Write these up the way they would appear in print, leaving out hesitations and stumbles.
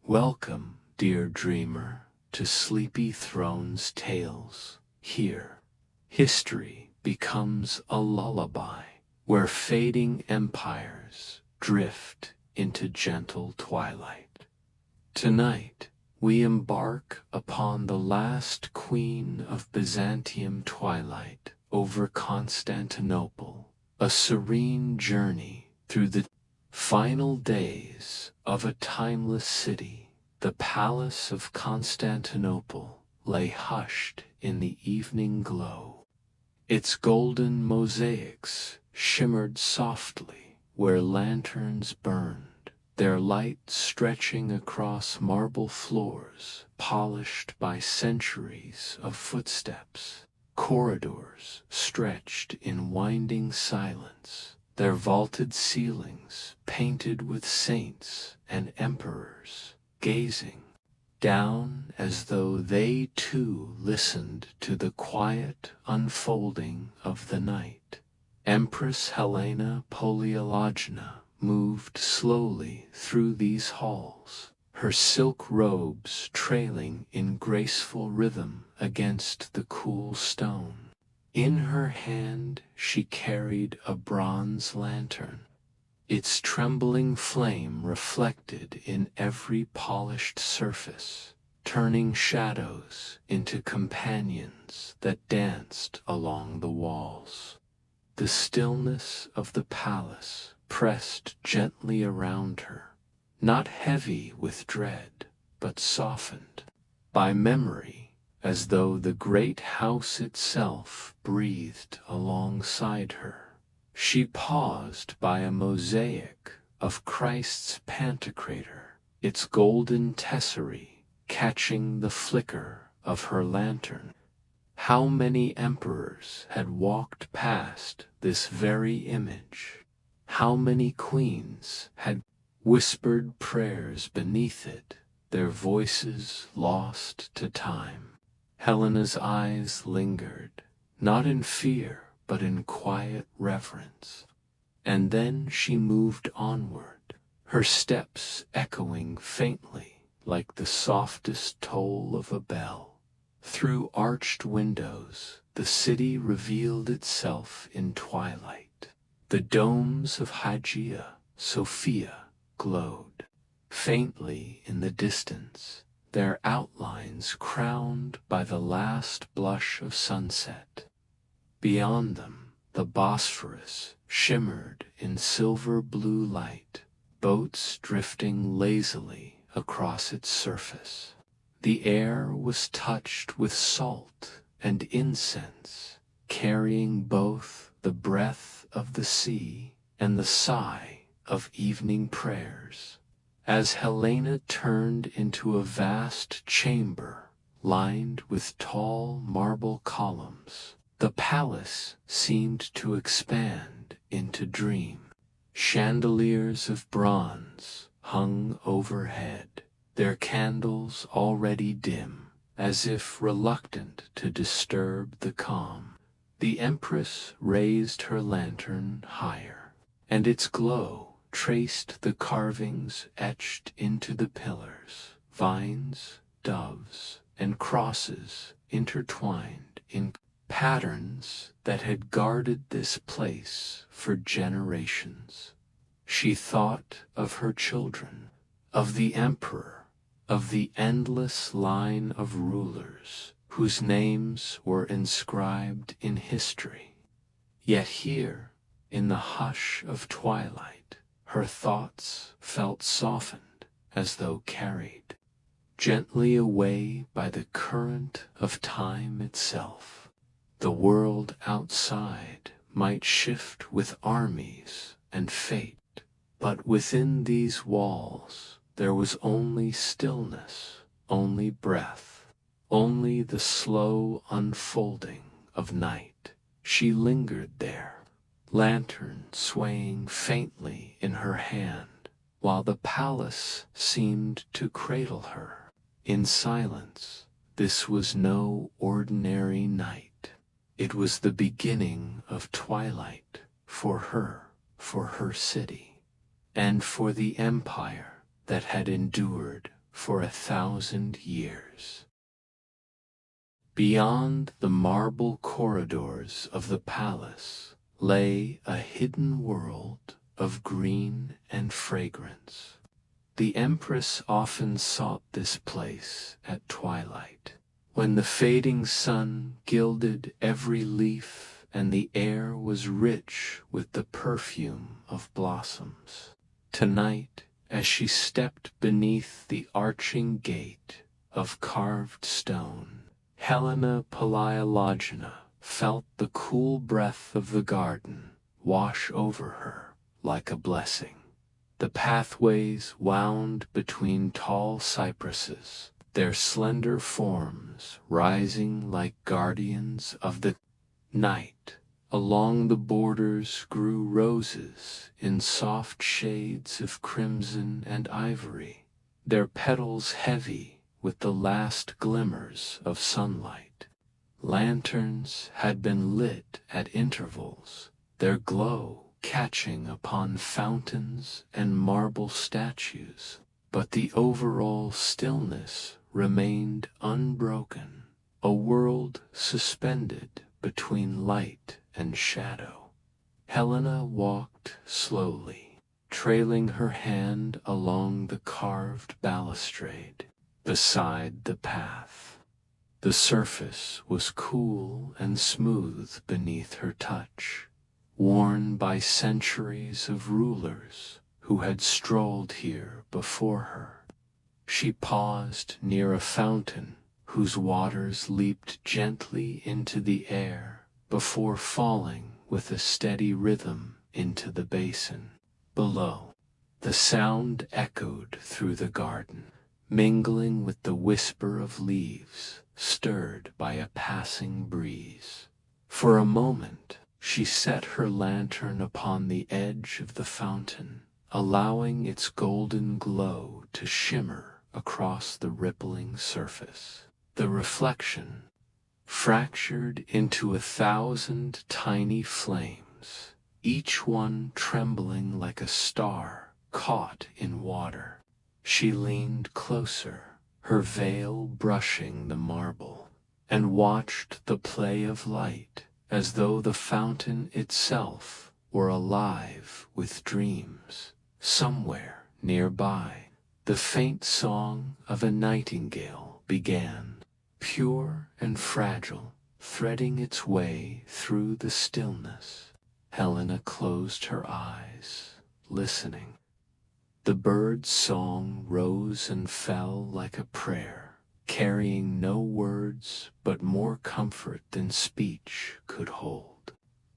Welcome, dear dreamer, to Sleepy Throne's tales. Here, history becomes a lullaby, where fading empires drift into gentle twilight. Tonight, we embark upon the last queen of Byzantium twilight over Constantinople, a serene journey through the final days of a timeless city. The palace of Constantinople lay hushed in the evening glow. Its golden mosaics shimmered softly where lanterns burned, their light stretching across marble floors polished by centuries of footsteps. Corridors stretched in winding silence, their vaulted ceilings painted with saints and emperors, gazing down as though they too listened to the quiet unfolding of the night. Empress Helena Palaiologina moved slowly through these halls, her silk robes trailing in graceful rhythm against the cool stone. In her hand she carried a bronze lantern, its trembling flame reflected in every polished surface, turning shadows into companions that danced along the walls. The stillness of the palace pressed gently around her, not heavy with dread, but softened by memory, as though the great house itself breathed alongside her. She paused by a mosaic of Christ's Pantocrator, its golden tesserae catching the flicker of her lantern. How many emperors had walked past this very image? How many queens had whispered prayers beneath it, their voices lost to time? Helena's eyes lingered, not in fear, but in quiet reverence. And then she moved onward, her steps echoing faintly like the softest toll of a bell. Through arched windows, the city revealed itself in twilight. The domes of Hagia Sophia glowed faintly in the distance, their outlines crowned by the last blush of sunset. Beyond them, the Bosphorus shimmered in silver-blue light, boats drifting lazily across its surface. The air was touched with salt and incense, carrying both the breath of the sea and the sigh of evening prayers. As Helena turned into a vast chamber lined with tall marble columns, the palace seemed to expand into dream. Chandeliers of bronze hung overhead, their candles already dim, as if reluctant to disturb the calm. The empress raised her lantern higher, and its glow traced the carvings etched into the pillars. Vines, doves, and crosses intertwined in patterns that had guarded this place for generations. She thought of her children, of the emperor, of the endless line of rulers whose names were inscribed in history. Yet here, in the hush of twilight, her thoughts felt softened as though carried gently away by the current of time itself. The world outside might shift with armies and fate, but within these walls there was only stillness, only breath, only the slow unfolding of night. She lingered there, lantern swaying faintly in her hand, while the palace seemed to cradle her. In silence, this was no ordinary night. It was the beginning of twilight for her city, and for the empire that had endured for 1,000 years. Beyond the marble corridors of the palace lay a hidden world of green and fragrance. The Empress often sought this place at twilight, when the fading sun gilded every leaf and the air was rich with the perfume of blossoms. Tonight, as she stepped beneath the arching gate of carved stone, Helena Palaiologina felt the cool breath of the garden wash over her like a blessing. The pathways wound between tall cypresses, their slender forms rising like guardians of the night. Along the borders grew roses in soft shades of crimson and ivory, their petals heavy with the last glimmers of sunlight. Lanterns had been lit at intervals, their glow catching upon fountains and marble statues, but the overall stillness remained unbroken, a world suspended between light and shadow. Helena walked slowly, trailing her hand along the carved balustrade beside the path. The surface was cool and smooth beneath her touch, worn by centuries of rulers who had strolled here before her. She paused near a fountain whose waters leaped gently into the air before falling with a steady rhythm into the basin. Below, the sound echoed through the garden, mingling with the whisper of leaves stirred by a passing breeze. For a moment, she set her lantern upon the edge of the fountain, allowing its golden glow to shimmer across the rippling surface. The reflection, fractured into 1,000 tiny flames, each one trembling like a star caught in water. She leaned closer, her veil brushing the marble, and watched the play of light as though the fountain itself were alive with dreams. Somewhere nearby, the faint song of a nightingale began, pure and fragile, threading its way through the stillness. Helena closed her eyes, listening. The bird's song rose and fell like a prayer, carrying no words but more comfort than speech could hold.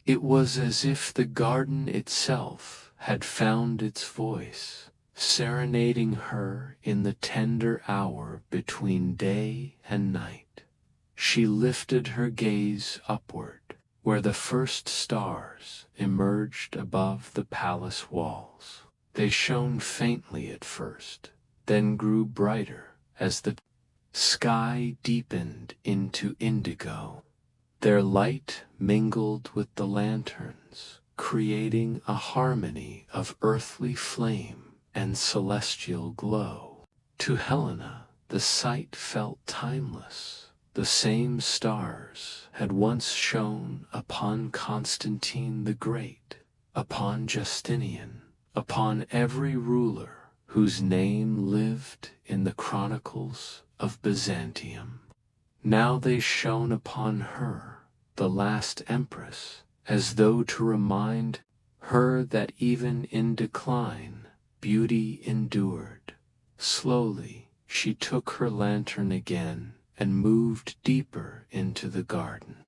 It was as if the garden itself had found its voice, serenading her in the tender hour between day and night. She lifted her gaze upward, where the first stars emerged above the palace walls. They shone faintly at first, then grew brighter as the sky deepened into indigo. Their light mingled with the lanterns, creating a harmony of earthly flame and celestial glow. To Helena, the sight felt timeless. The same stars had once shone upon Constantine the Great, upon Justinian, upon every ruler whose name lived in the chronicles of Byzantium. Now they shone upon her, the last empress, as though to remind her that even in decline, beauty endured. Slowly, she took her lantern again and moved deeper into the garden.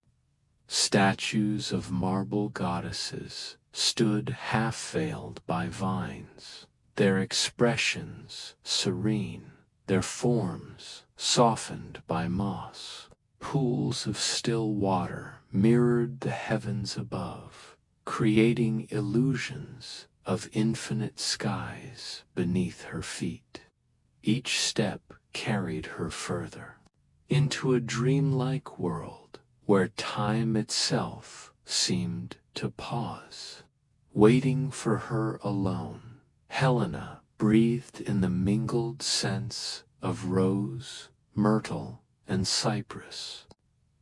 Statues of marble goddesses stood half-veiled by vines, their expressions serene, their forms softened by moss. Pools of still water mirrored the heavens above, creating illusions of infinite skies beneath her feet. Each step carried her further, into a dreamlike world where time itself seemed to pause, waiting for her alone. Helena breathed in the mingled scents of rose, myrtle, and cypress.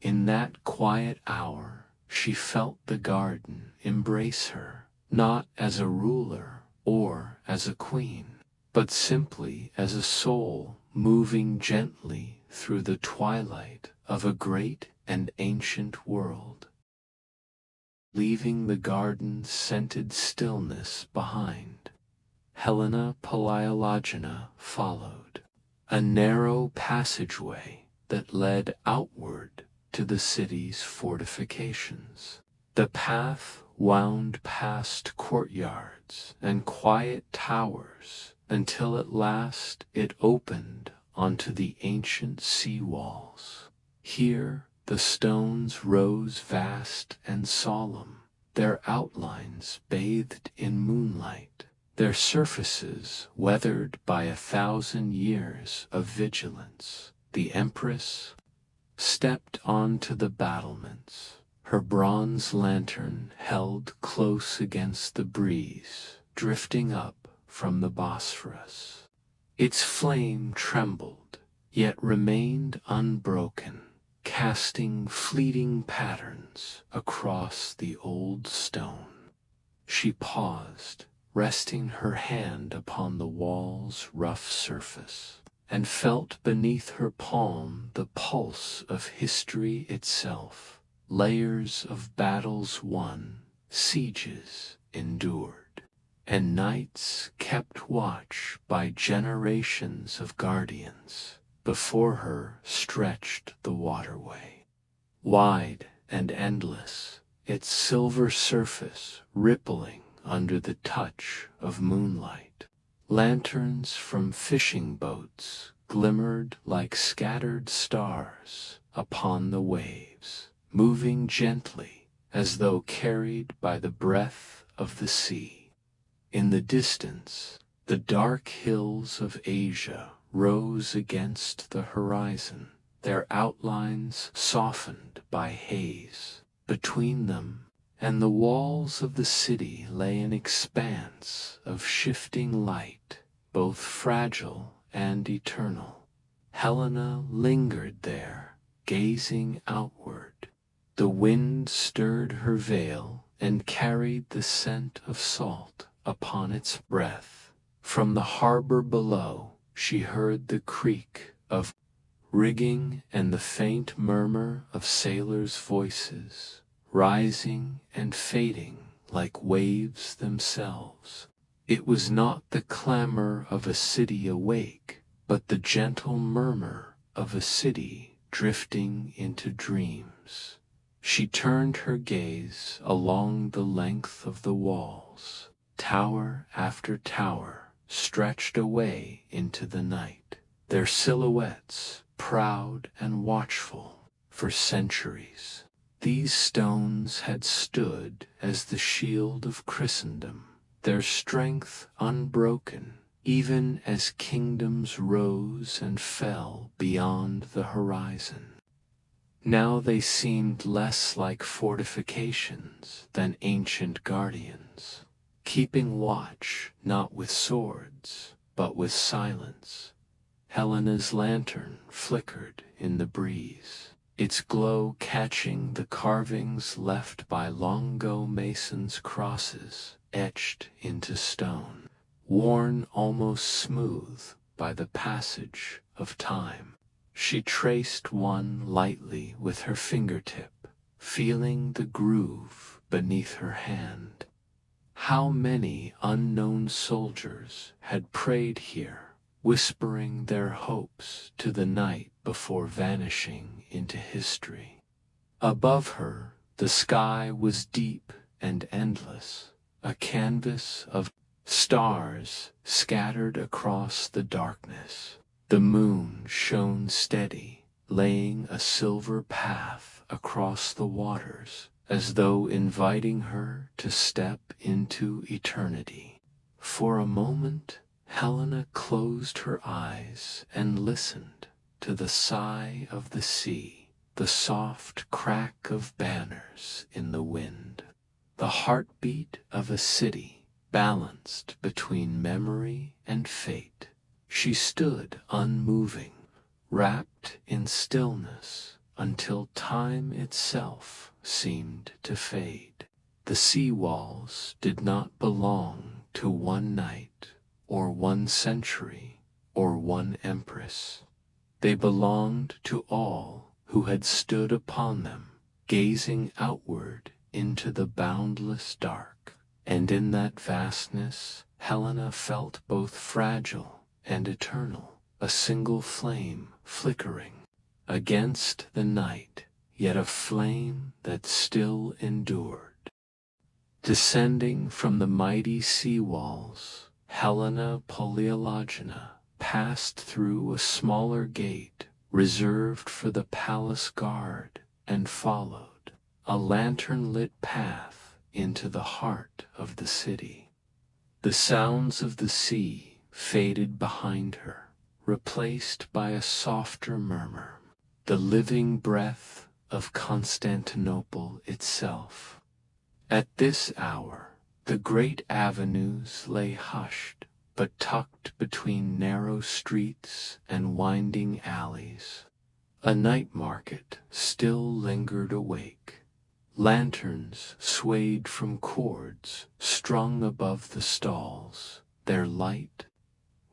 In that quiet hour, she felt the garden embrace her, not as a ruler or as a queen, but simply as a soul moving gently through the twilight of a great and ancient world. Leaving the garden's scented stillness behind, Helena Palaiologina followed, a narrow passageway that led outward to the city's fortifications. The path wound past courtyards and quiet towers until at last it opened onto the ancient sea walls. Here the stones rose vast and solemn, their outlines bathed in moonlight, their surfaces weathered by 1,000 years of vigilance. The Empress stepped onto the battlements, her bronze lantern held close against the breeze drifting up from the Bosphorus. Its flame trembled, yet remained unbroken, casting fleeting patterns across the old stone. She paused, resting her hand upon the wall's rough surface, and felt beneath her palm the pulse of history itself. Layers of battles won, sieges endured, and knights kept watch by generations of guardians. Before her stretched the waterway, wide and endless, its silver surface rippling under the touch of moonlight. Lanterns from fishing boats glimmered like scattered stars upon the waves, moving gently as though carried by the breath of the sea. In the distance, the dark hills of Asia rose against the horizon, their outlines softened by haze. Between them and the walls of the city lay an expanse of shifting light, both fragile and eternal. Helena lingered there, gazing outward. The wind stirred her veil and carried the scent of salt upon its breath. From the harbor below, she heard the creak of rigging and the faint murmur of sailors' voices, rising and fading like waves themselves. It was not the clamor of a city awake, but the gentle murmur of a city drifting into dreams. She turned her gaze along the length of the walls. Tower after tower stretched away into the night, their silhouettes proud and watchful for centuries. These stones had stood as the shield of Christendom, their strength unbroken, even as kingdoms rose and fell beyond the horizon. Now they seemed less like fortifications than ancient guardians, keeping watch not with swords, but with silence. Helena's lantern flickered in the breeze, its glow catching the carvings left by long-ago masons' crosses etched into stone, worn almost smooth by the passage of time. She traced one lightly with her fingertip, feeling the groove beneath her hand. How many unknown soldiers had prayed here, whispering their hopes to the night before vanishing into history. Above her, the sky was deep and endless, a canvas of stars scattered across the darkness. The moon shone steady, laying a silver path across the waters, as though inviting her to step into eternity. For a moment, Helena closed her eyes and listened to the sigh of the sea, the soft crack of banners in the wind, the heartbeat of a city balanced between memory and fate. She stood unmoving, wrapped in stillness, until time itself seemed to fade. The sea walls did not belong to one night, or one century, or one empress. They belonged to all who had stood upon them, gazing outward into the boundless dark. And in that vastness, Helena felt both fragile and eternal, a single flame flickering against the night, yet a flame that still endured. Descending from the mighty sea walls, Helena Palaiologina passed through a smaller gate reserved for the palace guard and followed a lantern-lit path into the heart of the city. The sounds of the sea faded behind her, replaced by a softer murmur, the living breath of Constantinople itself. At this hour, the great avenues lay hushed, but tucked between narrow streets and winding alleys. A night market still lingered awake. Lanterns swayed from cords strung above the stalls, their light,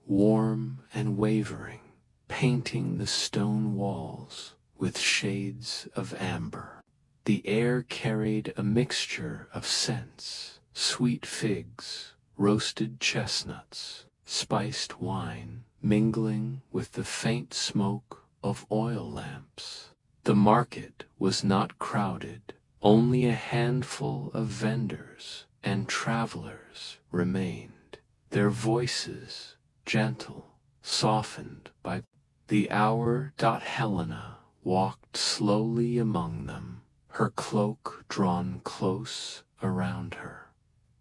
warm and wavering, painting the stone walls with shades of amber. The air carried a mixture of scents, sweet figs, roasted chestnuts, spiced wine, mingling with the faint smoke of oil lamps. The market was not crowded, only a handful of vendors and travelers remained, their voices gentle, softened by the hour. Helena walked slowly among them, her cloak drawn close around her.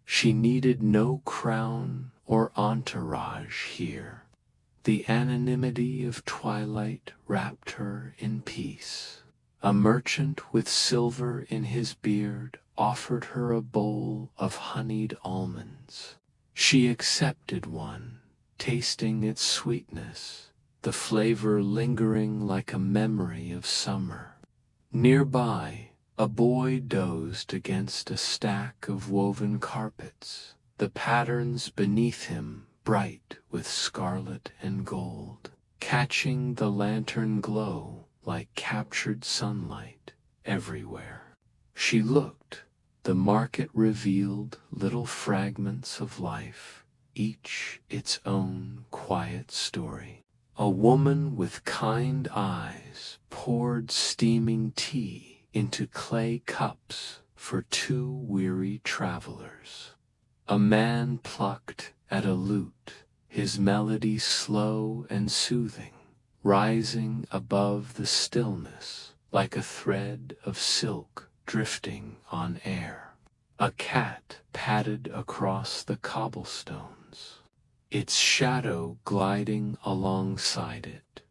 She needed no crown or entourage here. The anonymity of twilight wrapped her in peace. A merchant with silver in his beard offered her a bowl of honeyed almonds. She accepted one, tasting its sweetness, the flavor lingering like a memory of summer. Nearby, a boy dozed against a stack of woven carpets, the patterns beneath him bright with scarlet and gold, catching the lantern glow like captured sunlight everywhere. She looked. The market revealed little fragments of life, each its own quiet story. A woman with kind eyes poured steaming tea into clay cups for two weary travelers. A man plucked at a lute, his melody slow and soothing, rising above the stillness like a thread of silk drifting on air. A cat padded across the cobblestones, its shadow gliding alongside it,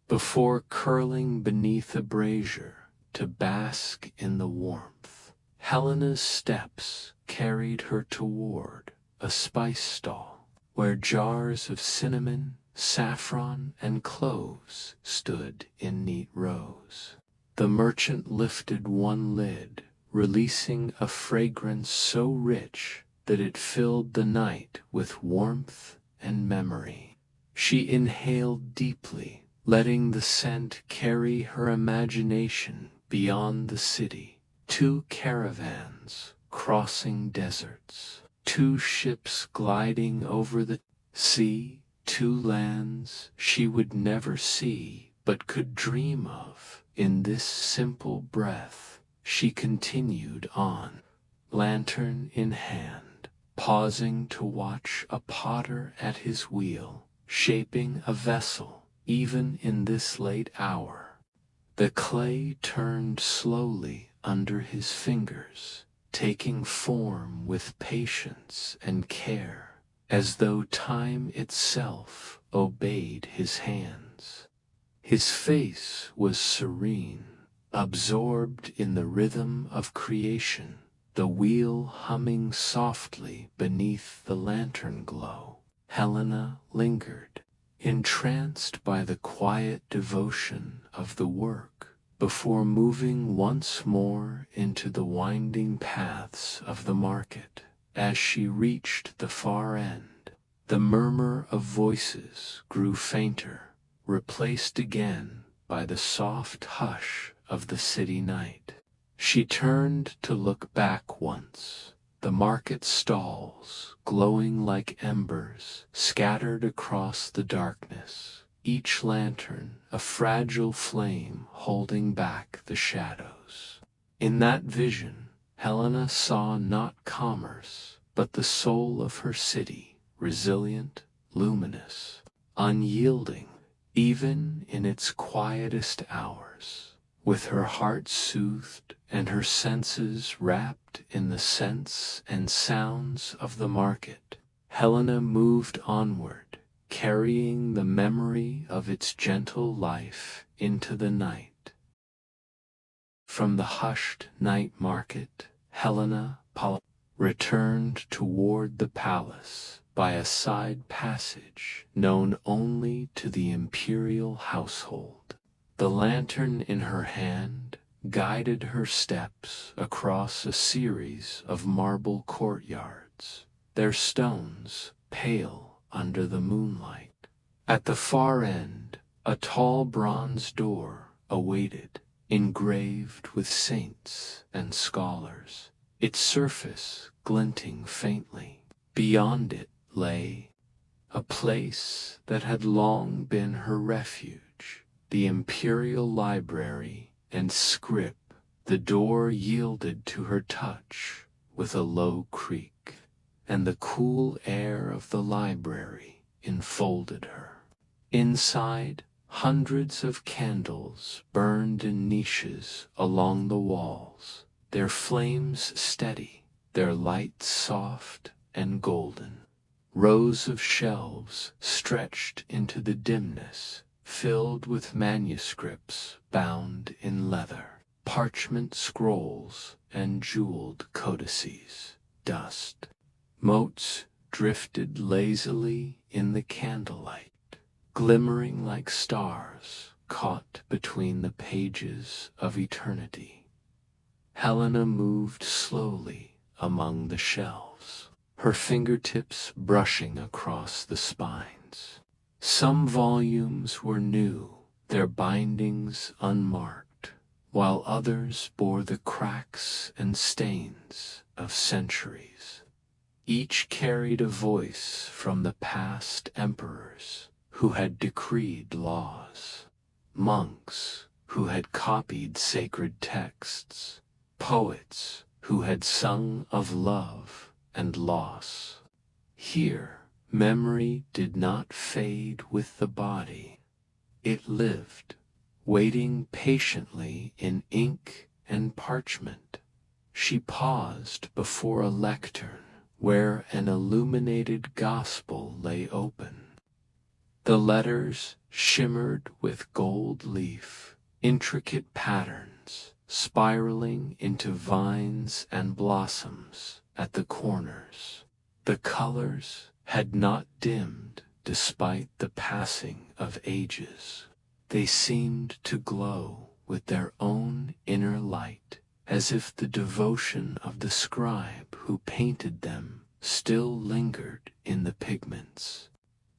before curling beneath a brazier to bask in the warmth. Helena's steps carried her toward a spice stall, where jars of cinnamon, saffron, and cloves stood in neat rows. The merchant lifted one lid, releasing a fragrance so rich that it filled the night with warmth and memory. She inhaled deeply, letting the scent carry her imagination beyond the city. Two caravans crossing deserts, two ships gliding over the sea, two lands she would never see but could dream of. In this simple breath, she continued on, lantern in hand, pausing to watch a potter at his wheel, shaping a vessel even in this late hour. The clay turned slowly under his fingers, taking form with patience and care, as though time itself obeyed his hands. His face was serene, absorbed in the rhythm of creation, the wheel humming softly beneath the lantern glow. Helena lingered, entranced by the quiet devotion of the work, before moving once more into the winding paths of the market. As she reached the far end, the murmur of voices grew fainter, replaced again by the soft hush of the city night. She turned to look back once. The market stalls, glowing like embers, scattered across the darkness, each lantern a fragile flame holding back the shadows. In that vision, Helena saw not commerce, but the soul of her city, resilient, luminous, unyielding, even in its quietest hours. With her heart soothed and her senses wrapped in the scents and sounds of the market, Helena moved onward, carrying the memory of its gentle life into the night. From the hushed night market, Helena Palaiologina returned toward the palace by a side passage known only to the imperial household. The lantern in her hand guided her steps across a series of marble courtyards, their stones pale under the moonlight. At the far end, a tall bronze door awaited, engraved with saints and scholars, its surface glinting faintly. Beyond it lay a place that had long been her refuge, the imperial library and scrip. The door yielded to her touch with a low creak, and the cool air of the library enfolded her. Inside, hundreds of candles burned in niches along the walls, their flames steady, their light soft and golden. Rows of shelves stretched into the dimness, filled with manuscripts bound in leather, parchment scrolls, and jeweled codices. Dust motes drifted lazily in the candlelight, glimmering like stars caught between the pages of eternity. Helena moved slowly among the shelves, her fingertips brushing across the spines. Some volumes were new, their bindings unmarked, while others bore the cracks and stains of centuries. Each carried a voice from the past emperors who had decreed laws, monks who had copied sacred texts, poets who had sung of love and loss. Here, memory did not fade with the body. It lived, waiting patiently in ink and parchment. She paused before a lectern where an illuminated gospel lay open. The letters shimmered with gold leaf, intricate patterns spiraling into vines and blossoms at the corners. The colors had not dimmed despite the passing of ages. They seemed to glow with their own inner light, as if the devotion of the scribe who painted them still lingered in the pigments.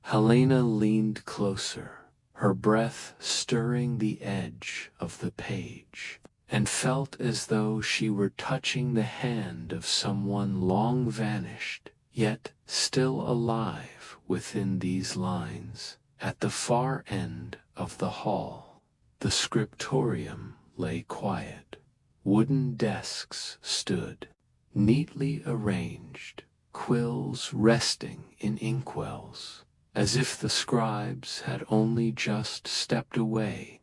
Helena leaned closer, her breath stirring the edge of the page, and felt as though she were touching the hand of someone long vanished, yet still alive within these lines. At the far end of the hall, the scriptorium lay quiet. Wooden desks stood, neatly arranged, quills resting in inkwells, as if the scribes had only just stepped away.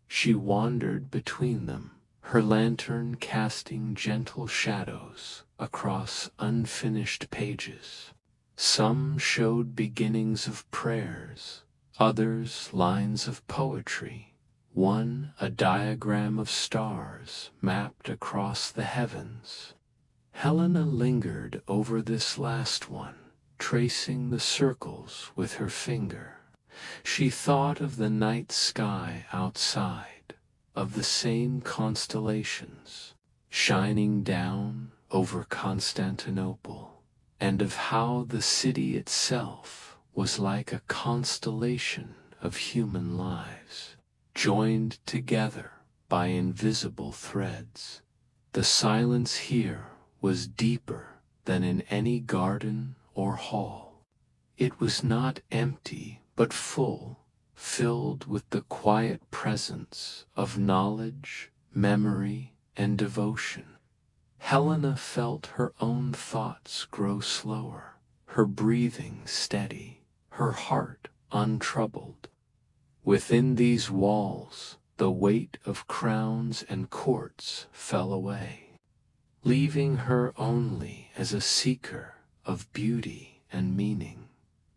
She wandered between them, her lantern casting gentle shadows across unfinished pages. Some showed beginnings of prayers, others lines of poetry, one a diagram of stars mapped across the heavens. Helena lingered over this last one, tracing the circles with her finger. She thought of the night sky outside, of the same constellations shining down over Constantinople, and of how the city itself was like a constellation of human lives, joined together by invisible threads. The silence here was deeper than in any garden or hall. It was not empty but full, filled with the quiet presence of knowledge, memory, and devotion. Helena felt her own thoughts grow slower, her breathing steady, her heart untroubled. Within these walls, the weight of crowns and courts fell away, leaving her only as a seeker of beauty and meaning.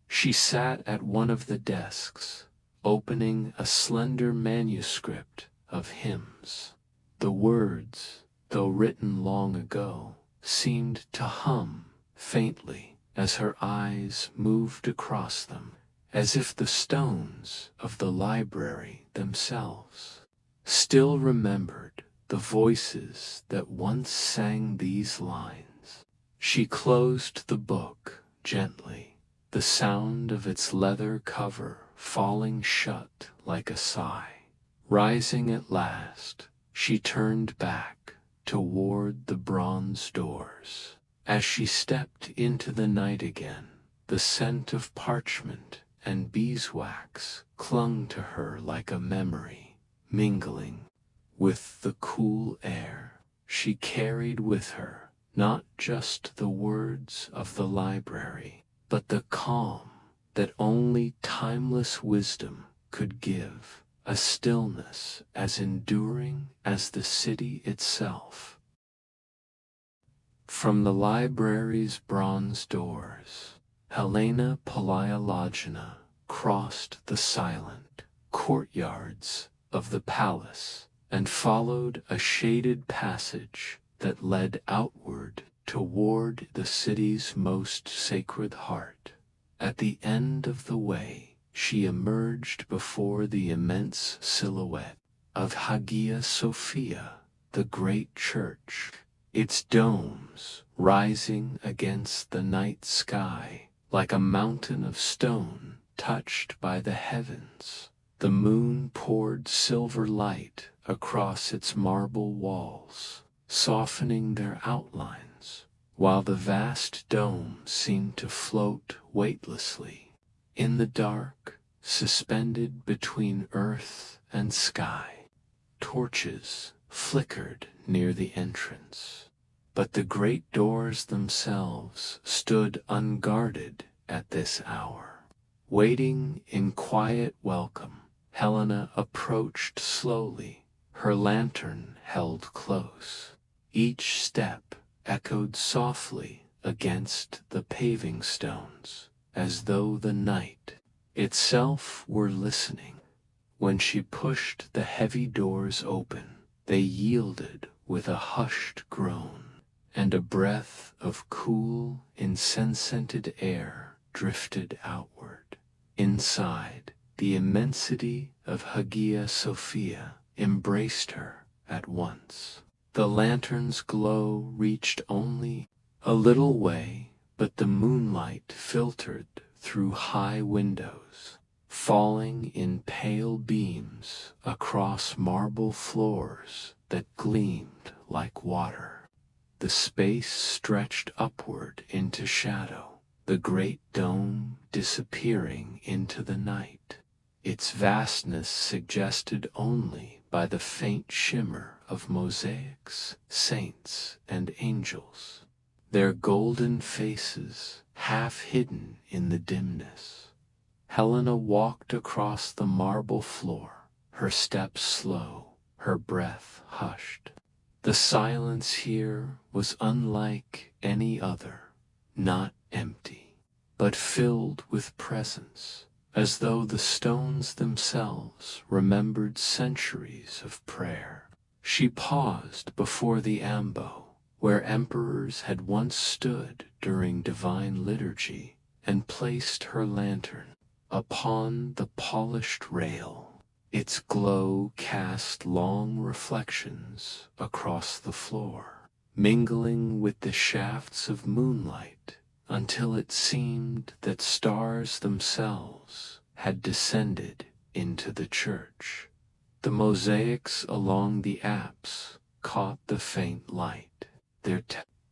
She sat at one of the desks, opening a slender manuscript of hymns. The words, though written long ago, seemed to hum faintly as her eyes moved across them, as if the stones of the library themselves still remembered the voices that once sang these lines. She closed the book gently, the sound of its leather cover falling shut like a sigh. Rising at last, she turned back toward the bronze doors. As she stepped into the night again, the scent of parchment and beeswax clung to her like a memory, mingling with the cool air. She carried with her not just the words of the library, but the calm that only timeless wisdom could give, a stillness as enduring as the city itself. From the library's bronze doors, Helena Palaiologina crossed the silent courtyards of the palace and followed a shaded passage that led outward toward the city's most sacred heart. At the end of the way, she emerged before the immense silhouette of Hagia Sophia, the great church, its domes rising against the night sky like a mountain of stone touched by the heavens. The moon poured silver light across its marble walls, softening their outlines, while the vast dome seemed to float weightlessly in the dark, suspended between earth and sky. Torches flickered near the entrance, but the great doors themselves stood unguarded at this hour. Waiting in quiet welcome, Helena approached slowly, her lantern held close. Each step echoed softly against the paving stones, as though the night itself were listening. When she pushed the heavy doors open, they yielded with a hushed groan, and a breath of cool, incense-scented air drifted outward. Inside, the immensity of Hagia Sophia embraced her at once. The lantern's glow reached only a little way, but the moonlight filtered through high windows, falling in pale beams across marble floors that gleamed like water. The space stretched upward into shadow, the great dome disappearing into the night, its vastness suggested only by the faint shimmer of mosaics, saints, and angels, their golden faces half hidden in the dimness. Helena walked across the marble floor, her steps slow, her breath hushed. The silence here was unlike any other, not empty, but filled with presence, as though the stones themselves remembered centuries of prayer. She paused before the ambo, where emperors had once stood during divine liturgy, and placed her lantern. upon the polished rail. Its glow cast long reflections across the floor, mingling with the shafts of moonlight until it seemed that stars themselves had descended into the church. The mosaics along the apse caught the faint light, their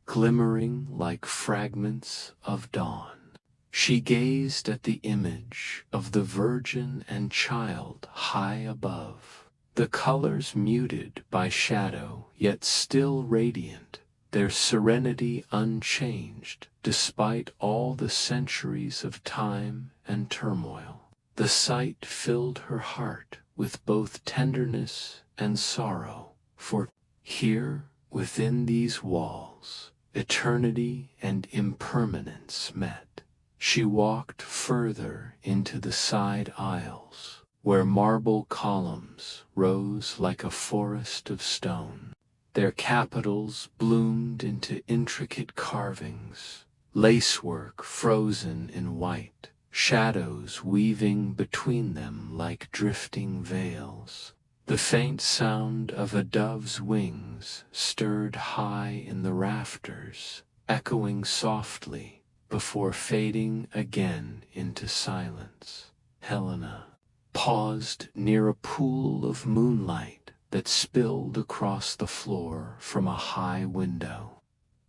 glimmering like fragments of dawn. She gazed at the image of the Virgin and Child high above, the colors muted by shadow yet still radiant, their serenity unchanged despite all the centuries of time and turmoil. The sight filled her heart with both tenderness and sorrow, for here, within these walls, eternity and impermanence met. She walked further into the side aisles, where marble columns rose like a forest of stone. Their capitals bloomed into intricate carvings, lacework frozen in white, shadows weaving between them like drifting veils. The faint sound of a dove's wings stirred high in the rafters, echoing softly before fading again into silence. Helena paused near a pool of moonlight that spilled across the floor from a high window.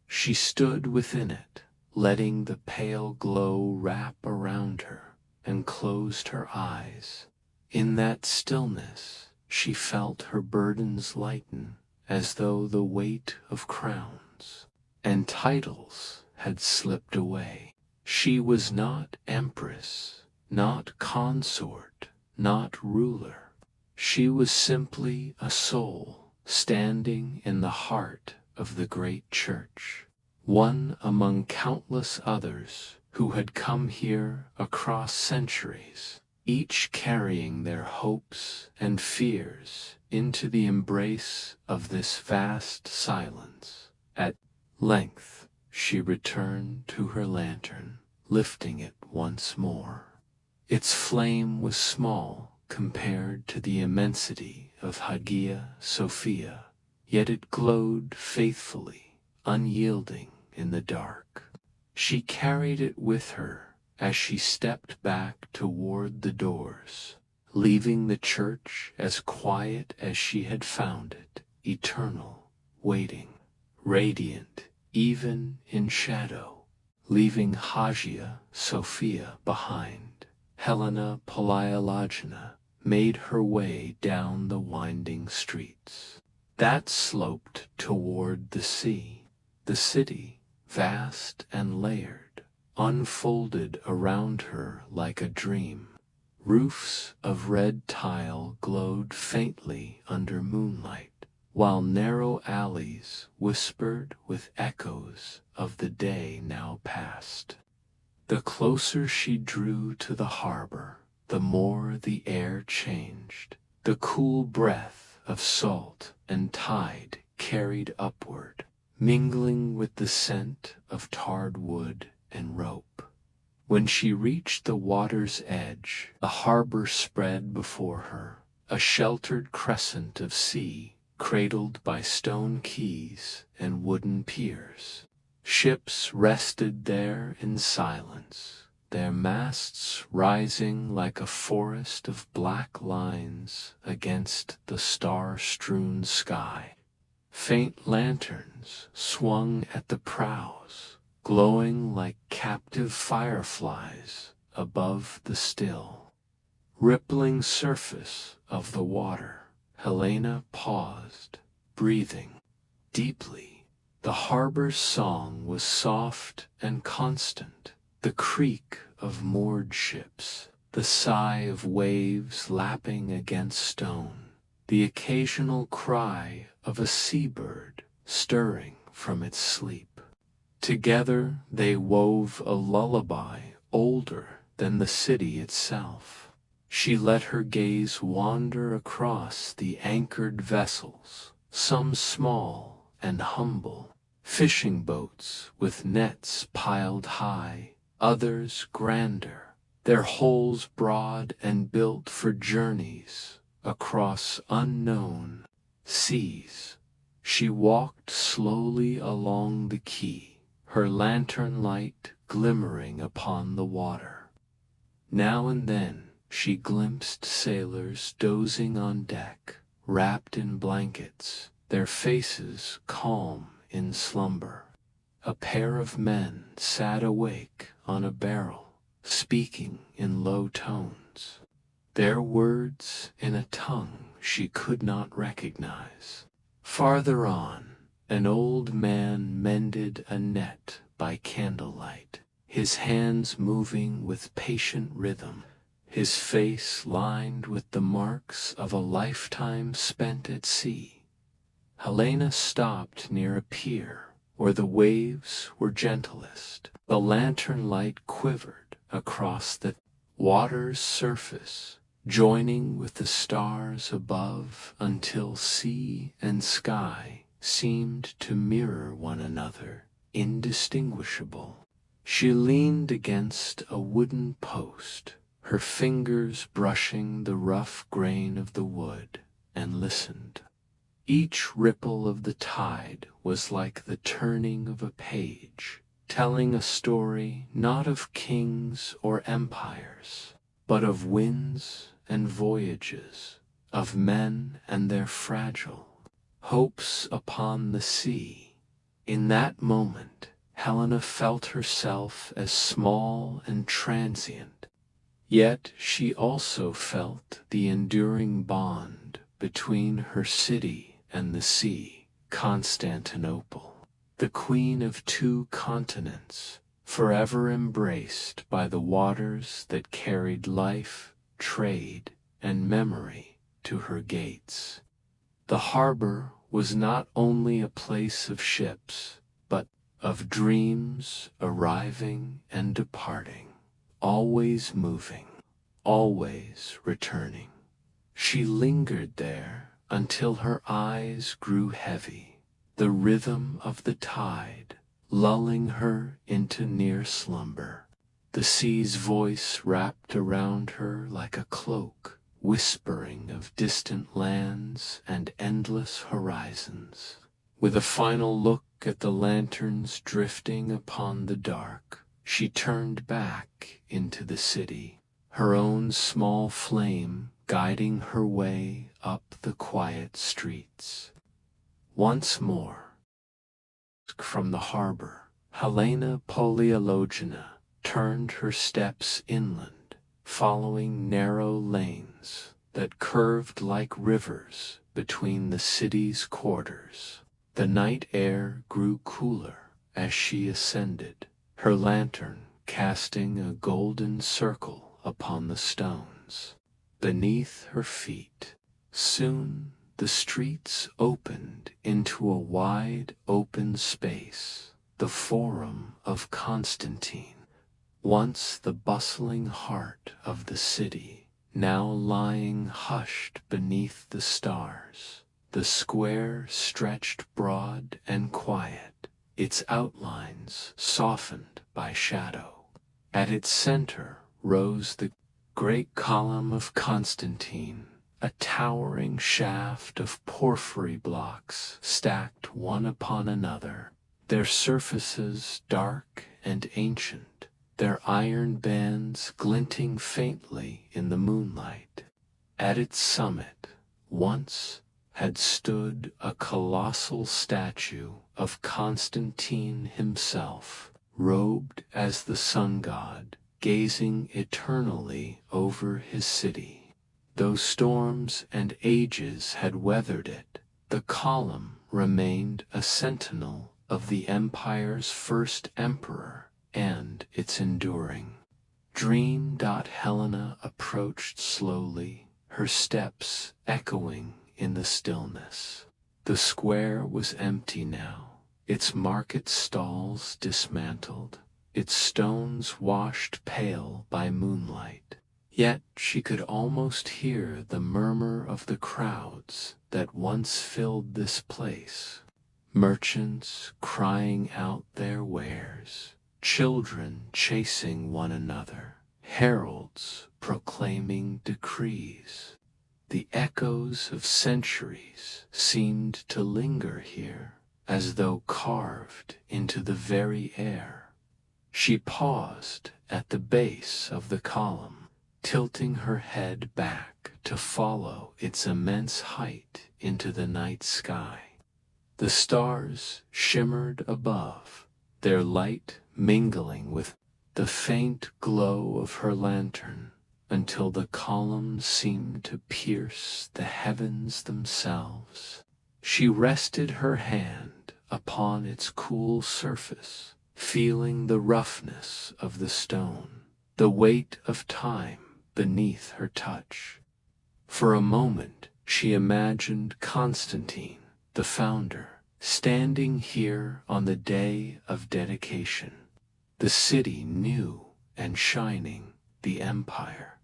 She stood within it, letting the pale glow wrap around her, and closed her eyes. In that stillness, she felt her burdens lighten, as though the weight of crowns and titles had slipped away. She was not empress, not consort, not ruler. She was simply a soul standing in the heart of the great church, one among countless others who had come here across centuries, each carrying their hopes and fears into the embrace of this vast silence. At length, she returned to her lantern, lifting it once more. Its flame was small compared to the immensity of Hagia Sophia, yet it glowed faithfully, unyielding in the dark. She carried it with her as she stepped back toward the doors, leaving the church as quiet as she had found it, eternal, waiting, radiant even in shadow. Leaving Hagia Sophia behind, Helena Palaiologina made her way down the winding streets that sloped toward the sea. The city, vast and layered, unfolded around her like a dream. Roofs of red tile glowed faintly under moonlight, while narrow alleys whispered with echoes of the day now past. The closer she drew to the harbor, the more the air changed. The cool breath of salt and tide carried upward, mingling with the scent of tarred wood and rope. When she reached the water's edge, the harbor spread before her, a sheltered crescent of sea, cradled by stone quays and wooden piers. Ships rested there in silence, their masts rising like a forest of black lines against the star-strewn sky. Faint lanterns swung at the prows, glowing like captive fireflies above the still, rippling surface of the water. Helena paused, breathing deeply. The harbor's song was soft and constant, the creak of moored ships, the sigh of waves lapping against stone, the occasional cry of a seabird stirring from its sleep. Together they wove a lullaby older than the city itself. She let her gaze wander across the anchored vessels, some small and humble, fishing boats with nets piled high, others grander, their holes broad and built for journeys across unknown seas. She walked slowly along the quay, her lantern light glimmering upon the water. Now and then she glimpsed sailors dozing on deck, wrapped in blankets, their faces calm in slumber. A pair of men sat awake on a barrel, speaking in low tones, their words in a tongue she could not recognize. Farther on, an old man mended a net by candlelight, his hands moving with patient rhythm, his face lined with the marks of a lifetime spent at sea. Helena stopped near a pier where the waves were gentlest. The lantern light quivered across the water's surface, joining with the stars above until sea and sky seemed to mirror one another, indistinguishable. She leaned against a wooden post, her fingers brushing the rough grain of the wood, and listened. Each ripple of the tide was like the turning of a page, telling a story not of kings or empires, but of winds and voyages, of men and their fragile hopes upon the sea. In that moment, Helena felt herself as small and transient, yet she also felt the enduring bond between her city and the sea. Constantinople, the queen of two continents, forever embraced by the waters that carried life, trade, and memory to her gates. The harbor was not only a place of ships, but of dreams arriving and departing, always moving, always returning. She lingered there until her eyes grew heavy, the rhythm of the tide lulling her into near slumber. The sea's voice wrapped around her like a cloak, whispering of distant lands and endless horizons. With a final look at the lanterns drifting upon the dark, she turned back into the city, her own small flame guiding her way up the quiet streets. Once more, from the harbor, Helena Palaiologina turned her steps inland, following narrow lanes that curved like rivers between the city's quarters. The night air grew cooler as she ascended, her lantern casting a golden circle upon the stones beneath her feet. Soon the streets opened into a wide open space, the Forum of Constantine, once the bustling heart of the city, now lying hushed beneath the stars. The square stretched broad and quiet, its outlines softened by shadow. At its center rose the great column of Constantine, a towering shaft of porphyry blocks stacked one upon another, their surfaces dark and ancient, their iron bands glinting faintly in the moonlight. At its summit, once had stood a colossal statue of Constantine himself, robed as the sun god, gazing eternally over his city. Though storms and ages had weathered it, the column remained a sentinel of the empire's first emperor and its enduring dream. Helena approached slowly, her steps echoing in the stillness. The square was empty now, its market stalls dismantled, its stones washed pale by moonlight. Yet she could almost hear the murmur of the crowds that once filled this place. Merchants crying out their wares, children chasing one another, heralds proclaiming decrees. The echoes of centuries seemed to linger here, as though carved into the very air. She paused at the base of the column, tilting her head back to follow its immense height into the night sky. The stars shimmered above, their light mingling with the faint glow of her lantern, until the column seemed to pierce the heavens themselves. She rested her hand upon its cool surface, feeling the roughness of the stone, the weight of time beneath her touch. For a moment she imagined Constantine, the founder, standing here on the day of dedication. The city new and shining, the empire,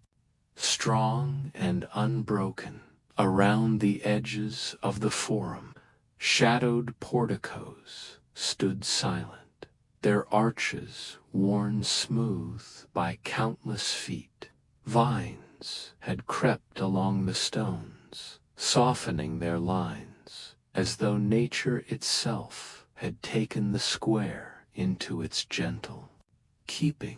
strong and unbroken. Around the edges of the forum, shadowed porticos stood silent, their arches worn smooth by countless feet. Vines had crept along the stones, softening their lines, as though nature itself had taken the square into its gentle keeping.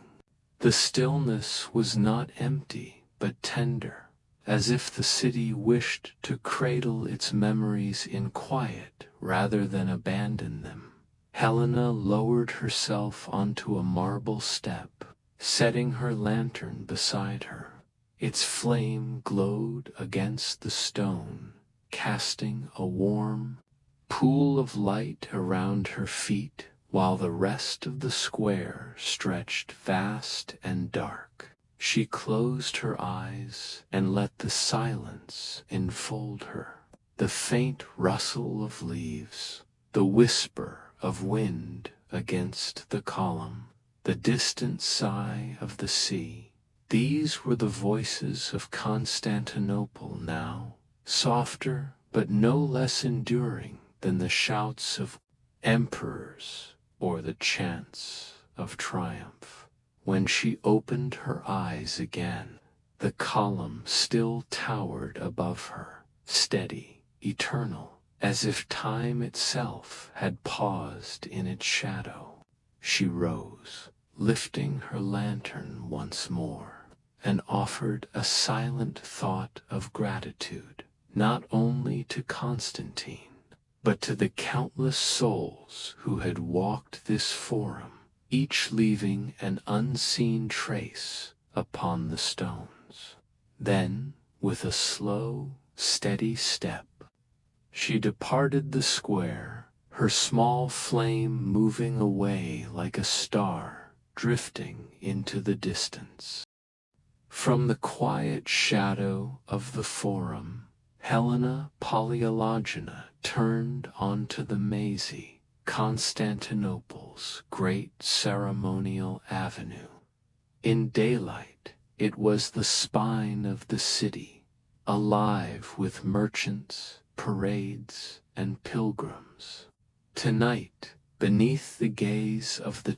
The stillness was not empty, but tender, as if the city wished to cradle its memories in quiet rather than abandon them. Helena lowered herself onto a marble step, setting her lantern beside her. Its flame glowed against the stone, casting a warm pool of light around her feet, while the rest of the square stretched vast and dark. She closed her eyes and let the silence enfold her. The faint rustle of leaves, the whisper of wind against the column, the distant sigh of the sea. These were the voices of Constantinople now, softer but no less enduring than the shouts of emperors or the chants of triumph. When she opened her eyes again, the column still towered above her, steady, eternal, as if time itself had paused in its shadow. She rose, lifting her lantern once more, and offered a silent thought of gratitude, not only to Constantine, but to the countless souls who had walked this forum, each leaving an unseen trace upon the stones. Then, with a slow, steady step, she departed the square, her small flame moving away like a star drifting into the distance. From the quiet shadow of the forum, Helena Palaiologina turned onto the mazy Constantinople's great ceremonial avenue. In daylight, it was the spine of the city, alive with merchants, parades, and pilgrims. Tonight, beneath the gaze of the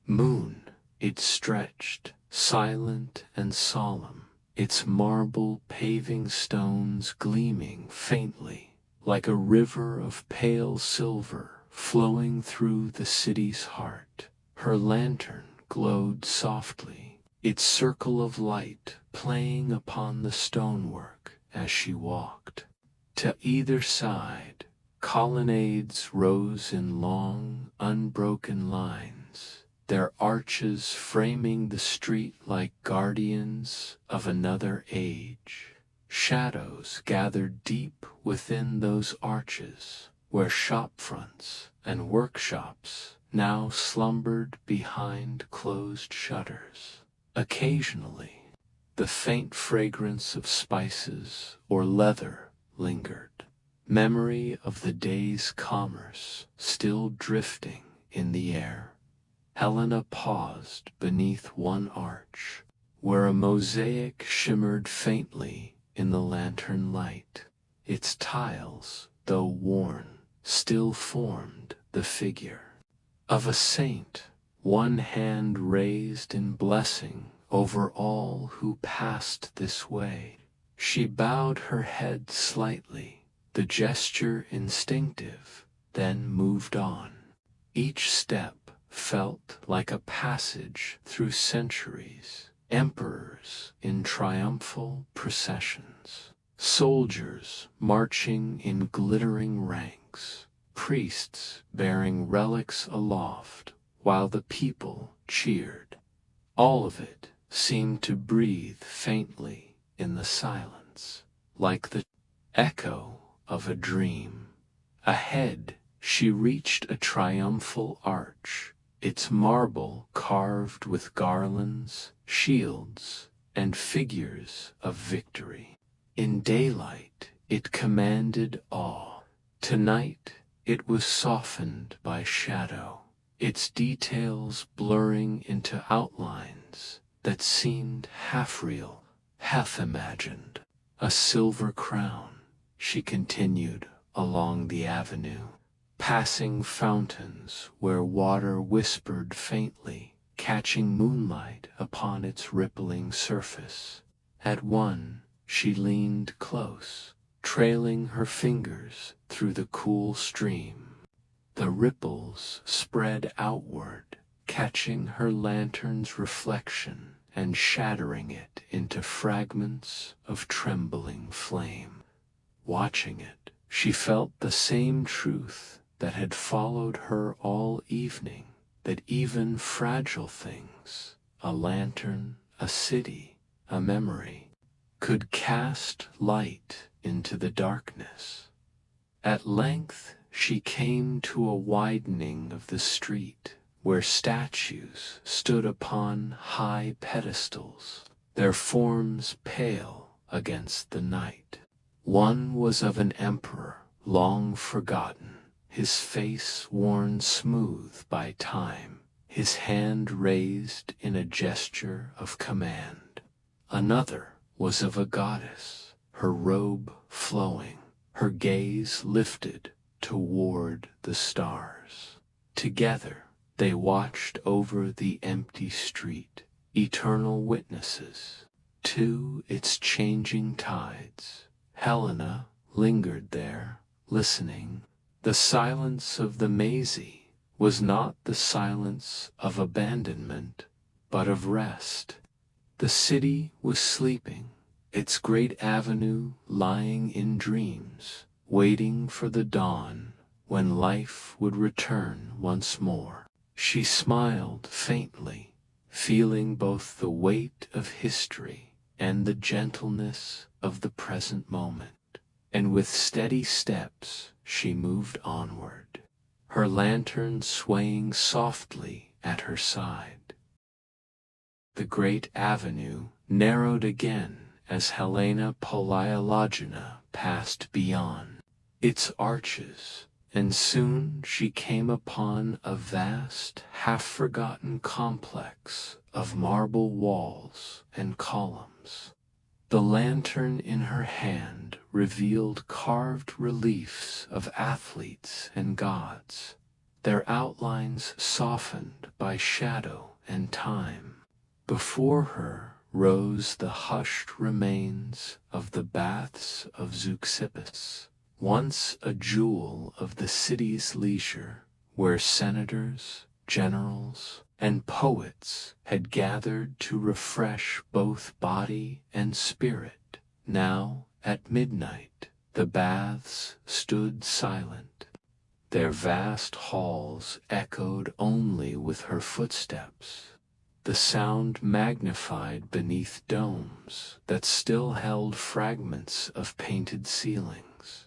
moon, it stretched, silent and solemn, its marble paving stones gleaming faintly, like a river of pale silver flowing through the city's heart. Her lantern glowed softly, its circle of light playing upon the stonework as she walked. To either side, colonnades rose in long, unbroken lines, their arches framing the street like guardians of another age. Shadows gathered deep within those arches, where shop fronts and workshops now slumbered behind closed shutters. Occasionally, the faint fragrance of spices or leather lingered, memory of the day's commerce still drifting in the air. Helena paused beneath one arch, where a mosaic shimmered faintly in the lantern light. Its tiles, though worn, still formed the figure of a saint, one hand raised in blessing over all who passed this way. She bowed her head slightly, the gesture instinctive, then moved on. Each step felt like a passage through centuries, emperors in triumphal processions, soldiers marching in glittering ranks, priests bearing relics aloft, while the people cheered. All of it seemed to breathe faintly in the silence, like the echo of a dream. Ahead, she reached a triumphal arch, its marble carved with garlands, shields, and figures of victory. In daylight, it commanded awe. Tonight, it was softened by shadow, its details blurring into outlines that seemed half real, half imagined. A silver crown, she continued along the avenue, passing fountains where water whispered faintly, catching moonlight upon its rippling surface. At one, she leaned close, trailing her fingers through the cool stream. The ripples spread outward, catching her lantern's reflection and shattering it into fragments of trembling flame. Watching it, she felt the same truth that had followed her all evening, that even fragile things, a lantern, a city, a memory, could cast light into the darkness. At length, she came to a widening of the street, where statues stood upon high pedestals, their forms pale against the night. One was of an emperor long forgotten, his face worn smooth by time, his hand raised in a gesture of command. Another was of a goddess, her robe flowing, her gaze lifted toward the stars. Together, they watched over the empty street, eternal witnesses to its changing tides. Helena lingered there, listening. The silence of the Maisie was not the silence of abandonment, but of rest. The city was sleeping, its great avenue lying in dreams, waiting for the dawn when life would return once more. She smiled faintly, feeling both the weight of history and the gentleness of the present moment, and with steady steps she moved onward, her lantern swaying softly at her side. The great avenue narrowed again as Helena Palaiologina passed beyond its arches, and soon she came upon a vast, half-forgotten complex of marble walls and columns. The lantern in her hand revealed carved reliefs of athletes and gods, their outlines softened by shadow and time. Before her rose the hushed remains of the baths of Zeuxippus, once a jewel of the city's leisure, where senators, generals, and poets had gathered to refresh both body and spirit. Now, at midnight, the baths stood silent, their vast halls echoed only with her footsteps, the sound magnified beneath domes that still held fragments of painted ceilings.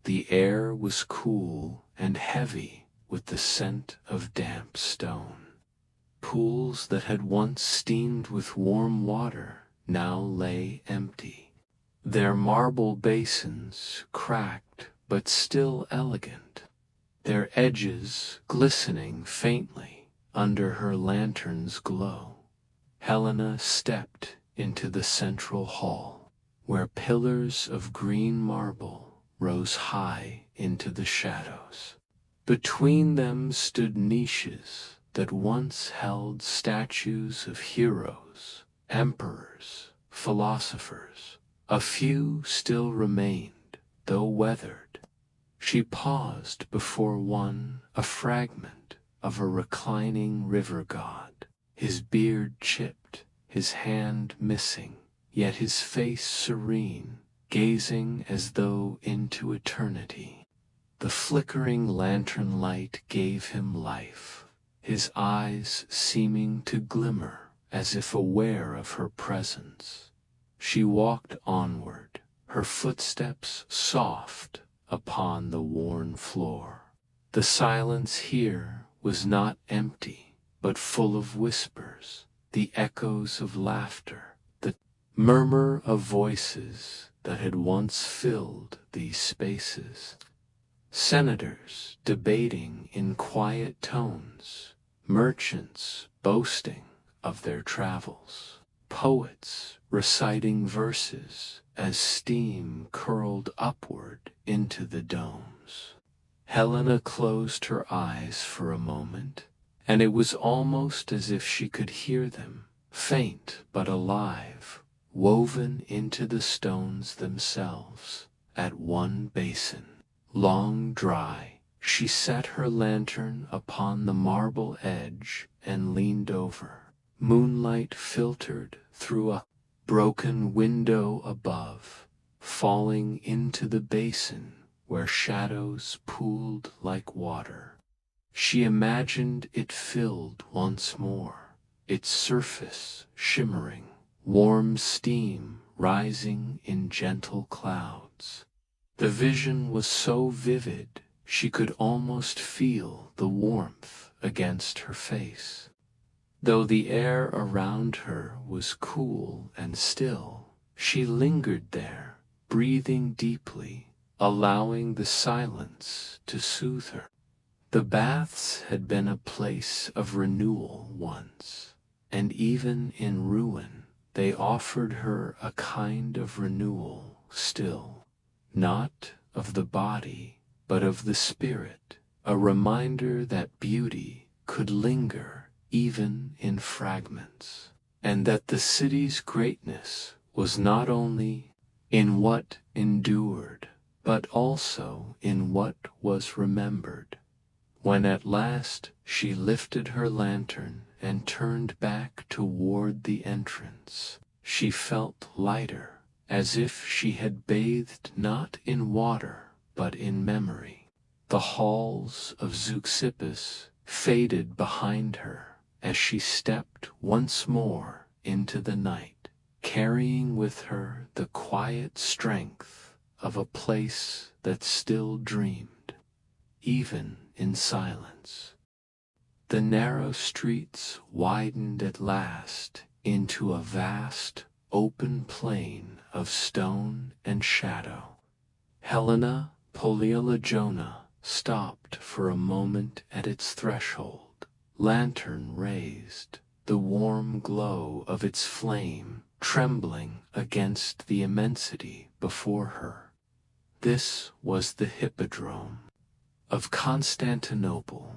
The air was cool and heavy with the scent of damp stone. Pools that had once steamed with warm water now lay empty, their marble basins cracked but still elegant, their edges glistening faintly under her lantern's glow. Helena stepped into the central hall, where pillars of green marble rose high into the shadows. Between them stood niches that once held statues of heroes, emperors, philosophers. A few still remained, though weathered. She paused before one, a fragment of a reclining river god, his beard chipped, his hand missing, yet his face serene, gazing as though into eternity. The flickering lantern light gave him life, his eyes seeming to glimmer as if aware of her presence. She walked onward, her footsteps soft upon the worn floor. The silence here was not empty, but full of whispers, the echoes of laughter, the murmur of voices that had once filled these spaces. Senators debating in quiet tones, merchants boasting of their travels, poets reciting verses as steam curled upward into the domes. Helena closed her eyes for a moment, and it was almost as if she could hear them, faint but alive, woven into the stones themselves, at one basin. Long dry, she set her lantern upon the marble edge and leaned over. Moonlight filtered through a broken window above, falling into the basin where shadows pooled like water. She imagined it filled once more, its surface shimmering, warm steam rising in gentle clouds. The vision was so vivid she could almost feel the warmth against her face. Though the air around her was cool and still, she lingered there, breathing deeply, allowing the silence to soothe her. The baths had been a place of renewal once, and even in ruin they offered her a kind of renewal still. Not of the body, but of the spirit, a reminder that beauty could linger even in fragments, and that the city's greatness was not only in what endured, but also in what was remembered. When at last she lifted her lantern and turned back toward the entrance, she felt lighter, as if she had bathed not in water, but in memory. The halls of Zeuxippus faded behind her as she stepped once more into the night, carrying with her the quiet strength of a place that still dreamed, even in silence. The narrow streets widened at last into a vast, open plain of stone and shadow. Helena Palaiologina stopped for a moment at its threshold, lantern raised, the warm glow of its flame trembling against the immensity before her. This was the hippodrome of Constantinople,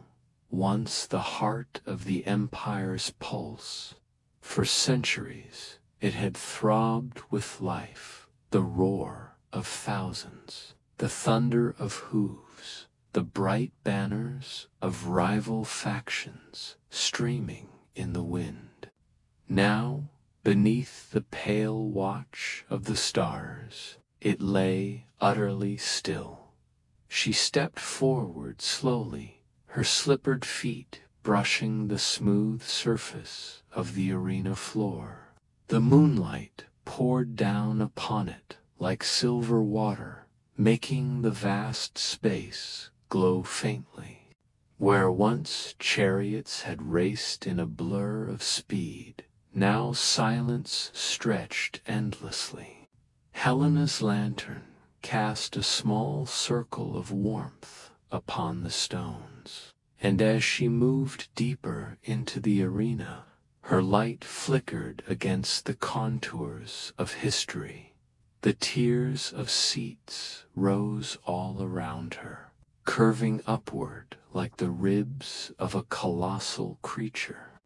once the heart of the empire's pulse. For centuries it had throbbed with life, the roar of thousands, the thunder of hooves, the bright banners of rival factions streaming in the wind. Now, beneath the pale watch of the stars, it lay utterly still. She stepped forward slowly, her slippered feet brushing the smooth surface of the arena floor. The moonlight poured down upon it like silver water, making the vast space glow faintly. Where once chariots had raced in a blur of speed, now silence stretched endlessly. Helena's lantern cast a small circle of warmth upon the stones, and as she moved deeper into the arena, her light flickered against the contours of history. The tiers of seats rose all around her, curving upward like the ribs of a colossal creature,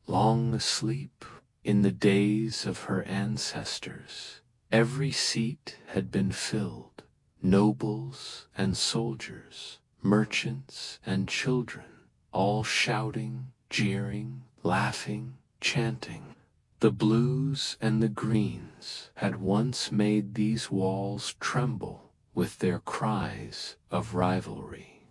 long asleep In the days of her ancestors, every seat had been filled, nobles and soldiers, merchants and children, all shouting, jeering, laughing, chanting. The blues and the greens had once made these walls tremble with their cries of rivalry.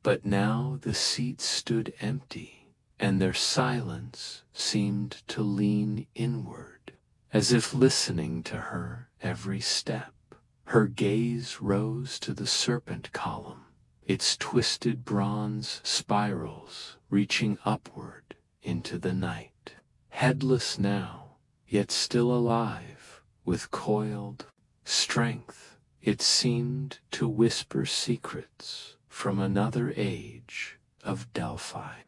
But now the seats stood empty, and their silence seemed to lean inward, as if listening to her every step. Her gaze rose to the serpent column, its twisted bronze spirals reaching upward into the night. Headless now, yet still alive, with coiled strength, it seemed to whisper secrets from another age of Delphi,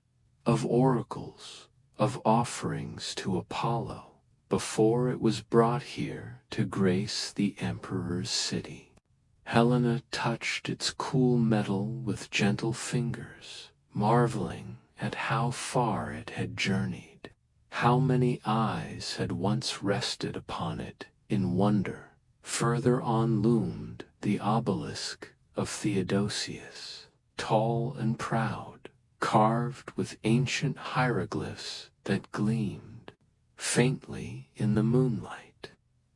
of oracles, of offerings to Apollo, before it was brought here to grace the emperor's city. Helena touched its cool metal with gentle fingers, marveling at how far it had journeyed. How many eyes had once rested upon it in wonder. Further on loomed the obelisk of Theodosius, tall and proud, carved with ancient hieroglyphs that gleamed faintly in the moonlight.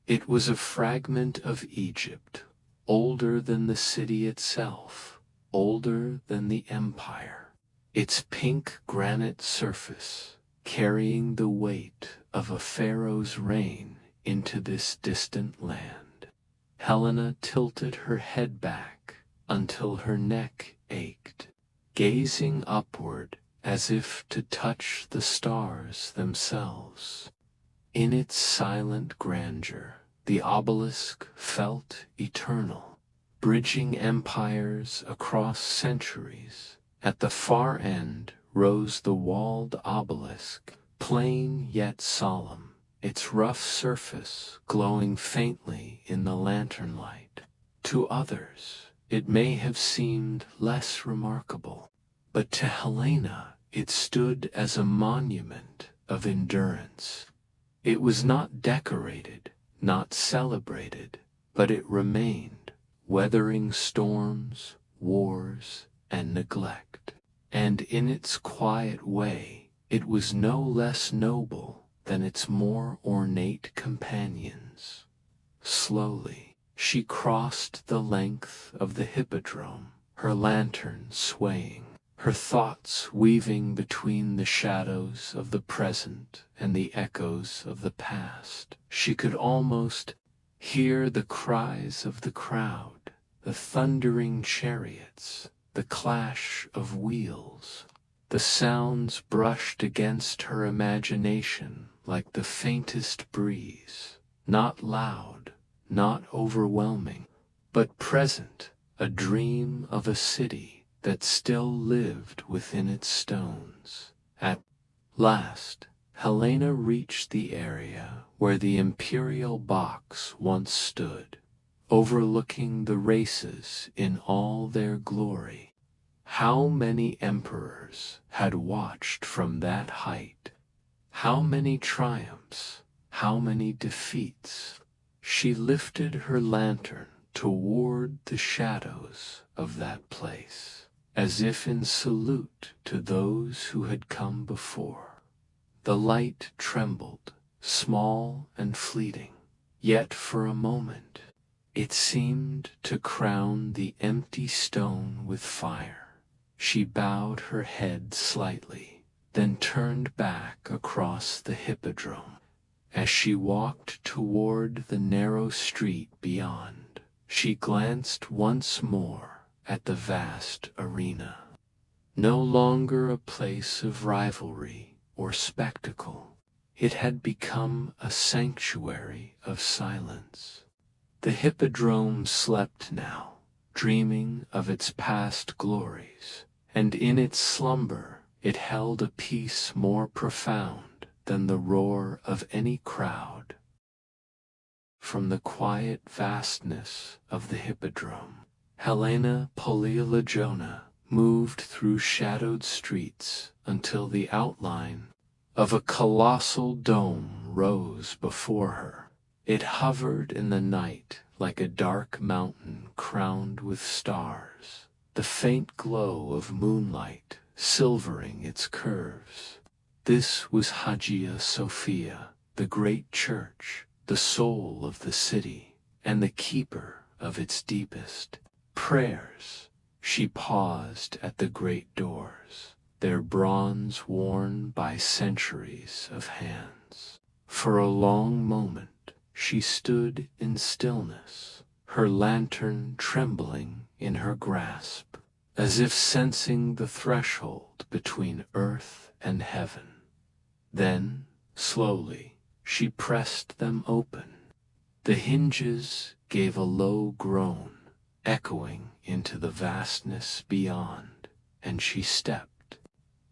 It was a fragment of Egypt, older than the city itself, older than the empire. Its pink granite surface carrying the weight of a pharaoh's reign into this distant land. Helena tilted her head back until her neck ached, gazing upward as if to touch the stars themselves. In its silent grandeur, the obelisk felt eternal, bridging empires across centuries. At the far end rose the walled obelisk, plain yet solemn, its rough surface glowing faintly in the lantern light. To others, it may have seemed less remarkable, but to Helena it stood as a monument of endurance. It was not decorated, not celebrated, but it remained, weathering storms, wars, and neglect. And in its quiet way, it was no less noble than its more ornate companions. Slowly, she crossed the length of the hippodrome, her lantern swaying, her thoughts weaving between the shadows of the present and the echoes of the past. She could almost hear the cries of the crowd, the thundering chariots, the clash of wheels. The sounds brushed against her imagination like the faintest breeze, not loud, not overwhelming, but present, a dream of a city that still lived within its stones. At last, Helena reached the area where the imperial box once stood, overlooking the races in all their glory. How many emperors had watched from that height? How many triumphs? How many defeats? She lifted her lantern toward the shadows of that place, as if in salute to those who had come before. The light trembled, small and fleeting, yet for a moment it seemed to crown the empty stone with fire. She bowed her head slightly, then turned back across the hippodrome. As she walked toward the narrow street beyond, she glanced once more at the vast arena. No longer a place of rivalry or spectacle, it had become a sanctuary of silence. The hippodrome slept now, dreaming of its past glories, and in its slumber it held a peace more profound than the roar of any crowd. From the quiet vastness of the hippodrome, Helena Palaiologina moved through shadowed streets until the outline of a colossal dome rose before her. It hovered in the night like a dark mountain crowned with stars, the faint glow of moonlight silvering its curves. This was Hagia Sophia, the great church, the soul of the city, and the keeper of its deepest prayers. She paused at the great doors, their bronze worn by centuries of hands. For a long moment she stood in stillness, her lantern trembling in her grasp, as if sensing the threshold between earth and heaven. Then, slowly, she pressed them open. The hinges gave a low groan, echoing into the vastness beyond, and she stepped.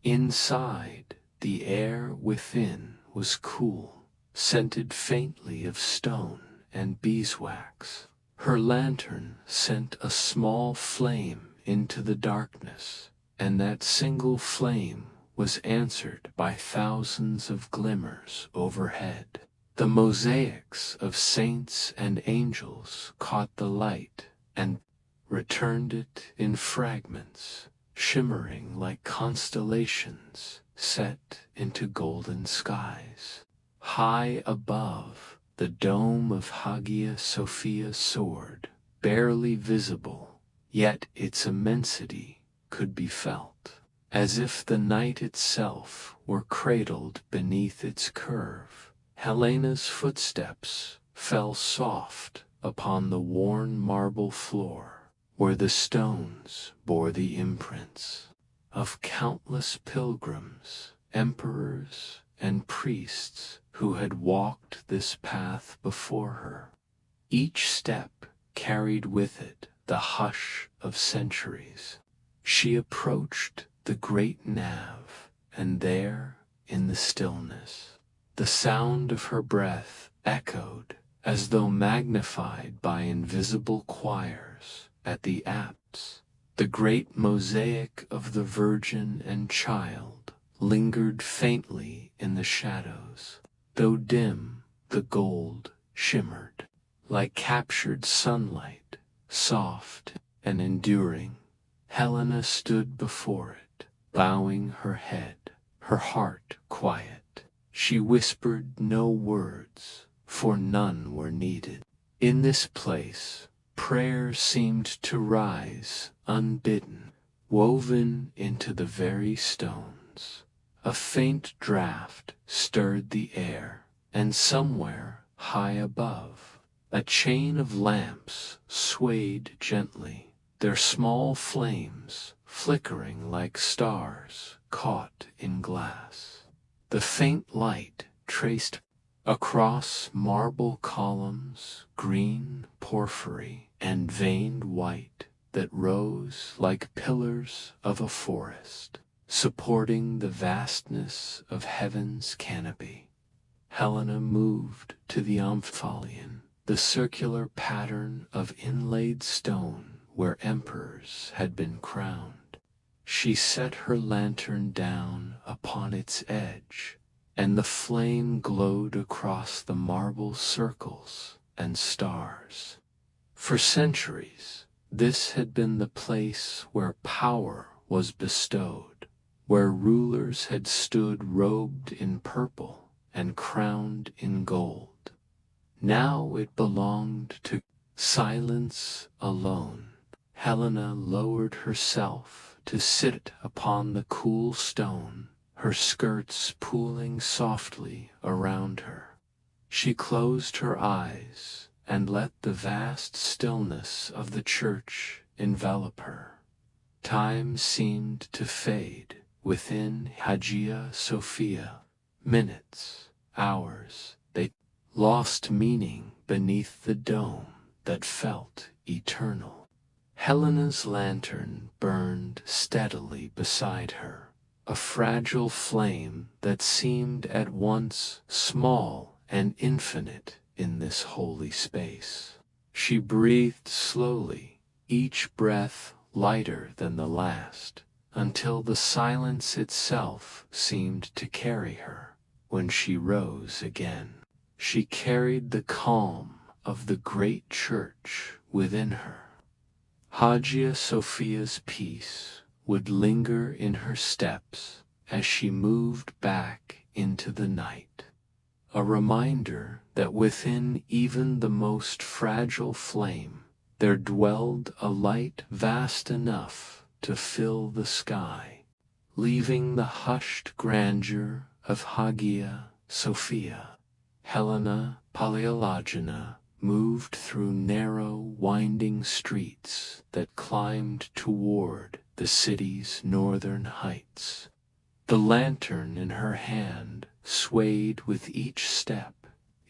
Inside, the air within was cool, scented faintly of stone and beeswax. Her lantern sent a small flame into the darkness, and that single flame was answered by thousands of glimmers overhead. The mosaics of saints and angels caught the light and returned it in fragments, shimmering like constellations set into golden skies. High above, the dome of Hagia Sophia soared, barely visible, yet its immensity could be felt, as if the night itself were cradled beneath its curve. Helena's footsteps fell soft upon the worn marble floor, where the stones bore the imprints of countless pilgrims, emperors, and priests who had walked this path before her. Each step carried with it the hush of centuries. She approached the great nave, and there, in the stillness, the sound of her breath echoed as though magnified by invisible choirs at the apse. The great mosaic of the Virgin and Child lingered faintly in the shadows. Though dim, the gold shimmered like captured sunlight, soft and enduring. Helena stood before it, bowing her head, her heart quiet. She whispered no words, for none were needed. In this place, prayer seemed to rise unbidden, woven into the very stones. A faint draught stirred the air, and somewhere high above, a chain of lamps swayed gently, their small flames flickering like stars caught in glass. The faint light traced across marble columns, green porphyry and veined white, that rose like pillars of a forest, supporting the vastness of heaven's canopy. Helena moved to the omphalion, the circular pattern of inlaid stone where emperors had been crowned. She set her lantern down upon its edge, and the flame glowed across the marble circles and stars. For centuries, this had been the place where power was bestowed, where rulers had stood robed in purple and crowned in gold. Now it belonged to silence alone. Helena lowered herself to sit upon the cool stone, her skirts pooling softly around her. She closed her eyes and let the vast stillness of the church envelop her. Time seemed to fade within Hagia Sophia. Minutes, hours, they lost meaning beneath the dome that felt eternal. Helena's lantern burned steadily beside her, a fragile flame that seemed at once small and infinite in this holy space. She breathed slowly, each breath lighter than the last, until the silence itself seemed to carry her. when she rose again. She carried the calm of the great church within her. Hagia Sophia's peace would linger in her steps as she moved back into the night, a reminder that within even the most fragile flame there dwelled a light vast enough to fill the sky, leaving the hushed grandeur of Hagia Sophia. Helena Palaiologina moved through narrow, winding streets that climbed toward the city's northern heights. The lantern in her hand swayed with each step,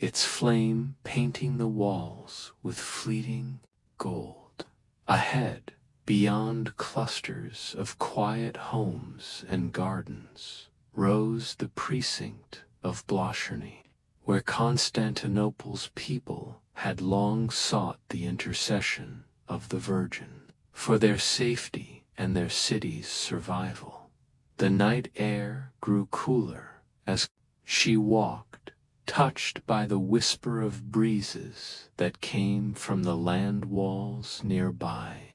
its flame painting the walls with fleeting gold. Ahead, beyond clusters of quiet homes and gardens, rose the precinct of Blacherney, where Constantinople's people had long sought the intercession of the Virgin for their safety and their city's survival. The night air grew cooler as she walked, touched by the whisper of breezes that came from the land walls nearby.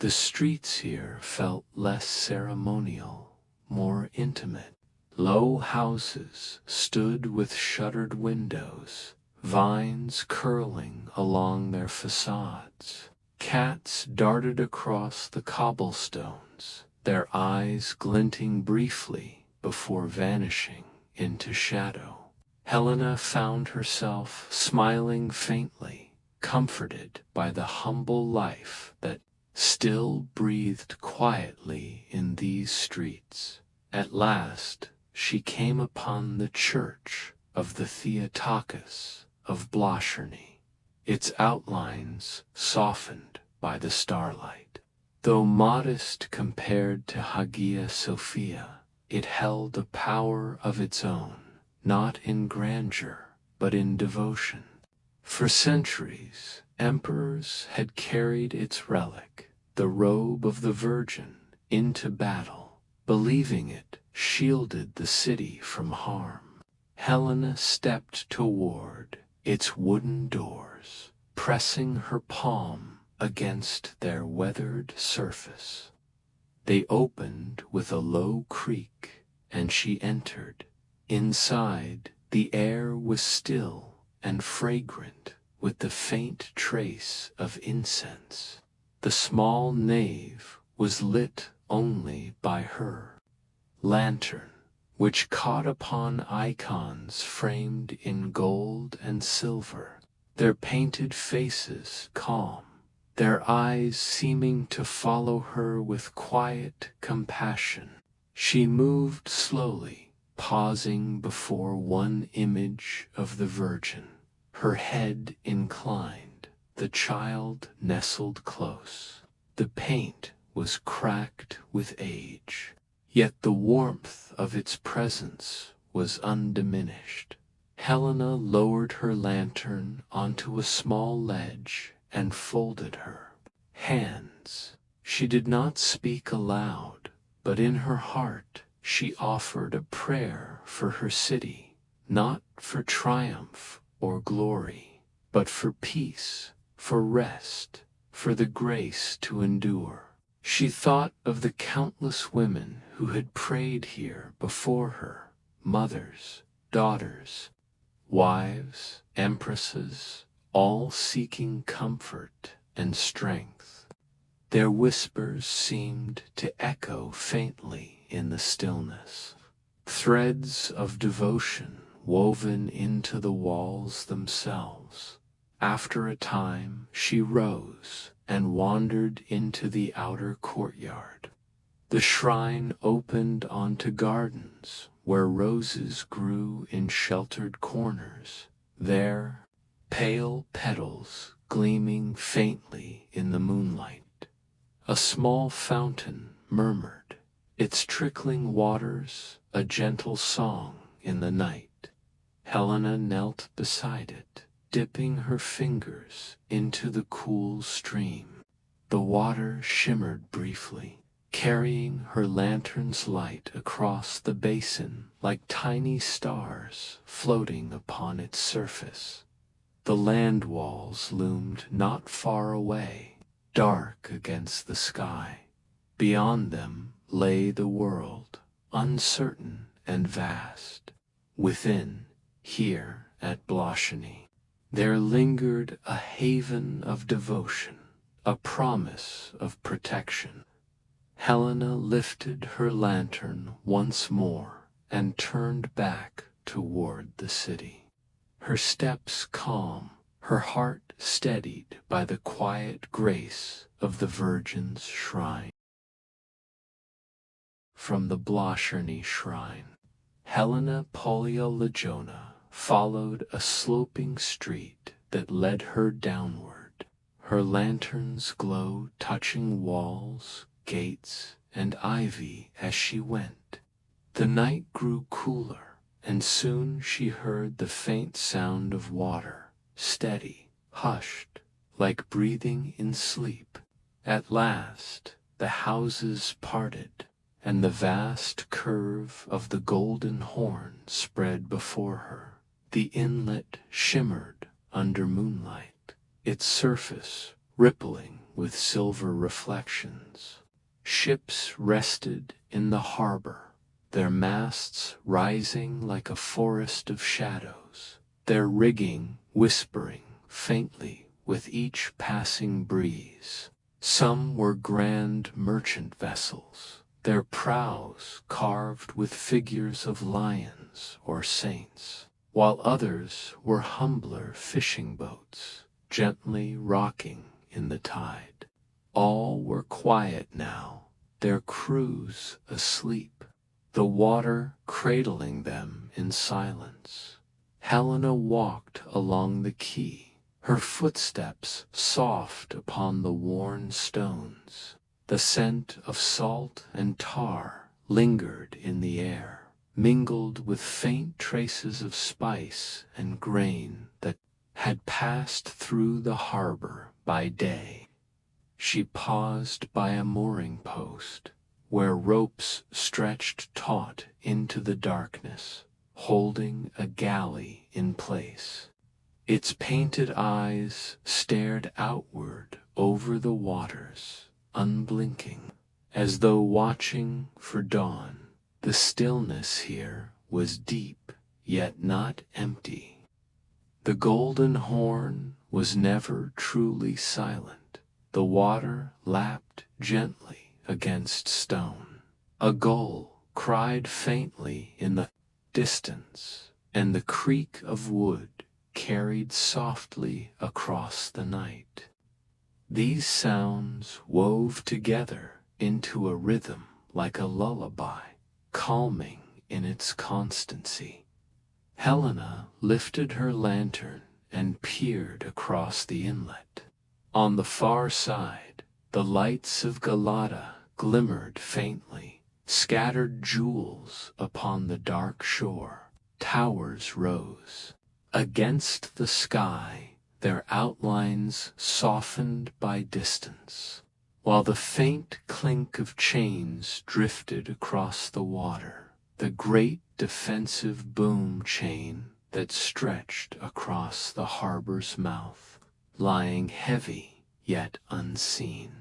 The streets here felt less ceremonial, more intimate. Low houses stood with shuttered windows, vines curling along their facades. Cats darted across the cobblestones, their eyes glinting briefly before vanishing into shadow. Helena found herself smiling faintly, comforted by the humble life that still breathed quietly in these streets. At last, she came upon the church of the Theotokos of Blacherney, its outlines softened by the starlight. Though modest compared to Hagia Sophia, it held a power of its own, not in grandeur, but in devotion. For centuries, emperors had carried its relic, the robe of the Virgin, into battle, believing it shielded the city from harm. Helena stepped toward its wooden doors, pressing her palm against their weathered surface. They opened with a low creak, and she entered. Inside, the air was still and fragrant with the faint trace of incense. The small nave was lit only by her lantern, which caught upon icons framed in gold and silver, their painted faces calm, their eyes seeming to follow her with quiet compassion. She moved slowly, pausing before one image of the Virgin, her head inclined, the child nestled close. The paint was cracked with age, yet the warmth of its presence was undiminished. Helena lowered her lantern onto a small ledge and folded her hands. She did not speak aloud, but in her heart she offered a prayer for her city, not for triumph or glory, but for peace, for rest, for the grace to endure. She thought of the countless women who had prayed here before her, mothers, daughters, wives, empresses, all seeking comfort and strength. Their whispers seemed to echo faintly in the stillness, threads of devotion woven into the walls themselves. After a time, she rose and wandered into the outer courtyard. The shrine opened onto gardens where roses grew in sheltered corners, their pale petals gleaming faintly in the moonlight. A small fountain murmured, its trickling waters a gentle song in the night. Helena knelt beside it, dipping her fingers into the cool stream. The water shimmered briefly, carrying her lantern's light across the basin like tiny stars floating upon its surface. The land walls loomed not far away, dark against the sky. Beyond them lay the world, uncertain and vast. Within, here at Bloshany, there lingered a haven of devotion, a promise of protection. Helena lifted her lantern once more and turned back toward the city. Her steps calm, her heart steadied by the quiet grace of the Virgin's shrine. From the Bloshany shrine, Helena Palaiologina followed a sloping street that led her downward, her lantern's glow touching walls, gates, and ivy as she went. The night grew cooler, and soon she heard the faint sound of water, steady, hushed, like breathing in sleep. At last the houses parted, and the vast curve of the Golden Horn spread before her. The inlet shimmered under moonlight, its surface rippling with silver reflections. Ships rested in the harbor, their masts rising like a forest of shadows, their rigging whispering faintly with each passing breeze. Some were grand merchant vessels, their prows carved with figures of lions or saints, while others were humbler fishing boats, gently rocking in the tide. All were quiet now, their crews asleep, the water cradling them in silence. Helena walked along the quay, her footsteps soft upon the worn stones. The scent of salt and tar lingered in the air, mingled with faint traces of spice and grain that had passed through the harbor by day. She paused by a mooring post, where ropes stretched taut into the darkness, holding a galley in place. Its painted eyes stared outward over the waters, unblinking, as though watching for dawn. The stillness here was deep, yet not empty. The Golden Horn was never truly silent. The water lapped gently against stone. A gull cried faintly in the distance, and the creak of wood carried softly across the night. These sounds wove together into a rhythm like a lullaby, calming in its constancy. Helena lifted her lantern and peered across the inlet. On the far side, the lights of Galata glimmered faintly, scattered jewels upon the dark shore. Towers rose against the sky, their outlines softened by distance, while the faint clink of chains drifted across the water. The great defensive boom chain that stretched across the harbor's mouth, lying heavy yet unseen.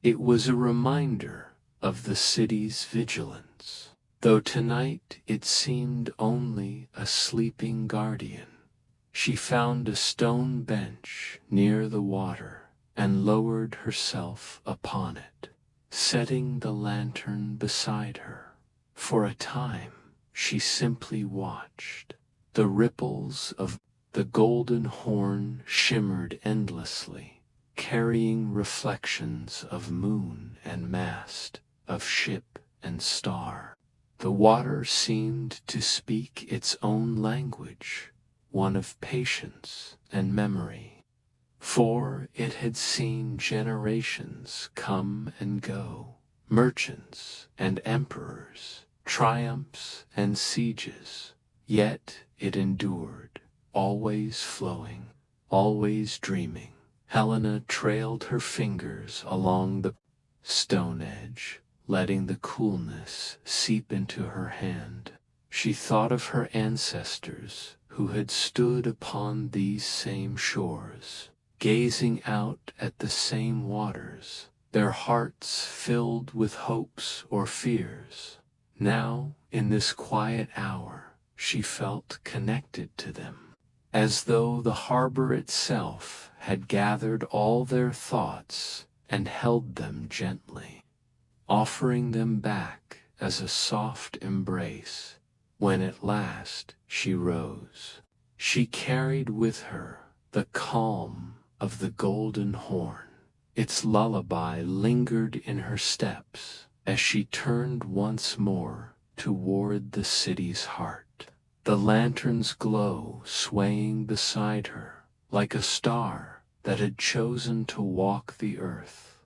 It was a reminder of the city's vigilance, though tonight it seemed only a sleeping guardian. She found a stone bench near the water and lowered herself upon it, setting the lantern beside her. For a time, she simply watched. The ripples of the Golden Horn shimmered endlessly, carrying reflections of moon and mast, of ship and star. The water seemed to speak its own language, one of patience and memory. For it had seen generations come and go, merchants and emperors, triumphs and sieges, yet it endured, always flowing, always dreaming. Helena trailed her fingers along the stone edge, letting the coolness seep into her hand. She thought of her ancestors who had stood upon these same shores, gazing out at the same waters, their hearts filled with hopes or fears. Now, in this quiet hour, she felt connected to them, as though the harbor itself had gathered all their thoughts and held them gently, offering them back as a soft embrace. When at last she rose, she carried with her the calm of the golden horn. Its lullaby lingered in her steps as she turned once more toward the city's heart. The lantern's glow swaying beside her like a star that had chosen to walk the earth.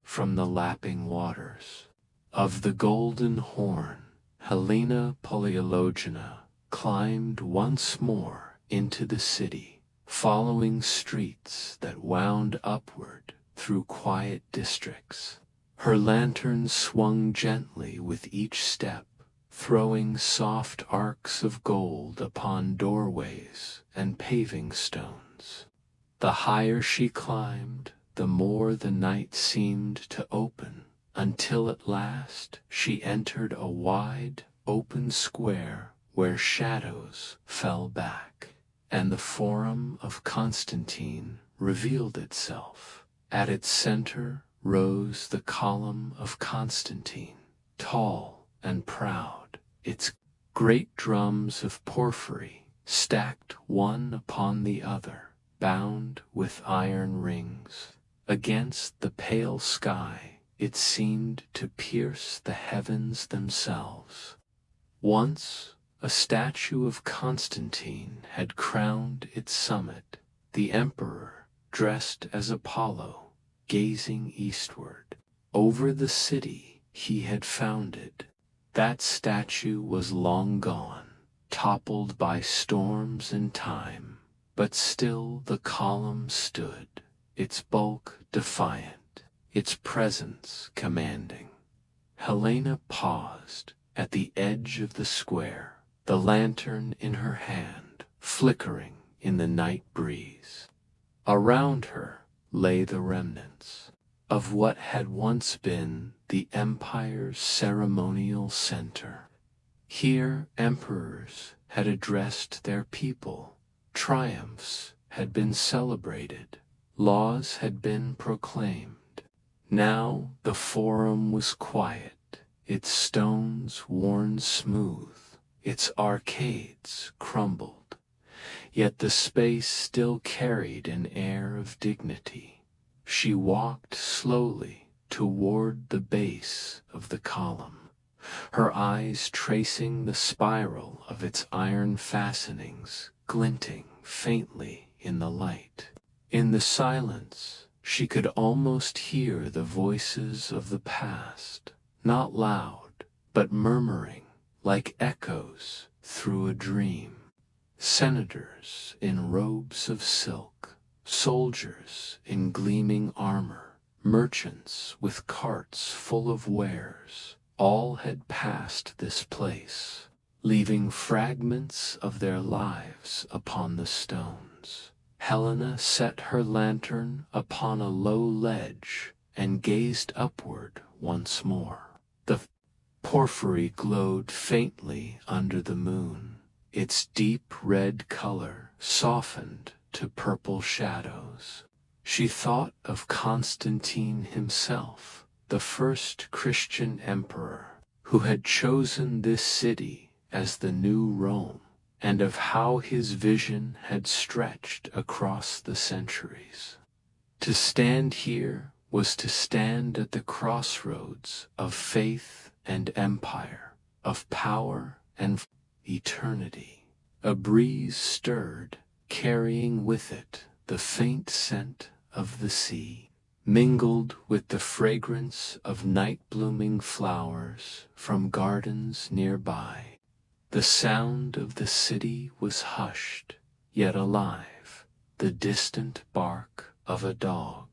From the lapping waters of the golden horn, Helena Palaiologina climbed once more into the city, following streets that wound upward through quiet districts. Her lantern swung gently with each step, throwing soft arcs of gold upon doorways and paving stones. The higher she climbed, the more the night seemed to open, until at last she entered a wide, open square where shadows fell back, and the Forum of Constantine revealed itself. At its center rose the column of Constantine, tall and proud, its great drums of porphyry stacked one upon the other, bound with iron rings. Against the pale sky, it seemed to pierce the heavens themselves. Once, a statue of Constantine had crowned its summit, the emperor, dressed as Apollo, gazing eastward, over the city he had founded. That statue was long gone, toppled by storms and time, but still the column stood, its bulk defiant, its presence commanding. Helena paused at the edge of the square, the lantern in her hand, flickering in the night breeze. Around her lay the remnants of what had once been the empire's ceremonial center. Here emperors had addressed their people, triumphs had been celebrated, laws had been proclaimed. Now the Forum was quiet, its stones worn smooth, its arcades crumbled, yet the space still carried an air of dignity. She walked slowly toward the base of the column, her eyes tracing the spiral of its iron fastenings, glinting faintly in the light. In the silence, she could almost hear the voices of the past, not loud, but murmuring like echoes through a dream. Senators in robes of silk, soldiers in gleaming armor, merchants with carts full of wares, all had passed this place, leaving fragments of their lives upon the stones. Helena set her lantern upon a low ledge and gazed upward once more. The porphyry glowed faintly under the moon, its deep red color softened to purple shadows. She thought of Constantine himself, the first Christian emperor, who had chosen this city as the new Rome, and of how his vision had stretched across the centuries. To stand here was to stand at the crossroads of faith and empire, of power and eternity. A breeze stirred, carrying with it the faint scent of the sea, mingled with the fragrance of night-blooming flowers from gardens nearby. The sound of the city was hushed, yet alive, the distant bark of a dog,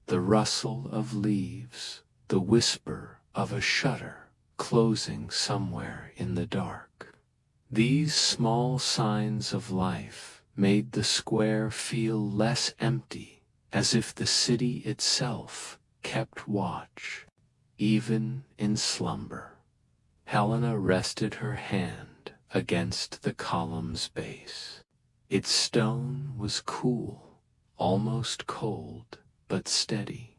the rustle of leaves, the whisper of a shutter closing somewhere in the dark. These small signs of life made the square feel less empty, as if the city itself kept watch, even in slumber. Helena rested her hand against the column's base. Its stone was cool, almost cold, but steady.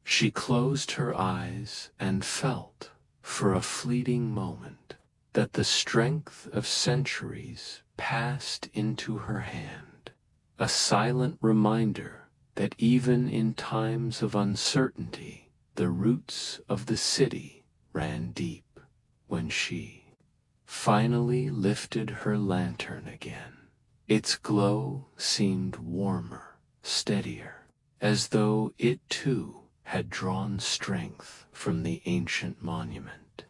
She closed her eyes and felt, for a fleeting moment, that the strength of centuries passed into her hand, a silent reminder that even in times of uncertainty, the roots of the city ran deep. When she finally lifted her lantern again, its glow seemed warmer, steadier, as though it too had drawn strength from the ancient monument.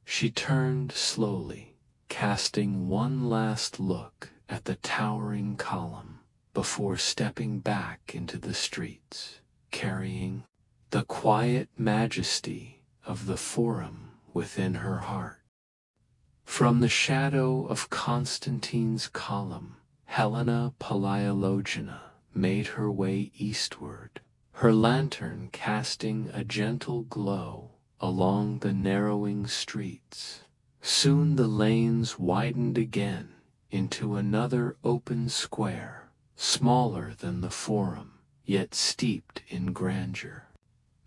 She turned slowly, casting one last look at the towering column before stepping back into the streets, carrying the quiet majesty of the Forum within her heart. From the shadow of Constantine's column, Helena Palaiologina made her way eastward, her lantern casting a gentle glow along the narrowing streets. Soon the lanes widened again into another open square, smaller than the Forum, yet steeped in grandeur.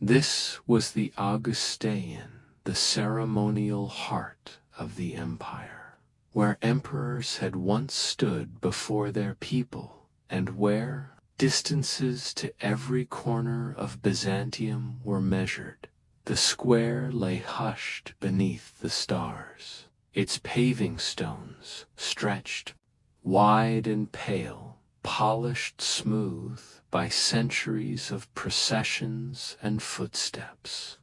This was the Augustaion, the ceremonial heart of the empire, where emperors had once stood before their people, and where distances to every corner of Byzantium were measured. The square lay hushed beneath the stars, its paving stones stretched wide and pale, polished smooth by centuries of processions and footsteps.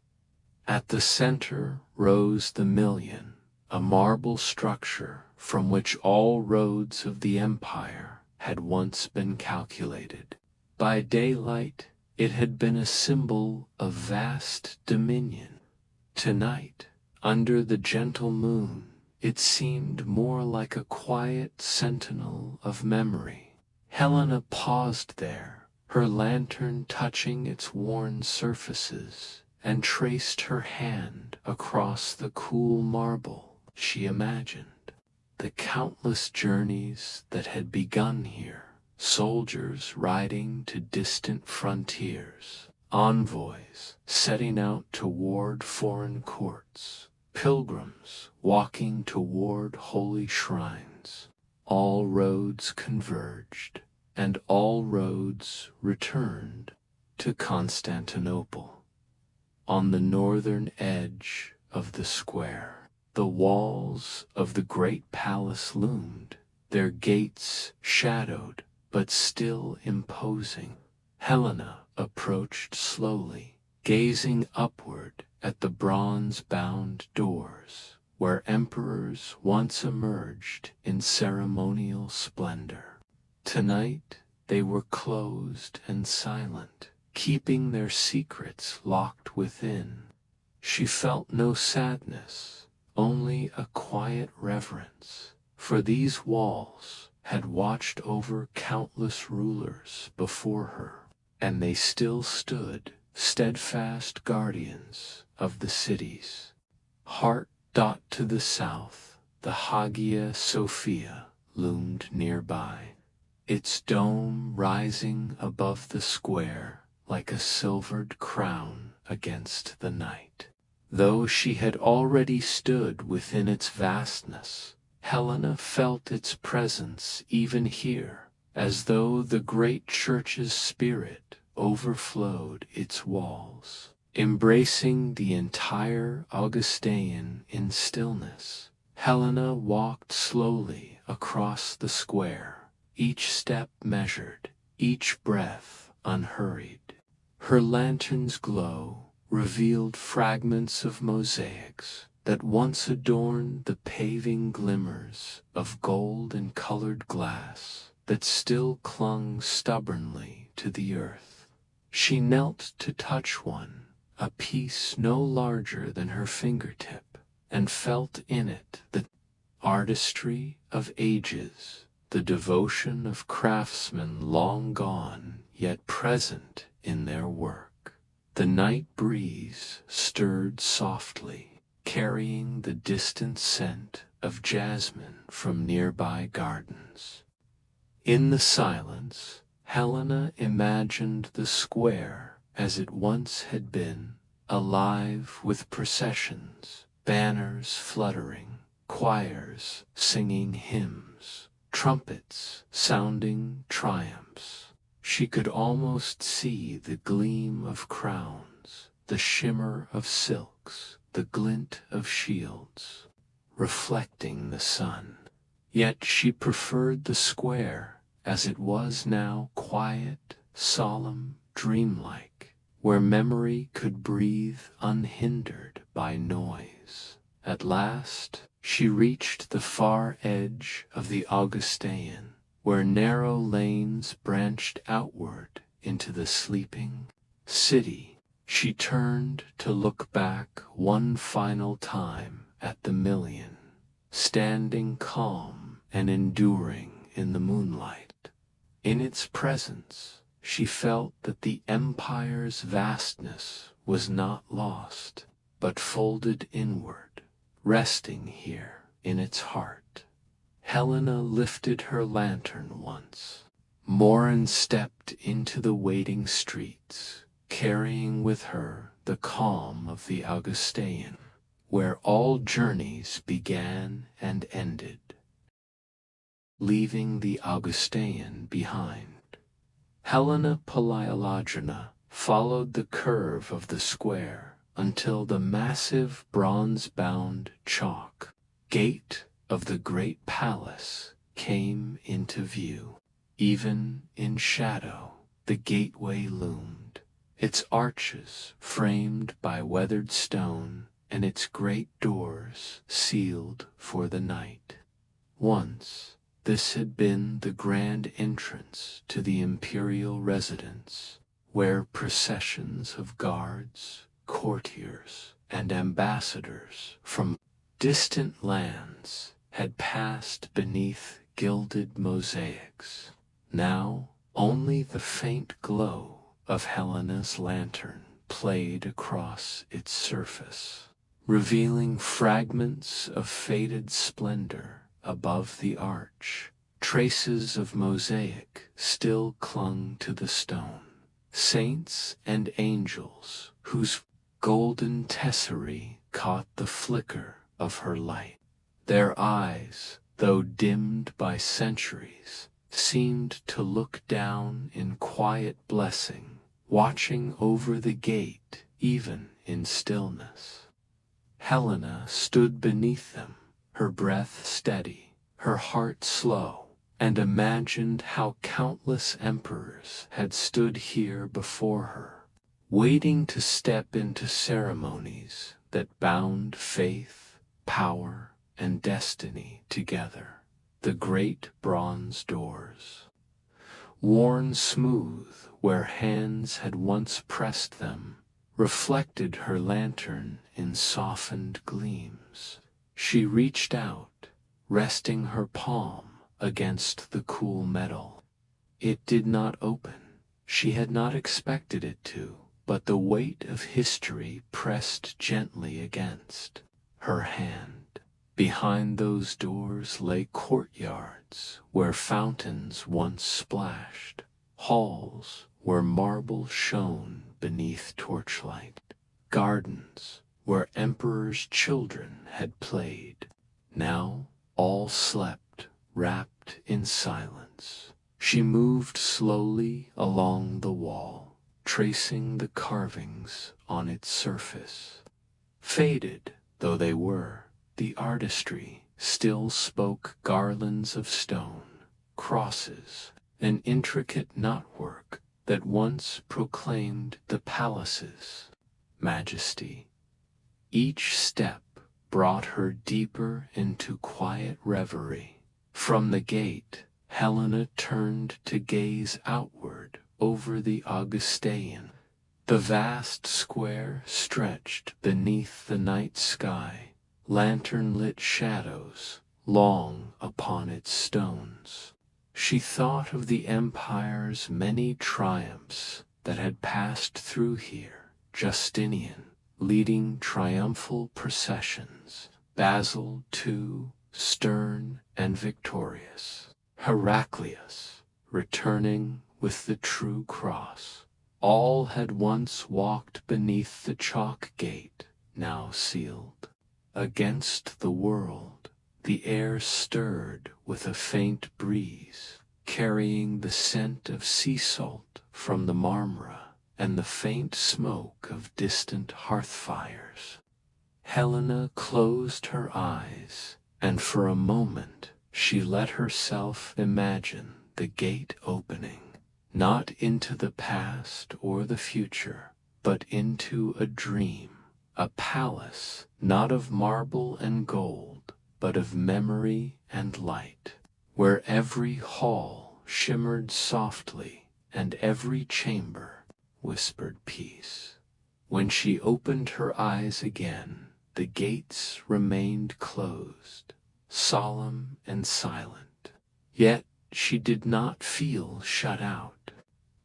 At the center rose the Million, a marble structure from which all roads of the empire had once been calculated. By daylight, it had been a symbol of vast dominion. Tonight, under the gentle moon, it seemed more like a quiet sentinel of memory. Helena paused there, her lantern touching its worn surfaces, and traced her hand across the cool marble. She imagined the countless journeys that had begun here, soldiers riding to distant frontiers, envoys setting out toward foreign courts, pilgrims walking toward holy shrines. All roads converged, and all roads returned to Constantinople. On the northern edge of the square, the walls of the great palace loomed, their gates shadowed but still imposing. Helena approached slowly, gazing upward at the bronze-bound doors, where emperors once emerged in ceremonial splendor. Tonight they were closed and silent, keeping their secrets locked within. She felt no sadness, only a quiet reverence, for these walls had watched over countless rulers before her, and they still stood, steadfast guardians of the cities. Heart. To the south, the Hagia Sophia loomed nearby, its dome rising above the square like a silvered crown against the night. Though she had already stood within its vastness, Helena felt its presence even here, as though the great church's spirit overflowed its walls, embracing the entire Augustaion in stillness. Helena walked slowly across the square, each step measured, each breath unhurried. Her lantern's glow revealed fragments of mosaics that once adorned the paving, glimmers of gold and colored glass that still clung stubbornly to the earth. She knelt to touch one, a piece no larger than her fingertip, and felt in it the artistry of ages, the devotion of craftsmen long gone yet present in their work. The night breeze stirred softly, carrying the distant scent of jasmine from nearby gardens. In the silence, Helena imagined the square as it once had been, alive with processions, banners fluttering, choirs singing hymns, trumpets sounding triumphs. She could almost see the gleam of crowns, the shimmer of silks, the glint of shields, reflecting the sun. Yet she preferred the square as it was now, quiet, solemn, dreamlike, where memory could breathe unhindered by noise. At last, she reached the far edge of the Augustaion, where narrow lanes branched outward into the sleeping city. She turned to look back one final time at the million, standing calm and enduring in the moonlight. In its presence, she felt that the empire's vastness was not lost, but folded inward, resting here in its heart. Helena lifted her lantern once more and stepped into the waiting streets, carrying with her the calm of the Augustaion, where all journeys began and ended. Leaving the Augustaion behind, Helena Palaiologina followed the curve of the square until the massive bronze-bound chalk gate of the great palace came into view. Even in shadow, the gateway loomed, its arches framed by weathered stone and its great doors sealed for the night. Once, this had been the grand entrance to the imperial residence, where processions of guards, courtiers, and ambassadors from distant lands had passed beneath gilded mosaics. Now, only the faint glow of Helena's lantern played across its surface, revealing fragments of faded splendor above the arch. Traces of mosaic still clung to the stone, saints and angels whose golden tesserae caught the flicker of her light. Their eyes, though dimmed by centuries, seemed to look down in quiet blessing, watching over the gate even in stillness. Helena stood beneath them, her breath steady, her heart slow, and imagined how countless emperors had stood here before her, waiting to step into ceremonies that bound faith, power, and destiny together. The great bronze doors, worn smooth where hands had once pressed them, reflected her lantern in softened gleams. She reached out, resting her palm against the cool metal. It did not open. She had not expected it to, but the weight of history pressed gently against her hand. Behind those doors lay courtyards where fountains once splashed, halls where marble shone beneath torchlight, gardens where emperors' children had played. Now all slept, wrapped in silence. She moved slowly along the wall, tracing the carvings on its surface. Faded though they were, the artistry still spoke garlands of stone, crosses, and intricate knotwork that once proclaimed the palace's majesty. Each step brought her deeper into quiet reverie. From the gate, Helena turned to gaze outward over the Augustaion. The vast square stretched beneath the night sky, lantern-lit shadows long upon its stones. She thought of the empire's many triumphs that had passed through here: Justinian, leading triumphal processions; Basil, too, stern and victorious; Heraclius, returning with the true cross. All had once walked beneath the chalk gate, now sealed. Against the world, the air stirred with a faint breeze, carrying the scent of sea salt from the Marmara and the faint smoke of distant hearth fires. Helena closed her eyes, and for a moment she let herself imagine the gate opening, not into the past or the future, but into a dream, a palace not of marble and gold, but of memory and light, where every hall shimmered softly and every chamber whispered peace. When she opened her eyes again, the gates remained closed, solemn and silent. Yet she did not feel shut out.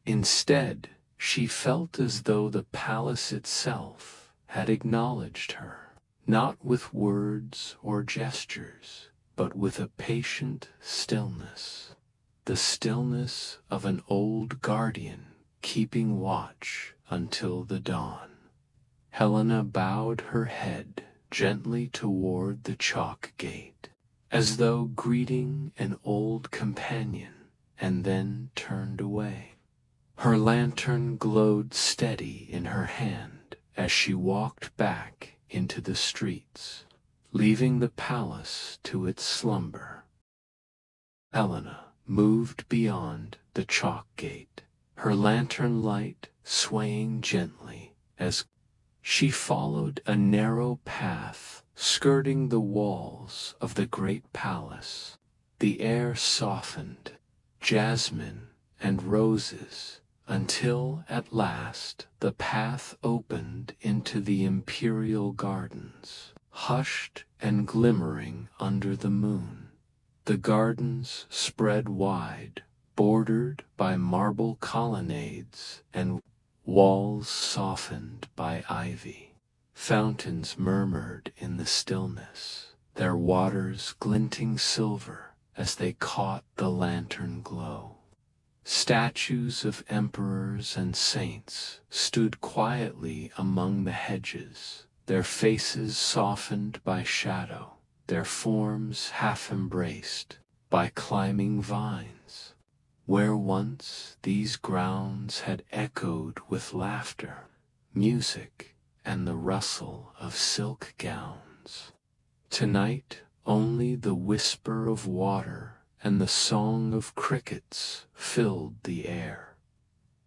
Instead, she felt as though the palace itself had acknowledged her, not with words or gestures, but with a patient stillness, the stillness of an old guardian keeping watch until the dawn. Helena bowed her head gently toward the chalk gate, as though greeting an old companion, and then turned away. Her lantern glowed steady in her hand as she walked back into the streets, leaving the palace to its slumber. Helena moved beyond the chalk gate, her lantern light swaying gently as she followed a narrow path skirting the walls of the great palace. The air softened, jasmine and roses, until at last the path opened into the imperial gardens, hushed and glimmering under the moon. The gardens spread wide, bordered by marble colonnades and walls softened by ivy. Fountains murmured in the stillness, their waters glinting silver as they caught the lantern glow. Statues of emperors and saints stood quietly among the hedges, their faces softened by shadow, their forms half embraced by climbing vines. Where once these grounds had echoed with laughter, music, and the rustle of silk gowns, tonight only the whisper of water and the song of crickets filled the air.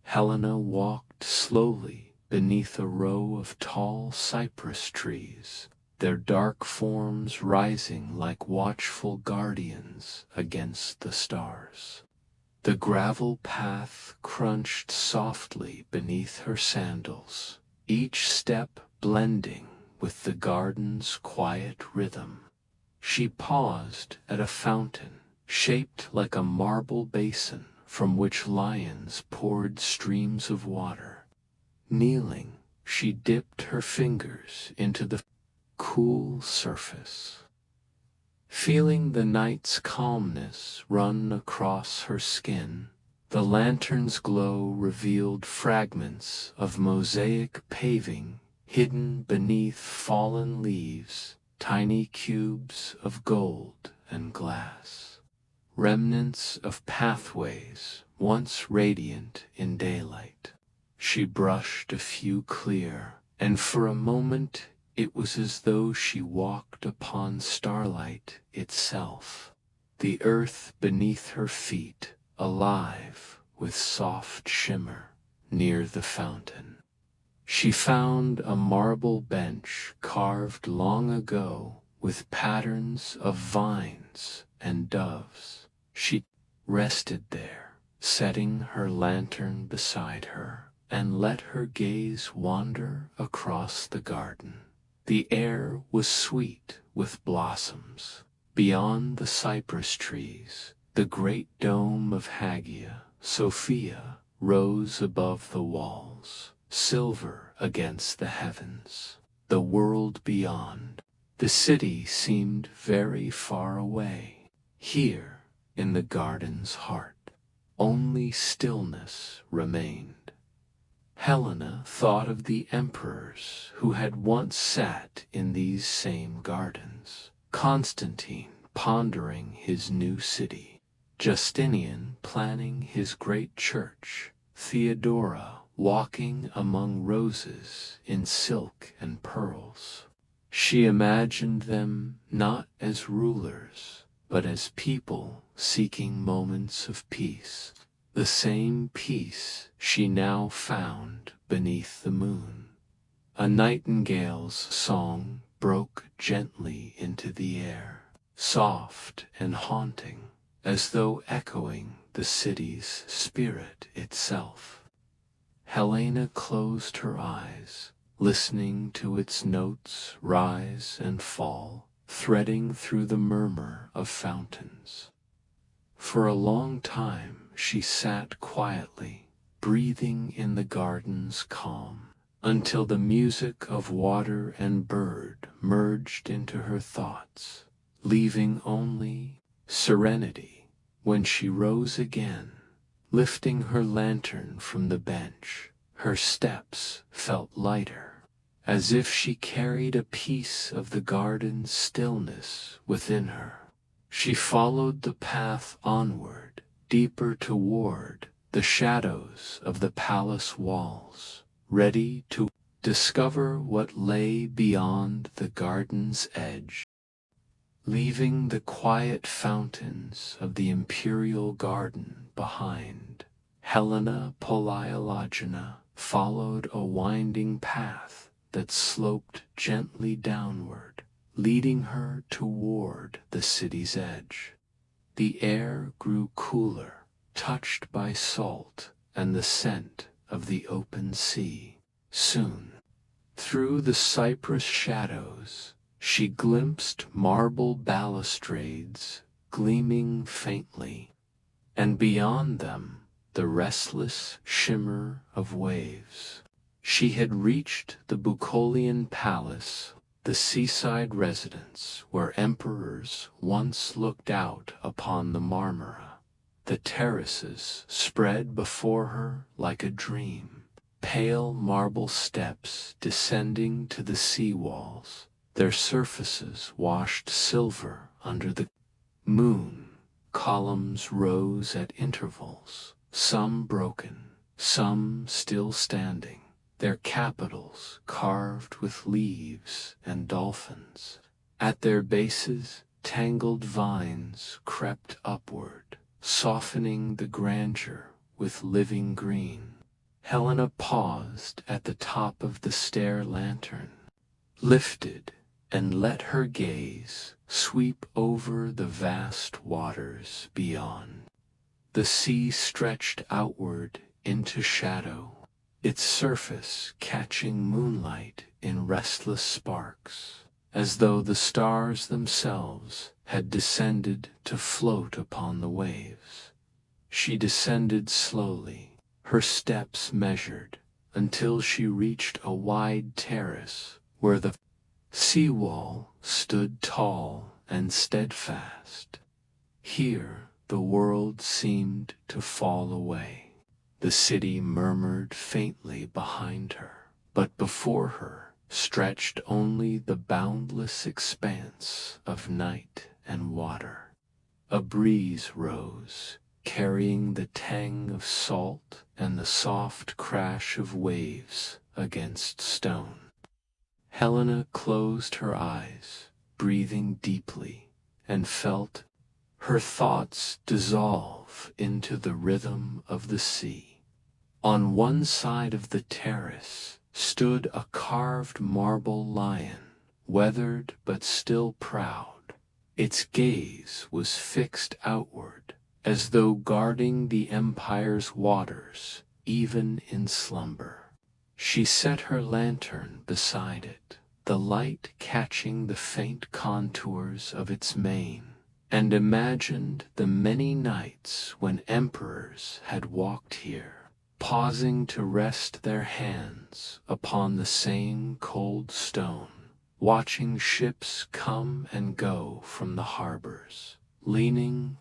Helena walked slowly beneath a row of tall cypress trees, their dark forms rising like watchful guardians against the stars. The gravel path crunched softly beneath her sandals, each step blending with the garden's quiet rhythm. She paused at a fountain, shaped like a marble basin from which lions poured streams of water. Kneeling, she dipped her fingers into the cool surface, feeling the night's calmness run across her skin. The lantern's glow revealed fragments of mosaic paving hidden beneath fallen leaves, tiny cubes of gold and glass, remnants of pathways once radiant in daylight. She brushed a few clear, and for a moment it was as though she walked upon starlight itself, the earth beneath her feet alive with soft shimmer. Near the fountain, she found a marble bench carved long ago with patterns of vines and doves. She rested there, setting her lantern beside her, and let her gaze wander across the garden. The air was sweet with blossoms. Beyond the cypress trees, the great dome of Hagia Sophia rose above the walls, silver against the heavens. The world beyond, the city seemed very far away. Here, in the garden's heart, only stillness remained. Helena thought of the emperors who had once sat in these same gardens. Constantine pondering his new city, Justinian planning his great church, Theodora walking among roses in silk and pearls. She imagined them not as rulers, but as people seeking moments of peace. The same peace she now found beneath the moon. A nightingale's song broke gently into the air, soft and haunting, as though echoing the city's spirit itself. Helena closed her eyes, listening to its notes rise and fall, threading through the murmur of fountains. For a long time she sat quietly, breathing in the garden's calm, until the music of water and bird merged into her thoughts, leaving only serenity. When she rose again, lifting her lantern from the bench, her steps felt lighter, as if she carried a piece of the garden's stillness within her. She followed the path onward, deeper toward the shadows of the palace walls, ready to discover what lay beyond the garden's edge. Leaving the quiet fountains of the imperial garden behind, Helena Palaiologina followed a winding path that sloped gently downward, leading her toward the city's edge. The air grew cooler, touched by salt and the scent of the open sea. Soon, through the cypress shadows, she glimpsed marble balustrades gleaming faintly, and beyond them the restless shimmer of waves. She had reached the Bucolian Palace, the seaside residence where emperors once looked out upon the Marmara. The terraces spread before her like a dream, pale marble steps descending to the sea walls, their surfaces washed silver under the moon. Columns rose at intervals, some broken, some still standing, their capitals carved with leaves and dolphins. At their bases, tangled vines crept upward, softening the grandeur with living green. Helena paused at the top of the stair lantern, lifted, and let her gaze sweep over the vast waters beyond. The sea stretched outward into shadow, its surface catching moonlight in restless sparks, as though the stars themselves had descended to float upon the waves. She descended slowly, her steps measured, until she reached a wide terrace where the seawall stood tall and steadfast. Here the world seemed to fall away. The city murmured faintly behind her, but before her stretched only the boundless expanse of night and water. A breeze rose, carrying the tang of salt and the soft crash of waves against stone. Helena closed her eyes, breathing deeply, and felt her thoughts dissolve into the rhythm of the sea. On one side of the terrace stood a carved marble lion, weathered but still proud. Its gaze was fixed outward, as though guarding the empire's waters even in slumber. She set her lantern beside it, the light catching the faint contours of its mane, and imagined the many nights when emperors had walked here, pausing to rest their hands upon the same cold stone, watching ships come and go from the harbors. Leaning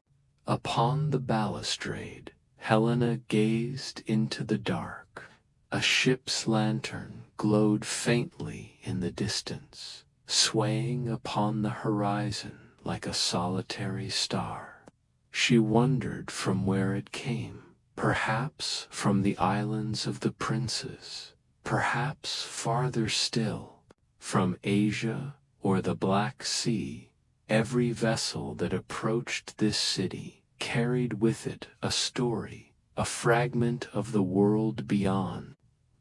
upon the balustrade, Helena gazed into the dark. A ship's lantern glowed faintly in the distance, swaying upon the horizon like a solitary star. She wondered from where it came, perhaps from the islands of the princes, perhaps farther still, from Asia or the Black Sea. Every vessel that approached this city carried with it a story, a fragment of the world beyond,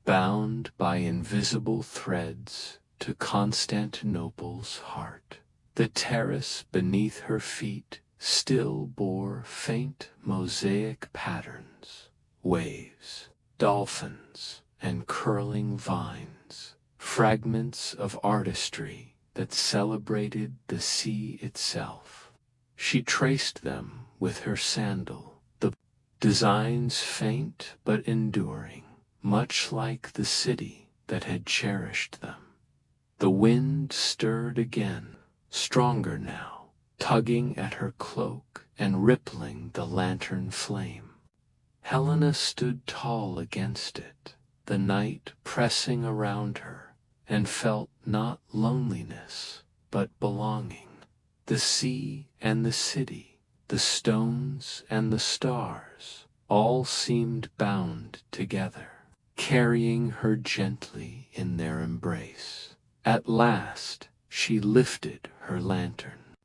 bound by invisible threads to Constantinople's heart. The terrace beneath her feet still bore faint mosaic patterns, waves, dolphins, and curling vines, fragments of artistry that celebrated the sea itself. She traced them with her sandal, the designs faint but enduring, much like the city that had cherished them. The wind stirred again, stronger now, tugging at her cloak and rippling the lantern flame. Helena stood tall against it, the night pressing around her, and felt not loneliness, but belonging. The sea and the city, the stones and the stars, all seemed bound together, carrying her gently in their embrace. At last she lifted her lantern,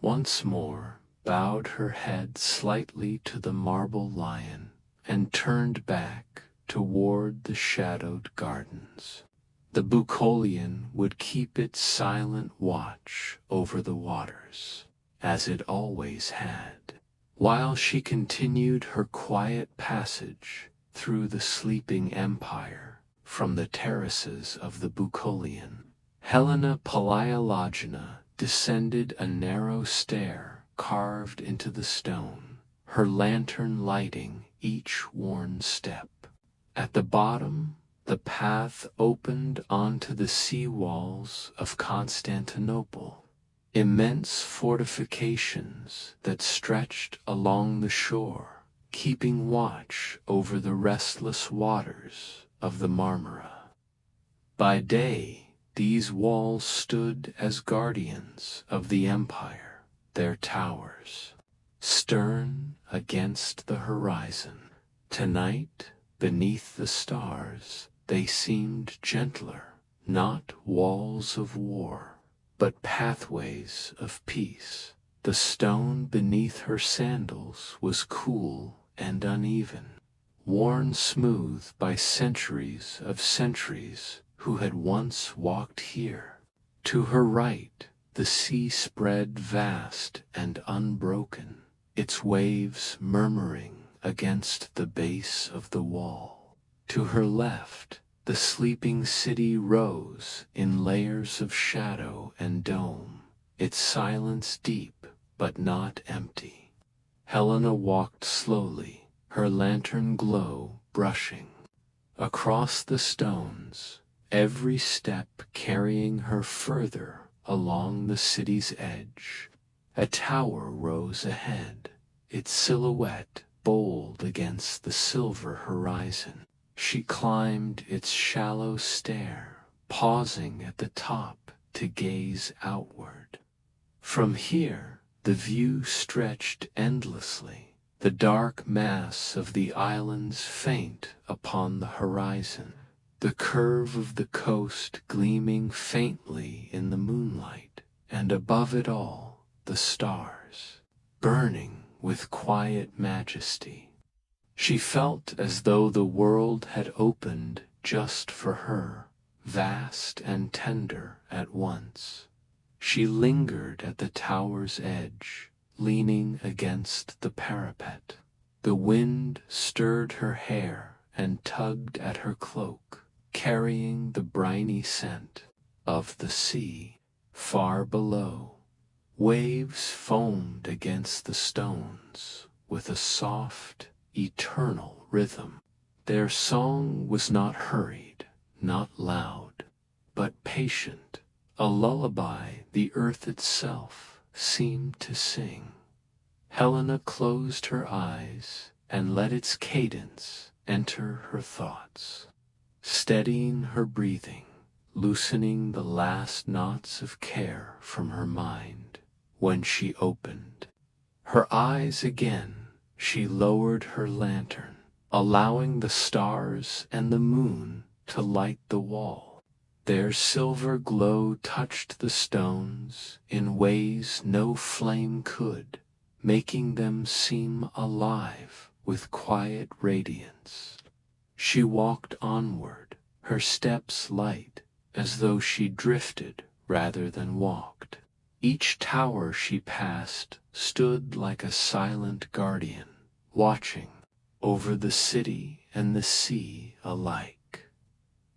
once more bowed her head slightly to the marble lion, and turned back toward the shadowed gardens. The Bucolion would keep its silent watch over the waters, as it always had, while she continued her quiet passage through the sleeping empire. From the terraces of the Bucolion, Helena Palaiologina descended a narrow stair carved into the stone, her lantern lighting each worn step. At the bottom, the path opened onto the sea walls of Constantinople, immense fortifications that stretched along the shore, keeping watch over the restless waters of the Marmara. By day, these walls stood as guardians of the empire, their towers, stern against the horizon. Tonight, beneath the stars, they seemed gentler, not walls of war, but pathways of peace. The stone beneath her sandals was cool and uneven, worn smooth by centuries of sentries who had once walked here. To her right, the sea spread vast and unbroken, its waves murmuring against the base of the wall. To her left, the sleeping city rose in layers of shadow and dome, its silence deep but not empty. Helena walked slowly, her lantern glow brushing across the stones, every step carrying her further along the city's edge. A tower rose ahead, its silhouette bold against the silver horizon. She climbed its shallow stair, pausing at the top to gaze outward. From here, the view stretched endlessly, the dark mass of the islands faint upon the horizon, the curve of the coast gleaming faintly in the moonlight, and above it all, the stars, burning with quiet majesty. She felt as though the world had opened just for her, vast and tender at once. She lingered at the tower's edge, leaning against the parapet. The wind stirred her hair and tugged at her cloak, carrying the briny scent of the sea. Far below, waves foamed against the stones with a soft, eternal rhythm. Their song was not hurried, not loud, but patient, a lullaby the earth itself seemed to sing. Helena closed her eyes and let its cadence enter her thoughts, steadying her breathing, loosening the last knots of care from her mind. When she opened her eyes again, she lowered her lantern, allowing the stars and the moon to light the wall. Their silver glow touched the stones in ways no flame could, making them seem alive with quiet radiance. She walked onward, her steps light, as though she drifted rather than walked. Each tower she passed stood like a silent guardian, watching over the city and the sea alike.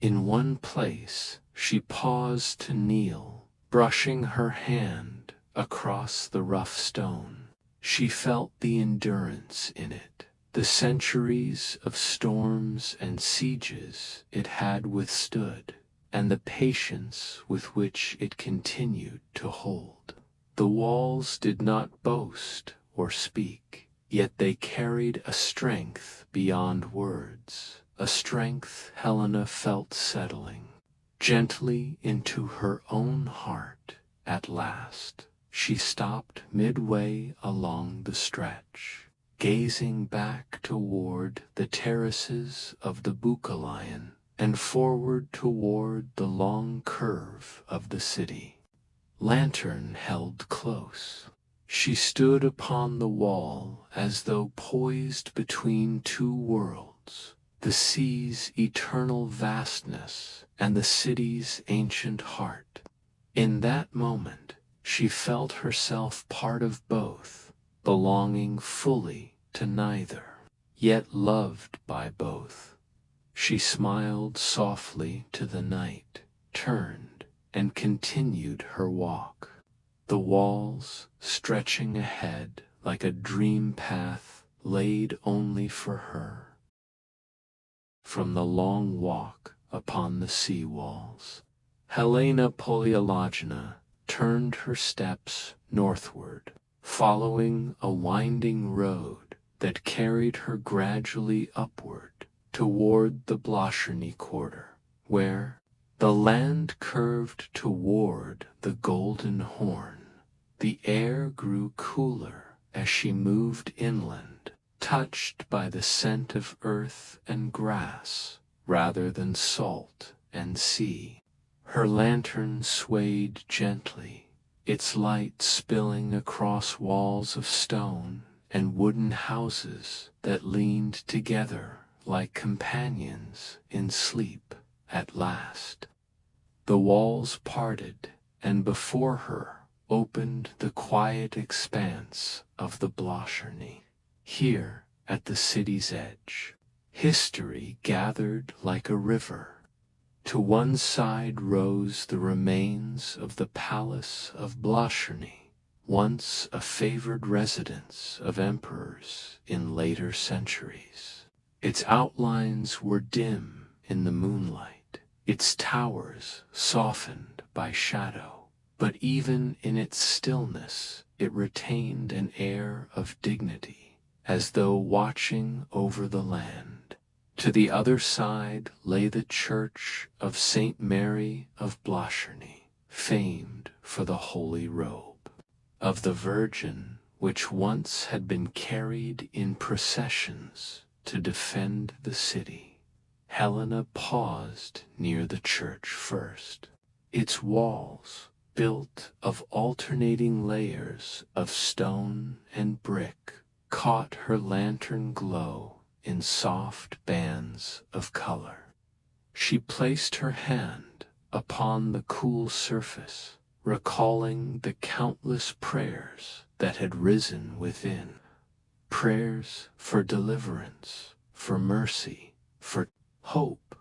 In one place she paused to kneel, brushing her hand across the rough stone. She felt the endurance in it, the centuries of storms and sieges it had withstood, and the patience with which it continued to hold. The walls did not boast or speak, yet they carried a strength beyond words, a strength Helena felt settling gently into her own heart. At last, she stopped midway along the stretch, gazing back toward the terraces of the Bucolion and forward toward the long curve of the city. Lantern held close. She stood upon the wall as though poised between two worlds, the sea's eternal vastness and the city's ancient heart. In that moment, she felt herself part of both, belonging fully to neither, yet loved by both. She smiled softly to the night, turned, and continued her walk. The walls, stretching ahead like a dream path laid only for her. From the long walk upon the sea walls, Helena Palaiologina turned her steps northward, following a winding road that carried her gradually upward toward the Blascherny quarter, where the land curved toward the Golden Horn. The air grew cooler as she moved inland, touched by the scent of earth and grass rather than salt and sea. Her lantern swayed gently, its light spilling across walls of stone and wooden houses that leaned together like companions in sleep. At last, the walls parted, and before her opened the quiet expanse of the Blascherny. Here, at the city's edge, history gathered like a river. To one side rose the remains of the palace of Blascherny, once a favored residence of emperors in later centuries. Its outlines were dim in the moonlight, its towers softened by shadow, but even in its stillness it retained an air of dignity, as though watching over the land. To the other side lay the church of Saint Mary of Blascherny, famed for the holy robe of the Virgin, which once had been carried in processions to defend the city. Helena paused near the church first. Its walls, built of alternating layers of stone and brick, caught her lantern glow in soft bands of color. She placed her hand upon the cool surface, recalling the countless prayers that had risen within. Prayers for deliverance, for mercy, for hope.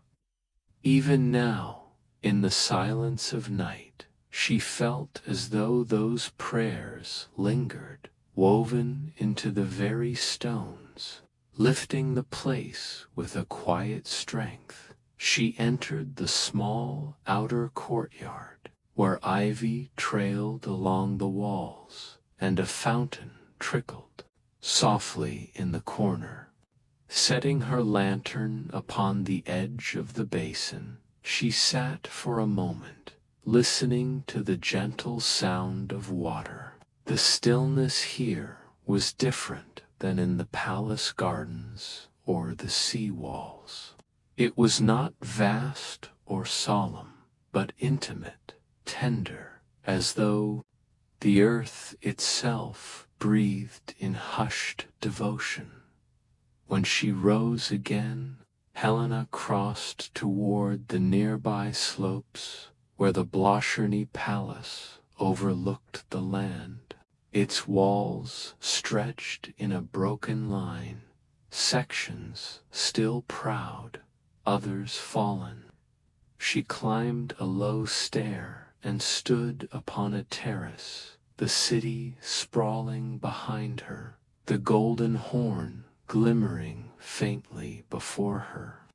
Even now, in the silence of night, she felt as though those prayers lingered, woven into the very stones, lifting the place with a quiet strength. She entered the small outer courtyard, where ivy trailed along the walls, and a fountain trickled softly in the corner. Setting her lantern upon the edge of the basin, she sat for a moment, listening to the gentle sound of water. The stillness here was different than in the palace gardens or the sea walls. It was not vast or solemn, but intimate, tender, as though the earth itself breathed in hushed devotion. When she rose again, Helena crossed toward the nearby slopes where the Blauscherney Palace overlooked the land. Its walls stretched in a broken line, sections still proud, others fallen. She climbed a low stair and stood upon a terrace, the city sprawling behind her, the Golden Horn glimmering faintly before her.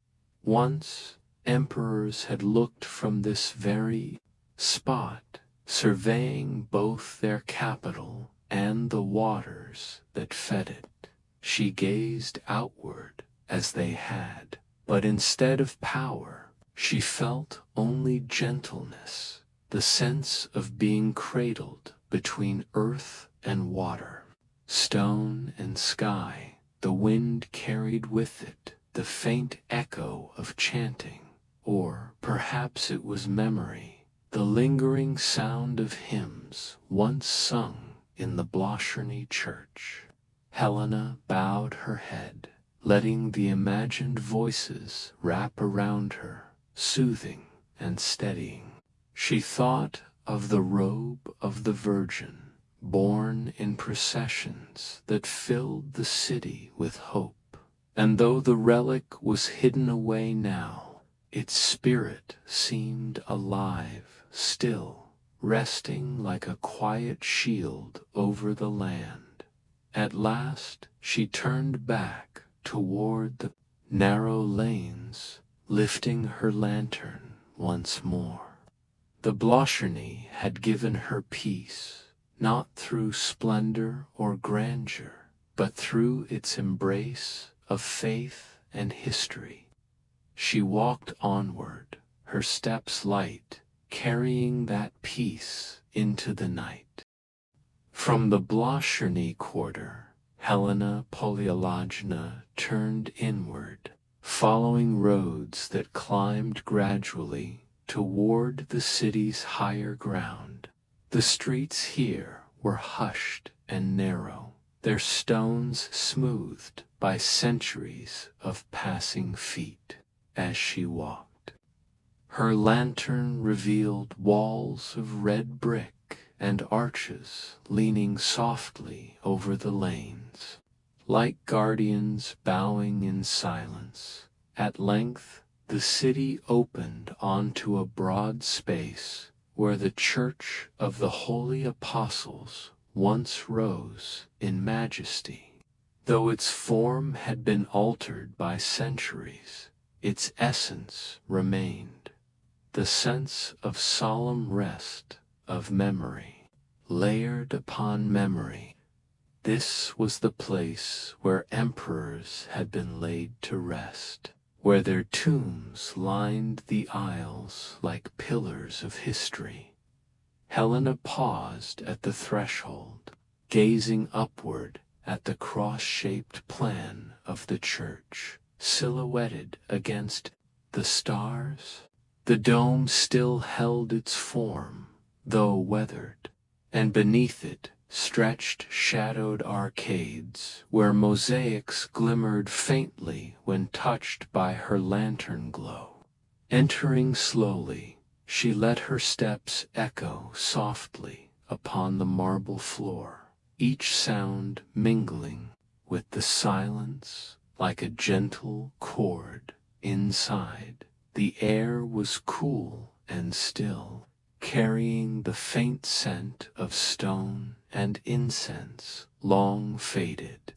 Once, emperors had looked from this very spot, surveying both their capital and the waters that fed it. She gazed outward as they had, but instead of power, she felt only gentleness, the sense of being cradled between earth and water, stone and sky. The wind carried with it the faint echo of chanting, or perhaps it was memory, the lingering sound of hymns once sung in the Blauscherney church. Helena bowed her head, letting the imagined voices wrap around her, soothing and steadying. She thought of the robe of the Virgin, borne in processions that filled the city with hope. And though the relic was hidden away now, its spirit seemed alive still, resting like a quiet shield over the land. At last she turned back toward the narrow lanes, lifting her lantern once more. The Blauscherney had given her peace, not through splendor or grandeur, but through its embrace of faith and history. She walked onward, her steps light, carrying that peace into the night. From the Blauscherney quarter, Helena Palaiologina turned inward, following roads that climbed gradually toward the city's higher ground. The streets here were hushed and narrow, their stones smoothed by centuries of passing feet. As she walked, her lantern revealed walls of red brick and arches leaning softly over the lanes, like guardians bowing in silence. At length, the city opened onto a broad space where the Church of the Holy Apostles once rose in majesty. Though its form had been altered by centuries, its essence remained, the sense of solemn rest, of memory, layered upon memory. This was the place where emperors had been laid to rest, where their tombs lined the aisles like pillars of history. Helena paused at the threshold, gazing upward at the cross-shaped plan of the church, silhouetted against the stars. The dome still held its form, though weathered, and beneath it stretched shadowed arcades where mosaics glimmered faintly when touched by her lantern glow. Entering slowly, she let her steps echo softly upon the marble floor, each sound mingling with the silence like a gentle chord Inside, the air was cool and still, carrying the faint scent of stone and incense long faded.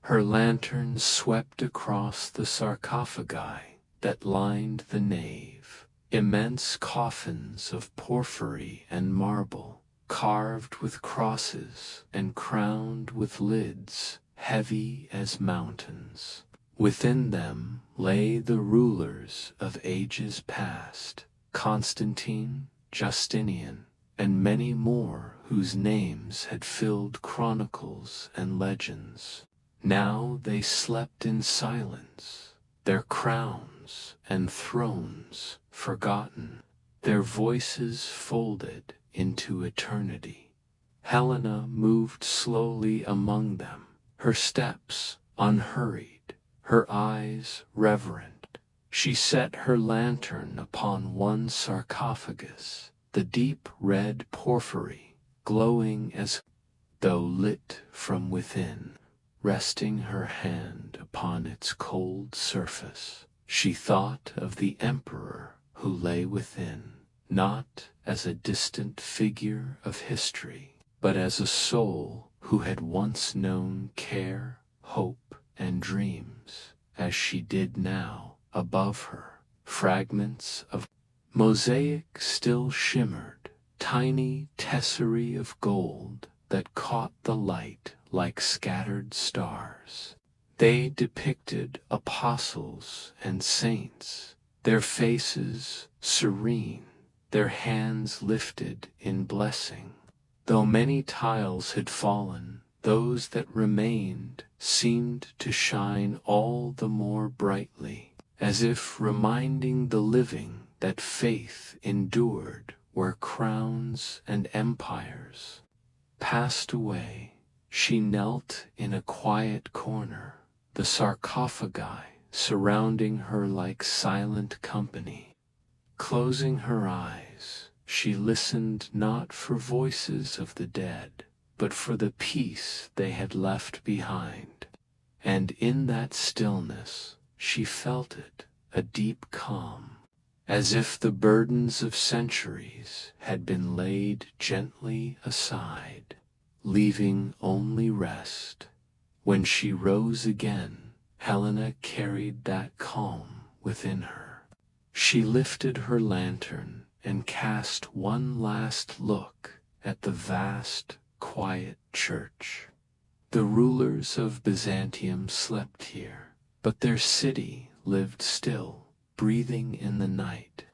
Her lantern swept across the sarcophagi that lined the nave, immense coffins of porphyry and marble, carved with crosses and crowned with lids heavy as mountains. Within them lay the rulers of ages past, Constantine, Justinian, and many more whose names had filled chronicles and legends. Now they slept in silence, their crowns and thrones forgotten, their voices folded into eternity. Helena moved slowly among them, her steps unhurried, her eyes reverent. She set her lantern upon one sarcophagus, the deep red porphyry, glowing as though lit from within. Resting her hand upon its cold surface, she thought of the emperor who lay within, not as a distant figure of history, but as a soul who had once known care, hope, and dreams, as she did now. Above her, fragments of mosaic still shimmered, tiny tesserae of gold that caught the light like scattered stars. They depicted apostles and saints, their faces serene, their hands lifted in blessing. Though many tiles had fallen, those that remained seemed to shine all the more brightly, as if reminding the living that faith endured where crowns and empires passed away. She knelt in a quiet corner, the sarcophagi surrounding her like silent company. Closing her eyes, she listened not for voices of the dead, but for the peace they had left behind. And in that stillness, she felt it, a deep calm, as if the burdens of centuries had been laid gently aside, leaving only rest. When she rose again, Helena carried that calm within her. She lifted her lantern and cast one last look at the vast, quiet church. The rulers of Byzantium slept here, but their city lived still, breathing in the night.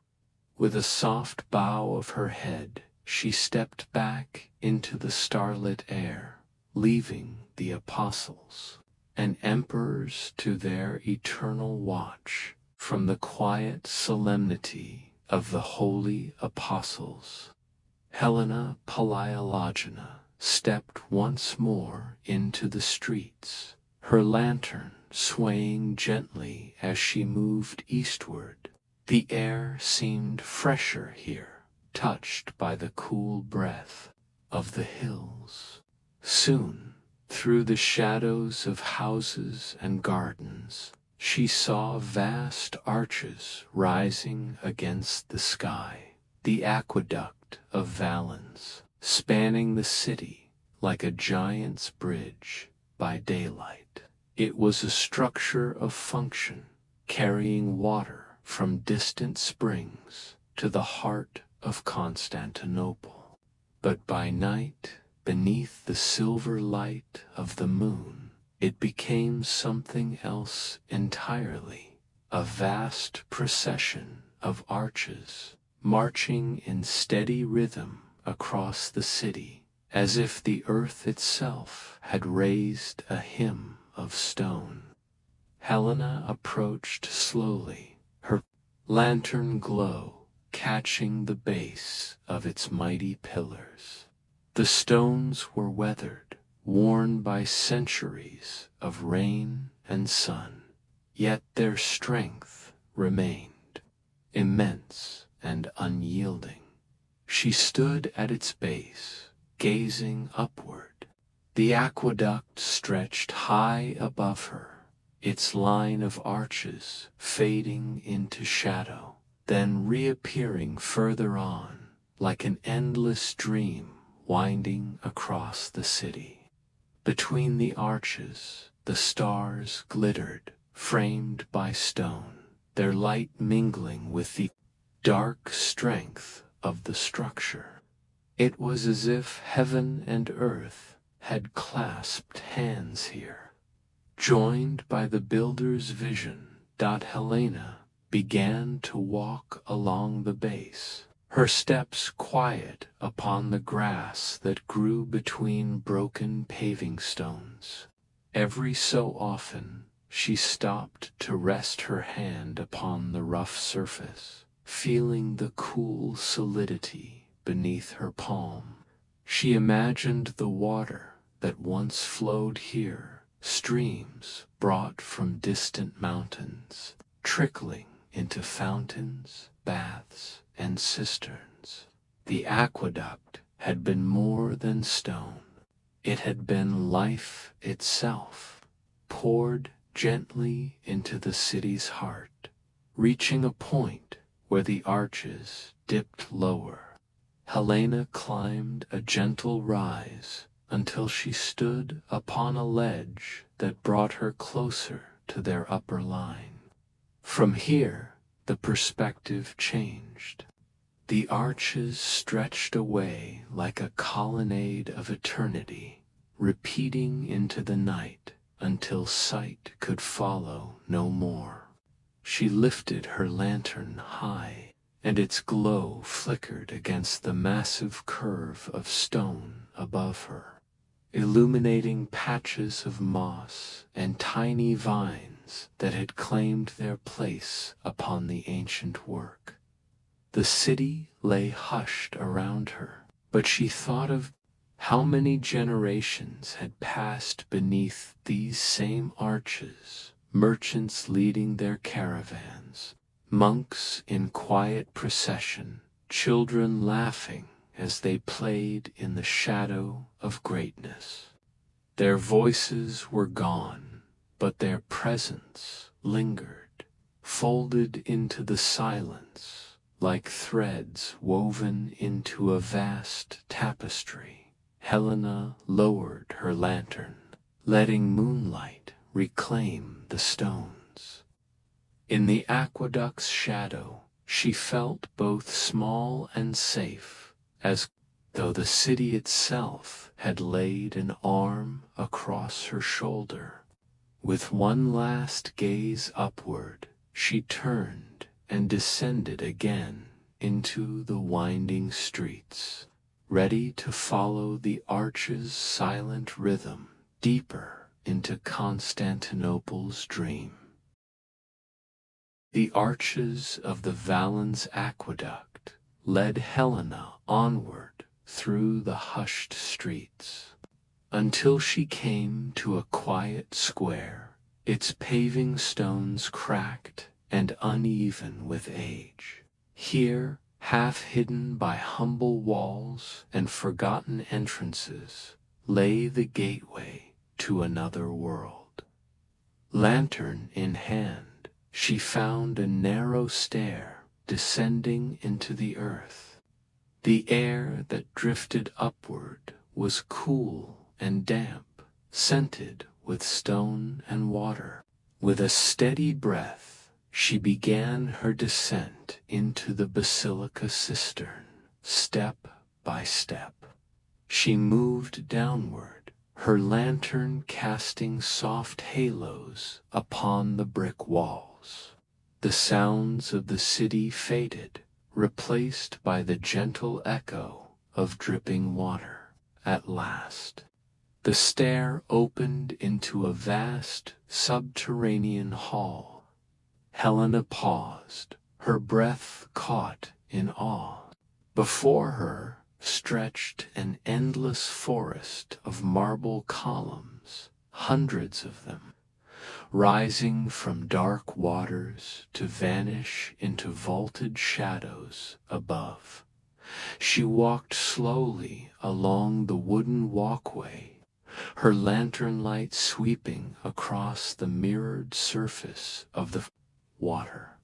With a soft bow of her head, she stepped back into the starlit air, leaving the apostles and emperors to their eternal watch from the quiet solemnity of the holy apostles. Helena Palaiologina stepped once more into the streets, her lantern swaying gently as she moved eastward. The air seemed fresher here, touched by the cool breath of the hills. Soon, through the shadows of houses and gardens, she saw vast arches rising against the sky, the aqueduct of Valens, spanning the city like a giant's bridge by daylight. It was a structure of function, carrying water from distant springs to the heart of Constantinople. But by night, beneath the silver light of the moon, it became something else entirely, a vast procession of arches, marching in steady rhythm across the city, as if the earth itself had raised a hymn of stone. Helena approached slowly, her lantern glow catching the base of its mighty pillars. The stones were weathered, worn by centuries of rain and sun, yet their strength remained, immense and unyielding. She stood at its base, gazing upward. The aqueduct stretched high above her, its line of arches fading into shadow, then reappearing further on, like an endless dream winding across the city. Between the arches, the stars glittered, framed by stone, their light mingling with the dark strength of the structure. It was as if heaven and earth had clasped hands here. Joined by the builder's vision, Helena began to walk along the base, her steps quiet upon the grass that grew between broken paving stones. Every so often, she stopped to rest her hand upon the rough surface, feeling the cool solidity beneath her palm. She imagined the water that once flowed here, streams brought from distant mountains, trickling into fountains, baths, and cisterns. The aqueduct had been more than stone. It had been life itself, poured gently into the city's heart, reaching a point where the arches dipped lower. Helena climbed a gentle rise until she stood upon a ledge that brought her closer to their upper line. From here, the perspective changed. The arches stretched away like a colonnade of eternity, repeating into the night until sight could follow no more. She lifted her lantern high, and its glow flickered against the massive curve of stone above her, illuminating patches of moss and tiny vines that had claimed their place upon the ancient work. The city lay hushed around her, but she thought of how many generations had passed beneath these same arches, merchants leading their caravans, monks in quiet procession, children laughing as they played in the shadow of greatness. Their voices were gone, but their presence lingered, folded into the silence like threads woven into a vast tapestry. Helena lowered her lantern, letting moonlight reclaim the stones. In the aqueduct's shadow, she felt both small and safe, as though the city itself had laid an arm across her shoulder. With one last gaze upward, she turned and descended again into the winding streets, ready to follow the arch's silent rhythm deeper into Constantinople's dream. The arches of the Valens aqueduct led Helena onward through the hushed streets, until she came to a quiet square, its paving stones cracked and uneven with age. Here, half hidden by humble walls and forgotten entrances, lay the gateway to another world. Lantern in hand, she found a narrow stair descending into the earth. The air that drifted upward was cool and damp, scented with stone and water. With a steady breath, she began her descent into the basilica cistern, step by step. She moved downward, her lantern casting soft halos upon the brick walls. The sounds of the city faded, replaced by the gentle echo of dripping water. At last, the stair opened into a vast subterranean hall. Helena paused, her breath caught in awe. Before her stretched an endless forest of marble columns, hundreds of them, rising from dark waters to vanish into vaulted shadows above. She walked slowly along the wooden walkway, her lantern light sweeping across the mirrored surface of the water.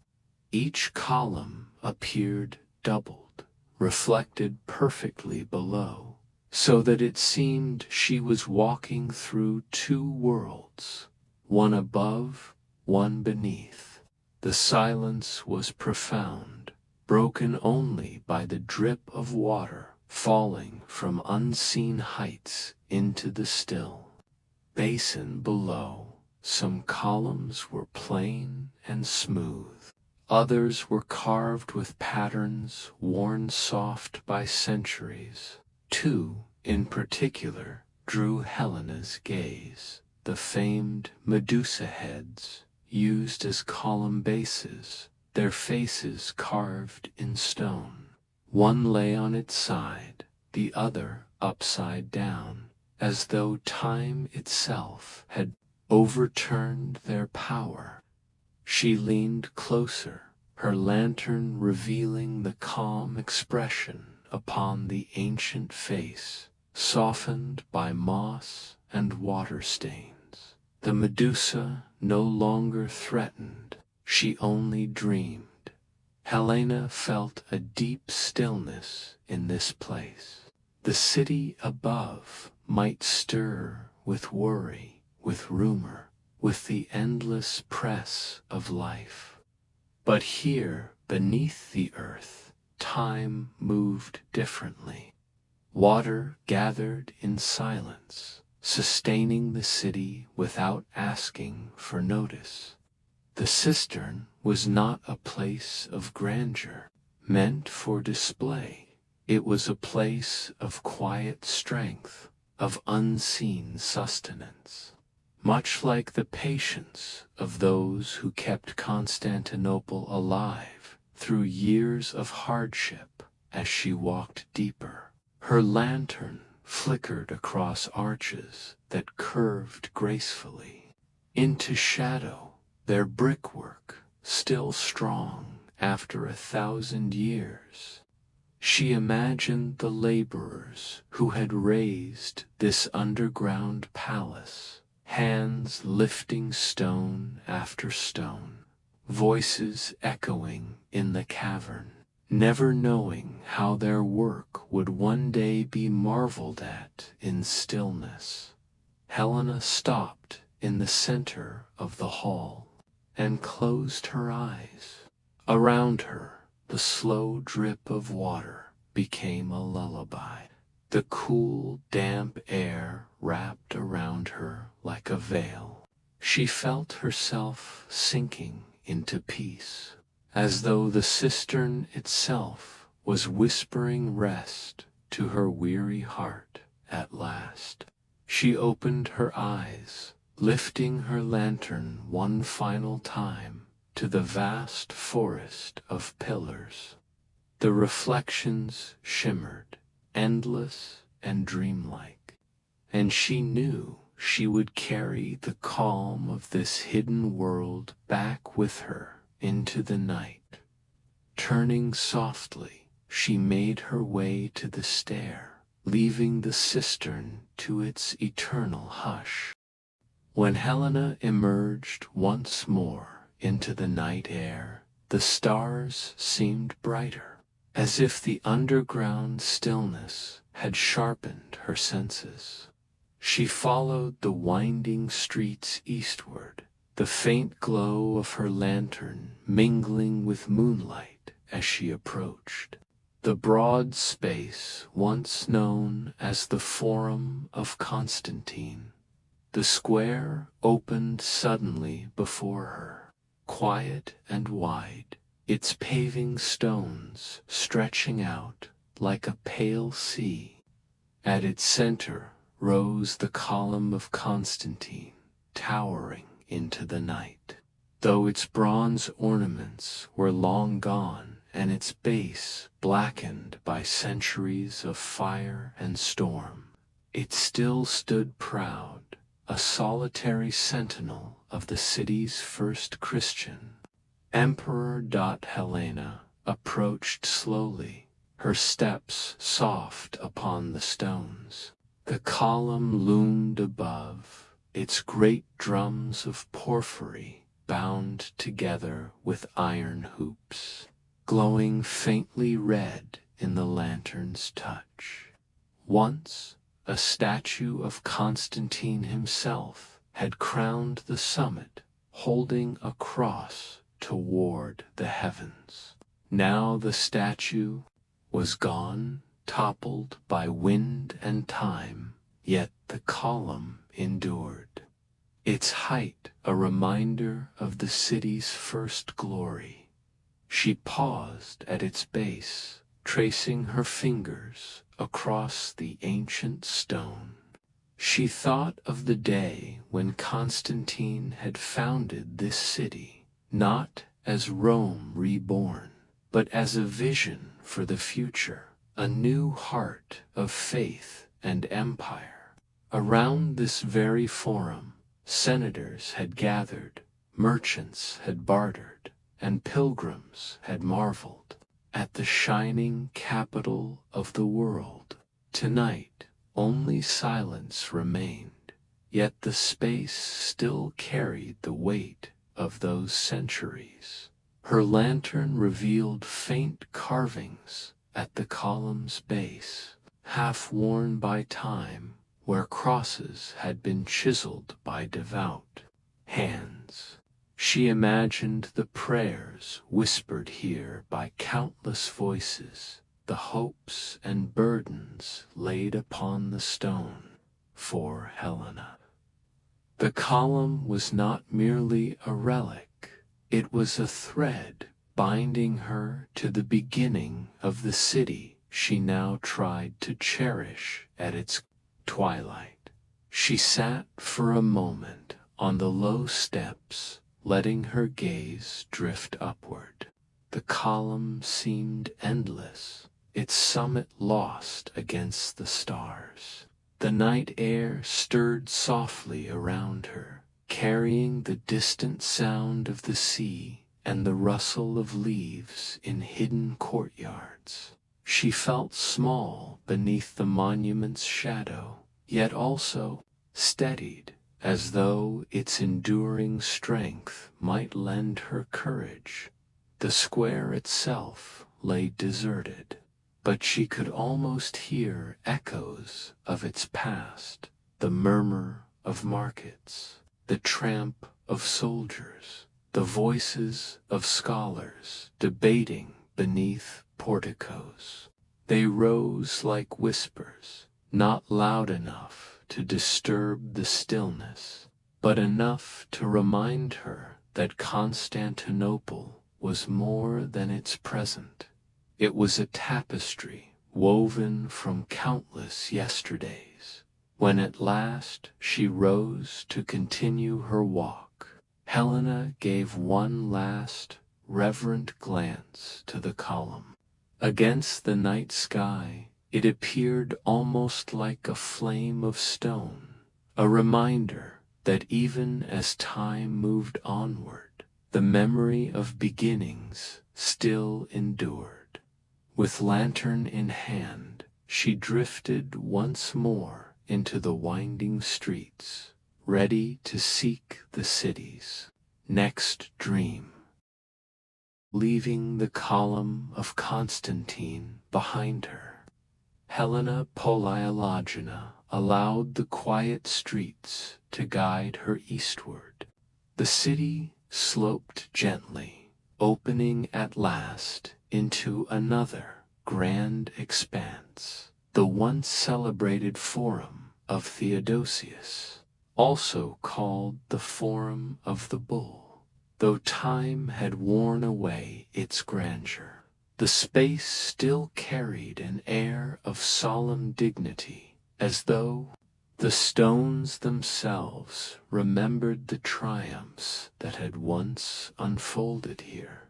Each column appeared doubled, reflected perfectly below, so that it seemed she was walking through two worlds, one above, one beneath. The silence was profound, broken only by the drip of water falling from unseen heights into the still basin below. Some columns were plain and smooth. Others were carved with patterns worn soft by centuries. Two, in particular, drew Helena's gaze: the famed Medusa heads, used as column bases, their faces carved in stone. One lay on its side, the other upside down, as though time itself had overturned their power. She leaned closer, her lantern revealing the calm expression upon the ancient face, softened by moss and water stains. The Medusa no longer threatened, she only dreamed. Helena felt a deep stillness in this place. The city above might stir with worry, with rumor, with the endless press of life. But here, beneath the earth, time moved differently. Water gathered in silence, sustaining the city without asking for notice. The cistern was not a place of grandeur, meant for display. It was a place of quiet strength, of unseen sustenance. Much like the patience of those who kept Constantinople alive through years of hardship. As she walked deeper, her lantern flickered across arches that curved gracefully into shadow, their brickwork still strong after 1,000 years. She imagined the laborers who had raised this underground palace, hands lifting stone after stone, voices echoing in the cavern, never knowing how their work would one day be marveled at in stillness. Helena stopped in the center of the hall and closed her eyes. Around her, the slow drip of water became a lullaby. The cool, damp air wrapped around her like a veil. She felt herself sinking into peace, as though the cistern itself was whispering rest to her weary heart at last. She opened her eyes, lifting her lantern one final time to the vast forest of pillars. The reflections shimmered, endless and dreamlike, and she knew she would carry the calm of this hidden world back with her into the night. Turning softly, she made her way to the stair, leaving the cistern to its eternal hush. When Helena emerged once more into the night air, the stars seemed brighter, as if the underground stillness had sharpened her senses. She followed the winding streets eastward, the faint glow of her lantern mingling with moonlight as she approached. The broad space once known as the Forum of Constantine. The square opened suddenly before her, quiet and wide, its paving stones stretching out like a pale sea. At its center rose the column of Constantine, towering into the night. Though its bronze ornaments were long gone and its base blackened by centuries of fire and storm, it still stood proud, a solitary sentinel of the city's first Christian. Emperor Helena approached slowly, her steps soft upon the stones. The column loomed above, its great drums of porphyry bound together with iron hoops, glowing faintly red in the lantern's touch. Once, a statue of Constantine himself had crowned the summit, holding a cross toward the heavens. Now the statue was gone, toppled by wind and time, yet the column endured. Its height a reminder of the city's first glory. She paused at its base, tracing her fingers across the ancient stone. She thought of the day when Constantine had founded this city, not as Rome reborn, but as a vision for the future, a new heart of faith and empire. Around this very forum, senators had gathered, merchants had bartered, and pilgrims had marveled at the shining capital of the world. Tonight, only silence remained, yet the space still carried the weight of those centuries. Her lantern revealed faint carvings at the column's base, half worn by time, where crosses had been chiseled by devout hands. She imagined the prayers whispered here by countless voices, the hopes and burdens laid upon the stone for Helena. The column was not merely a relic, it was a thread binding her to the beginning of the city she now tried to cherish at its twilight. She sat for a moment on the low steps, letting her gaze drift upward. The column seemed endless, its summit lost against the stars. The night air stirred softly around her, carrying the distant sound of the sea and the rustle of leaves in hidden courtyards. She felt small beneath the monument's shadow, yet also steadied, as though its enduring strength might lend her courage. The square itself lay deserted, but she could almost hear echoes of its past, the murmur of markets, the tramp of soldiers, the voices of scholars debating beneath porticos. They rose like whispers, not loud enough to disturb the stillness, but enough to remind her that Constantinople was more than its present. It was a tapestry woven from countless yesterdays. When at last she rose to continue her walk, Helena gave one last, reverent glance to the column. Against the night sky, it appeared almost like a flame of stone, a reminder that even as time moved onward, the memory of beginnings still endured. With lantern in hand, she drifted once more into the winding streets, ready to seek the city's next dream. Leaving the column of Constantine behind her, Helena Palaiologina allowed the quiet streets to guide her eastward. The city sloped gently, opening at last into another grand expanse, the once celebrated Forum of Theodosius, also called the Forum of the Bull. Though time had worn away its grandeur, the space still carried an air of solemn dignity, as though the stones themselves remembered the triumphs that had once unfolded here.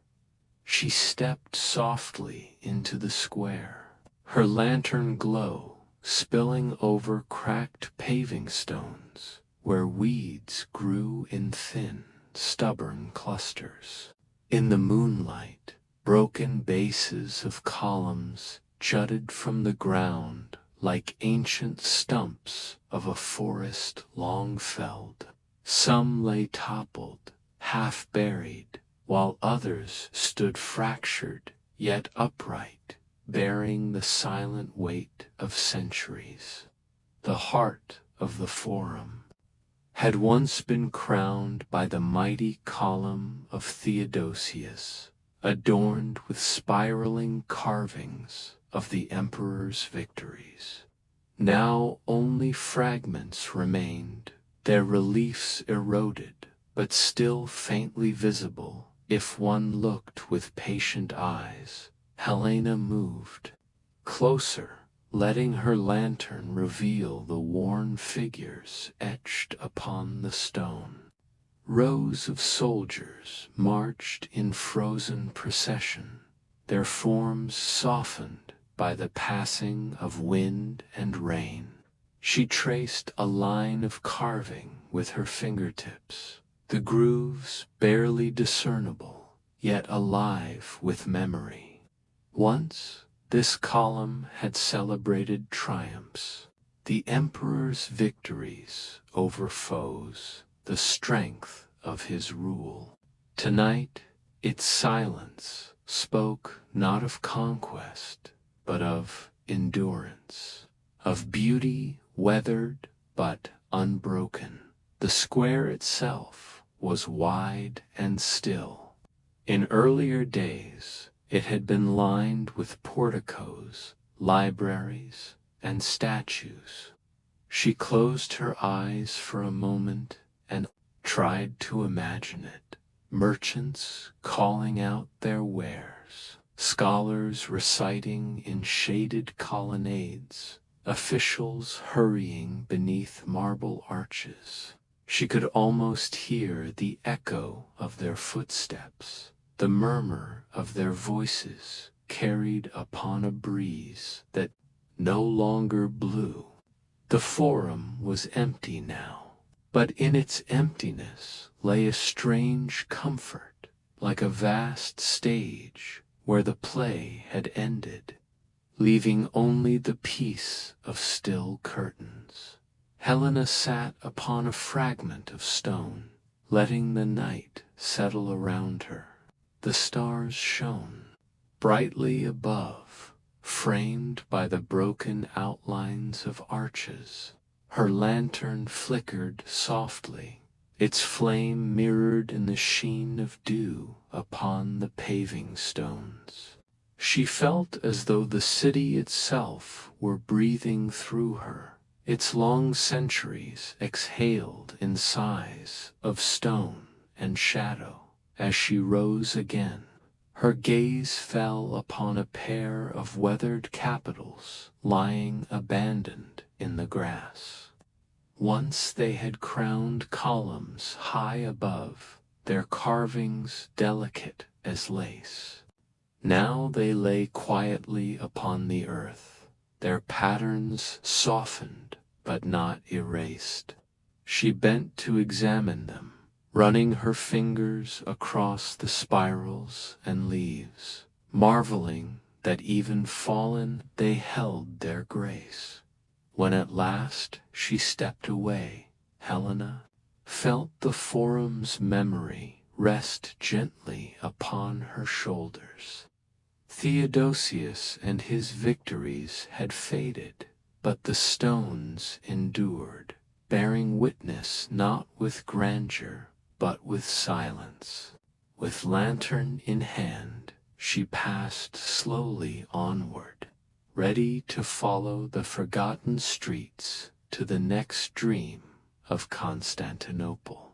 She stepped softly into the square, her lantern glow spilling over cracked paving stones where weeds grew in thin, stubborn clusters. In the moonlight, broken bases of columns jutted from the ground like ancient stumps of a forest long felled. Some lay toppled, half buried, while others stood fractured yet upright, bearing the silent weight of centuries. The heart of the Forum had once been crowned by the mighty column of Theodosius, adorned with spiraling carvings of the emperor's victories. Now only fragments remained, their reliefs eroded, but still faintly visible. If one looked with patient eyes, Helena moved closer, letting her lantern reveal the worn figures etched upon the stone. Rows of soldiers marched in frozen procession, their forms softened by the passing of wind and rain. She traced a line of carving with her fingertips, the grooves barely discernible, yet alive with memory. Once, this column had celebrated triumphs, the emperor's victories over foes, the strength of his rule. Tonight, its silence spoke not of conquest, but of endurance, of beauty weathered but unbroken. The square itself was wide and still. In earlier days, it had been lined with porticos, libraries, and statues. She closed her eyes for a moment and tried to imagine it. Merchants calling out their wares, scholars reciting in shaded colonnades, officials hurrying beneath marble arches. She could almost hear the echo of their footsteps, the murmur of their voices carried upon a breeze that no longer blew. The Forum was empty now, but in its emptiness lay a strange comfort, like a vast stage where the play had ended, leaving only the peace of still curtains. Helena sat upon a fragment of stone, letting the night settle around her. The stars shone brightly above, framed by the broken outlines of arches. Her lantern flickered softly, its flame mirrored in the sheen of dew upon the paving stones. She felt as though the city itself were breathing through her. Its long centuries exhaled in sighs of stone and shadow. As she rose again, her gaze fell upon a pair of weathered capitals lying abandoned in the grass. Once they had crowned columns high above, their carvings delicate as lace. Now they lay quietly upon the earth, their patterns softened but not erased. She bent to examine them, running her fingers across the spirals and leaves, marveling that even fallen they held their grace. When at last she stepped away, Helena felt the Forum's memory rest gently upon her shoulders. Theodosius and his victories had faded, but the stones endured, bearing witness not with grandeur, but with silence. With lantern in hand, she passed slowly onward, ready to follow the forgotten streets to the next dream of Constantinople.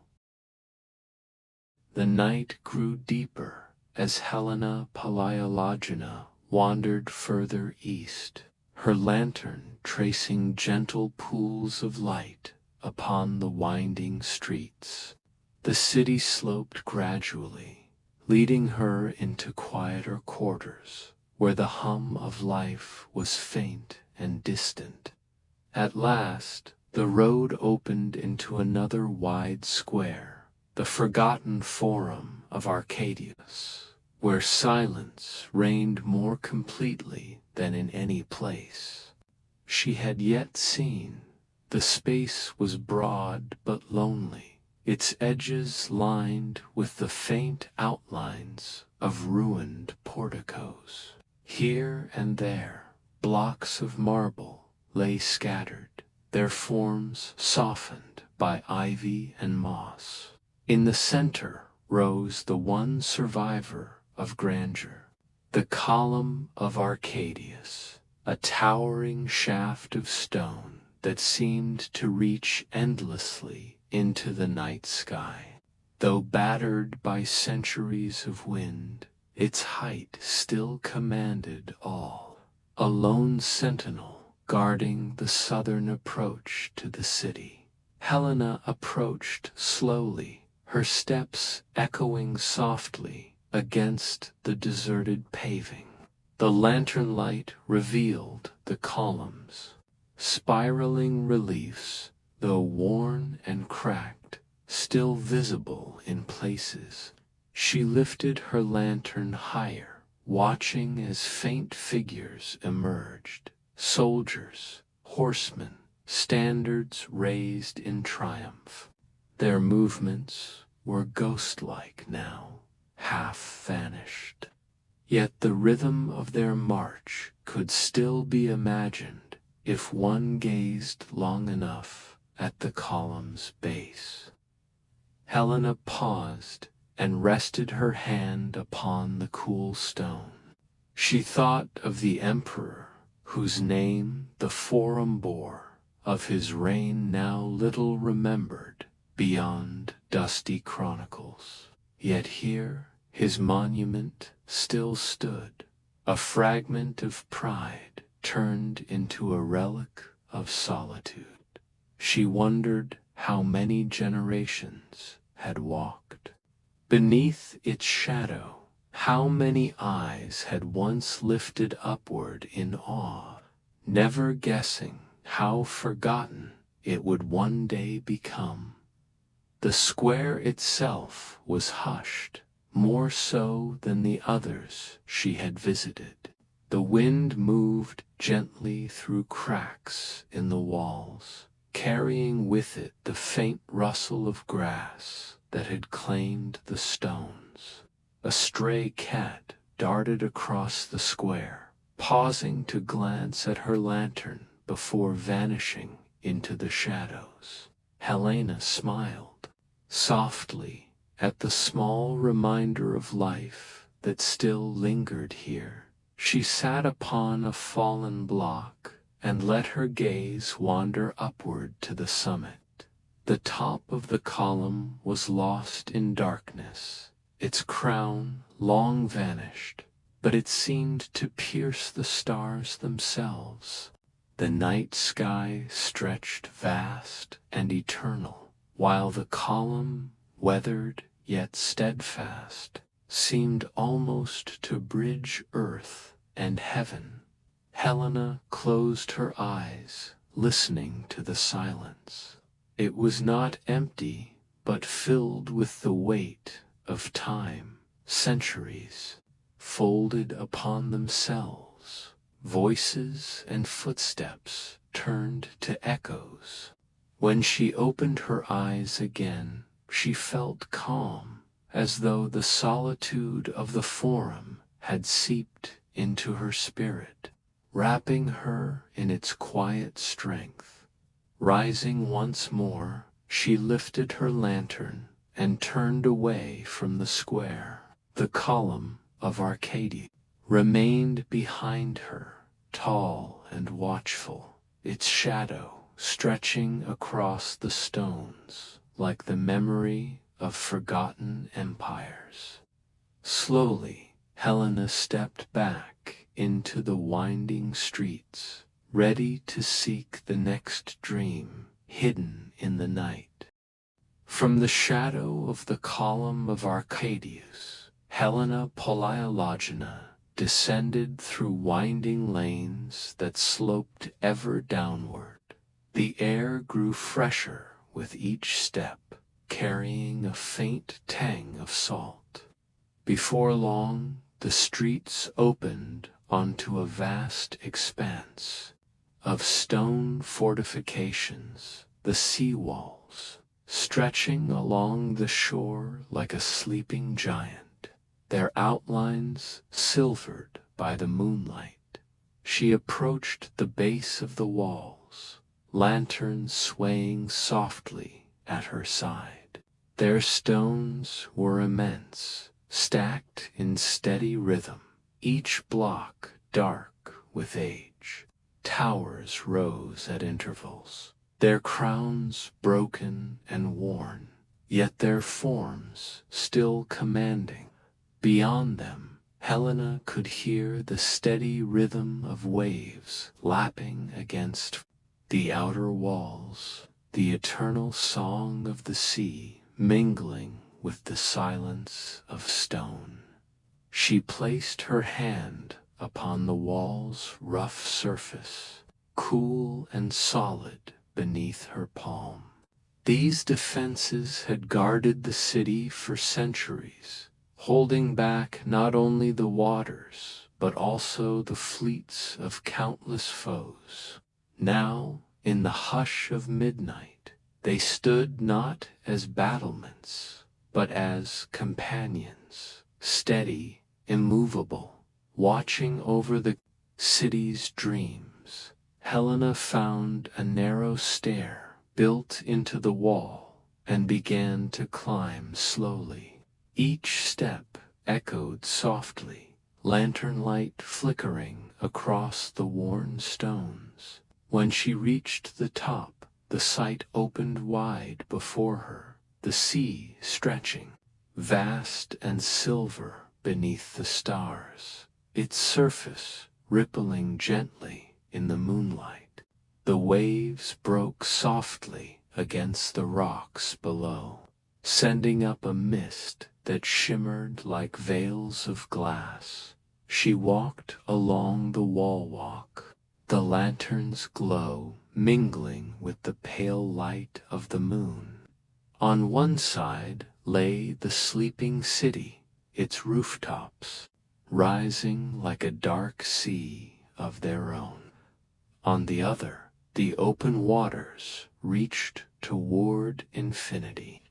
The night grew deeper as Helena Palaiologina wandered further east, her lantern tracing gentle pools of light upon the winding streets. The city sloped gradually, leading her into quieter quarters, where the hum of life was faint and distant. At last, the road opened into another wide square, the forgotten Forum of Arcadius, where silence reigned more completely than in any place. she had yet seen. The space was broad but lonely, its edges lined with the faint outlines of ruined porticos. Here and there, blocks of marble lay scattered, their forms softened by ivy and moss. In the center rose the one survivor of grandeur, the column of Arcadius, a towering shaft of stone that seemed to reach endlessly into the night sky. Though battered by centuries of wind, its height still commanded all. A lone sentinel guarding the southern approach to the city. Helena approached slowly, her steps echoing softly against the deserted paving. The lantern light revealed the columns, spiraling reliefs, though worn and cracked, still visible in places. She lifted her lantern higher, watching as faint figures emerged. Soldiers, horsemen, standards raised in triumph. Their movements were ghost-like now, half vanished. Yet the rhythm of their march could still be imagined if one gazed long enough at the column's base. Helena paused and rested her hand upon the cool stone. She thought of the emperor whose name the Forum bore, of his reign now little remembered beyond dusty chronicles. Yet here his monument still stood, a fragment of pride turned into a relic of solitude. She wondered how many generations had walked beneath its shadow, how many eyes had once lifted upward in awe, never guessing how forgotten it would one day become. The square itself was hushed, more so than the others she had visited. The wind moved gently through cracks in the walls, carrying with it the faint rustle of grass that had claimed the stones. A stray cat darted across the square, pausing to glance at her lantern before vanishing into the shadows. Helena smiled softly at the small reminder of life that still lingered here. She sat upon a fallen block and let her gaze wander upward to the summit. The top of the column was lost in darkness, its crown long vanished, but it seemed to pierce the stars themselves. The night sky stretched vast and eternal, while the column, weathered yet steadfast, seemed almost to bridge earth and heaven. Helena closed her eyes, listening to the silence. It was not empty, but filled with the weight of time, centuries, folded upon themselves. Voices and footsteps turned to echoes. When she opened her eyes again, she felt calm, as though the solitude of the Forum had seeped into her spirit, wrapping her in its quiet strength. Rising once more, she lifted her lantern and turned away from the square. The column of Arcadia remained behind her, tall and watchful, its shadow stretching across the stones like the memory of forgotten empires. Slowly, Helena stepped back into the winding streets, ready to seek the next dream hidden in the night. From the shadow of the column of Arcadius, Helena Palaiologina descended through winding lanes that sloped ever downward. The air grew fresher with each step, carrying a faint tang of salt. Before long, the streets opened onto a vast expanse, of stone fortifications, the sea walls, stretching along the shore like a sleeping giant, their outlines silvered by the moonlight. She approached the base of the walls, lanterns swaying softly at her side. Their stones were immense, stacked in steady rhythm, each block dark with age. Towers rose at intervals, their crowns broken and worn, yet their forms still commanding. Beyond them, Helena could hear the steady rhythm of waves lapping against the outer walls, the eternal song of the sea mingling with the silence of stone. She placed her hand upon the wall's rough surface, cool and solid beneath her palm. These defenses had guarded the city for centuries, holding back not only the waters, but also the fleets of countless foes. Now, in the hush of midnight, they stood not as battlements, but as companions, steady, immovable, watching over the city's dreams. Helena found a narrow stair built into the wall and began to climb slowly. Each step echoed softly, lantern light flickering across the worn stones. When she reached the top, the sight opened wide before her, the sea stretching, vast and silver beneath the stars, its surface rippling gently in the moonlight. The waves broke softly against the rocks below, sending up a mist that shimmered like veils of glass. She walked along the wall walk, the lantern's glow mingling with the pale light of the moon. On one side lay the sleeping city, its rooftops rising like a dark sea of their own. On the other, the open waters reached toward infinity,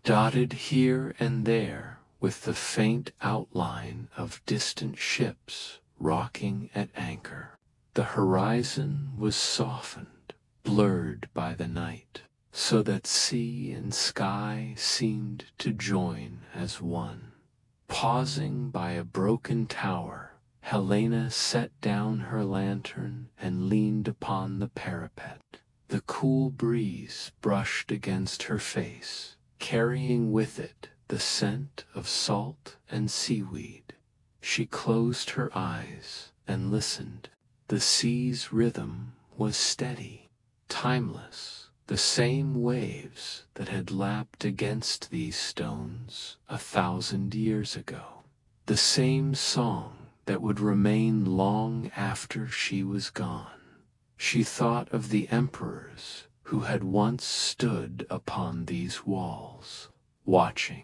dotted here and there with the faint outline of distant ships rocking at anchor. The horizon was softened, blurred by the night, so that sea and sky seemed to join as one. Pausing by a broken tower, Helena set down her lantern and leaned upon the parapet. The cool breeze brushed against her face, carrying with it the scent of salt and seaweed. She closed her eyes and listened. The sea's rhythm was steady, timeless, the same waves that had lapped against these stones 1,000 years ago, the same song that would remain long after she was gone. She thought of the emperors who had once stood upon these walls, watching.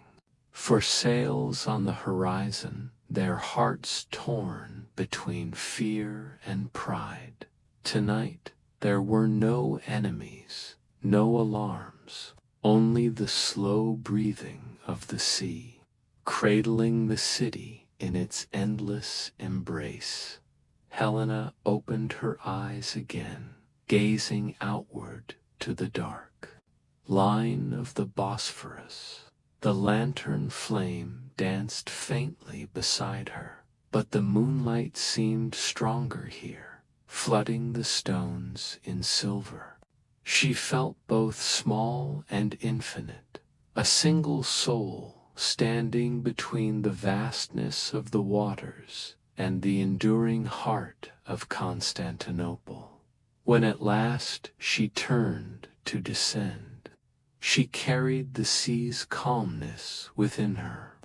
For sails on the horizon, their hearts torn between fear and pride. Tonight, there were no enemies, no alarms, only the slow breathing of the sea, cradling the city in its endless embrace. Helena opened her eyes again, gazing outward to the dark line of the Bosphorus. The lantern flame danced faintly beside her, but the moonlight seemed stronger here, flooding the stones in silver. She felt both small and infinite, a single soul standing between the vastness of the waters and the enduring heart of Constantinople. When at last she turned to descend, she carried the sea's calmness within her.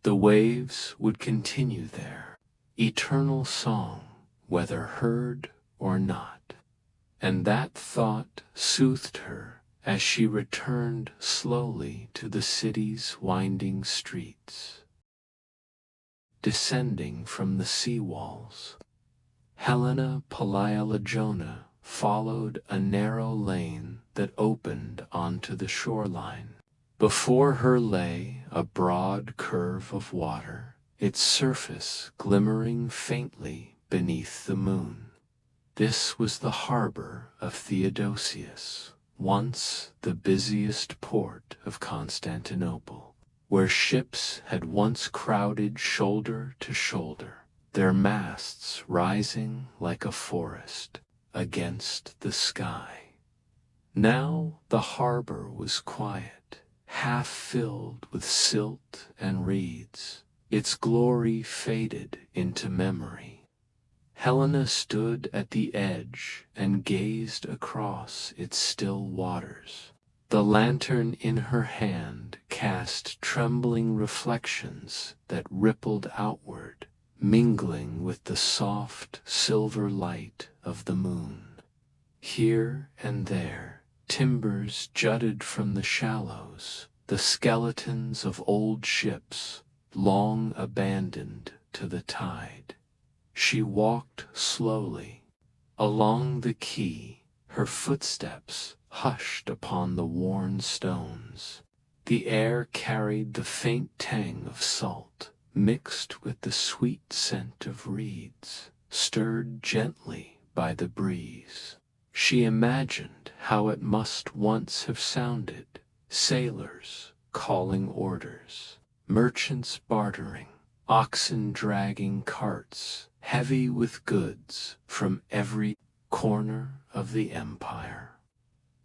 The waves would continue their eternal song, whether heard or not, and that thought soothed her as she returned slowly to the city's winding streets. Descending from the sea walls, Helena Palaiologina followed a narrow lane that opened onto the shoreline. Before her lay a broad curve of water, its surface glimmering faintly beneath the moon. This was the harbor of Theodosius, once the busiest port of Constantinople, where ships had once crowded shoulder to shoulder, their masts rising like a forest against the sky. Now the harbor was quiet, half filled with silt and reeds, its glory faded into memory. Helena stood at the edge and gazed across its still waters. The lantern in her hand cast trembling reflections that rippled outward, mingling with the soft silver light of the moon. Here and there, timbers jutted from the shallows, the skeletons of old ships, long abandoned to the tide. She walked slowly along the quay, her footsteps hushed upon the worn stones. The air carried the faint tang of salt, mixed with the sweet scent of reeds, stirred gently by the breeze. She imagined how it must once have sounded, sailors calling orders, merchants bartering, oxen dragging carts heavy with goods from every corner of the empire.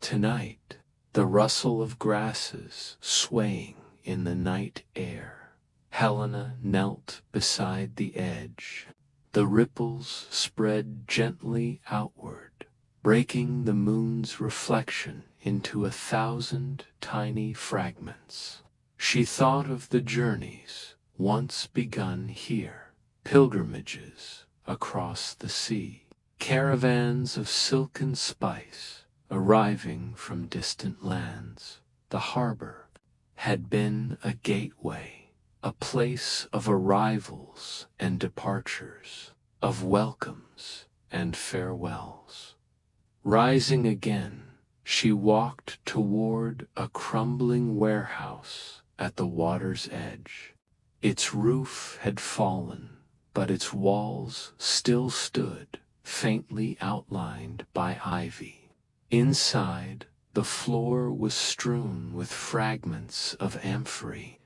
Tonight, the rustle of grasses swaying in the night air. Helena knelt beside the edge. The ripples spread gently outward, breaking the moon's reflection into 1,000 tiny fragments. She thought of the journeys once begun here, pilgrimages across the sea, caravans of silken spice arriving from distant lands. The harbor had been a gateway, a place of arrivals and departures, of welcomes and farewells. Rising again, she walked toward a crumbling warehouse at the water's edge. Its roof had fallen, but its walls still stood, faintly outlined by ivy. Inside, the floor was strewn with fragments of amphorae,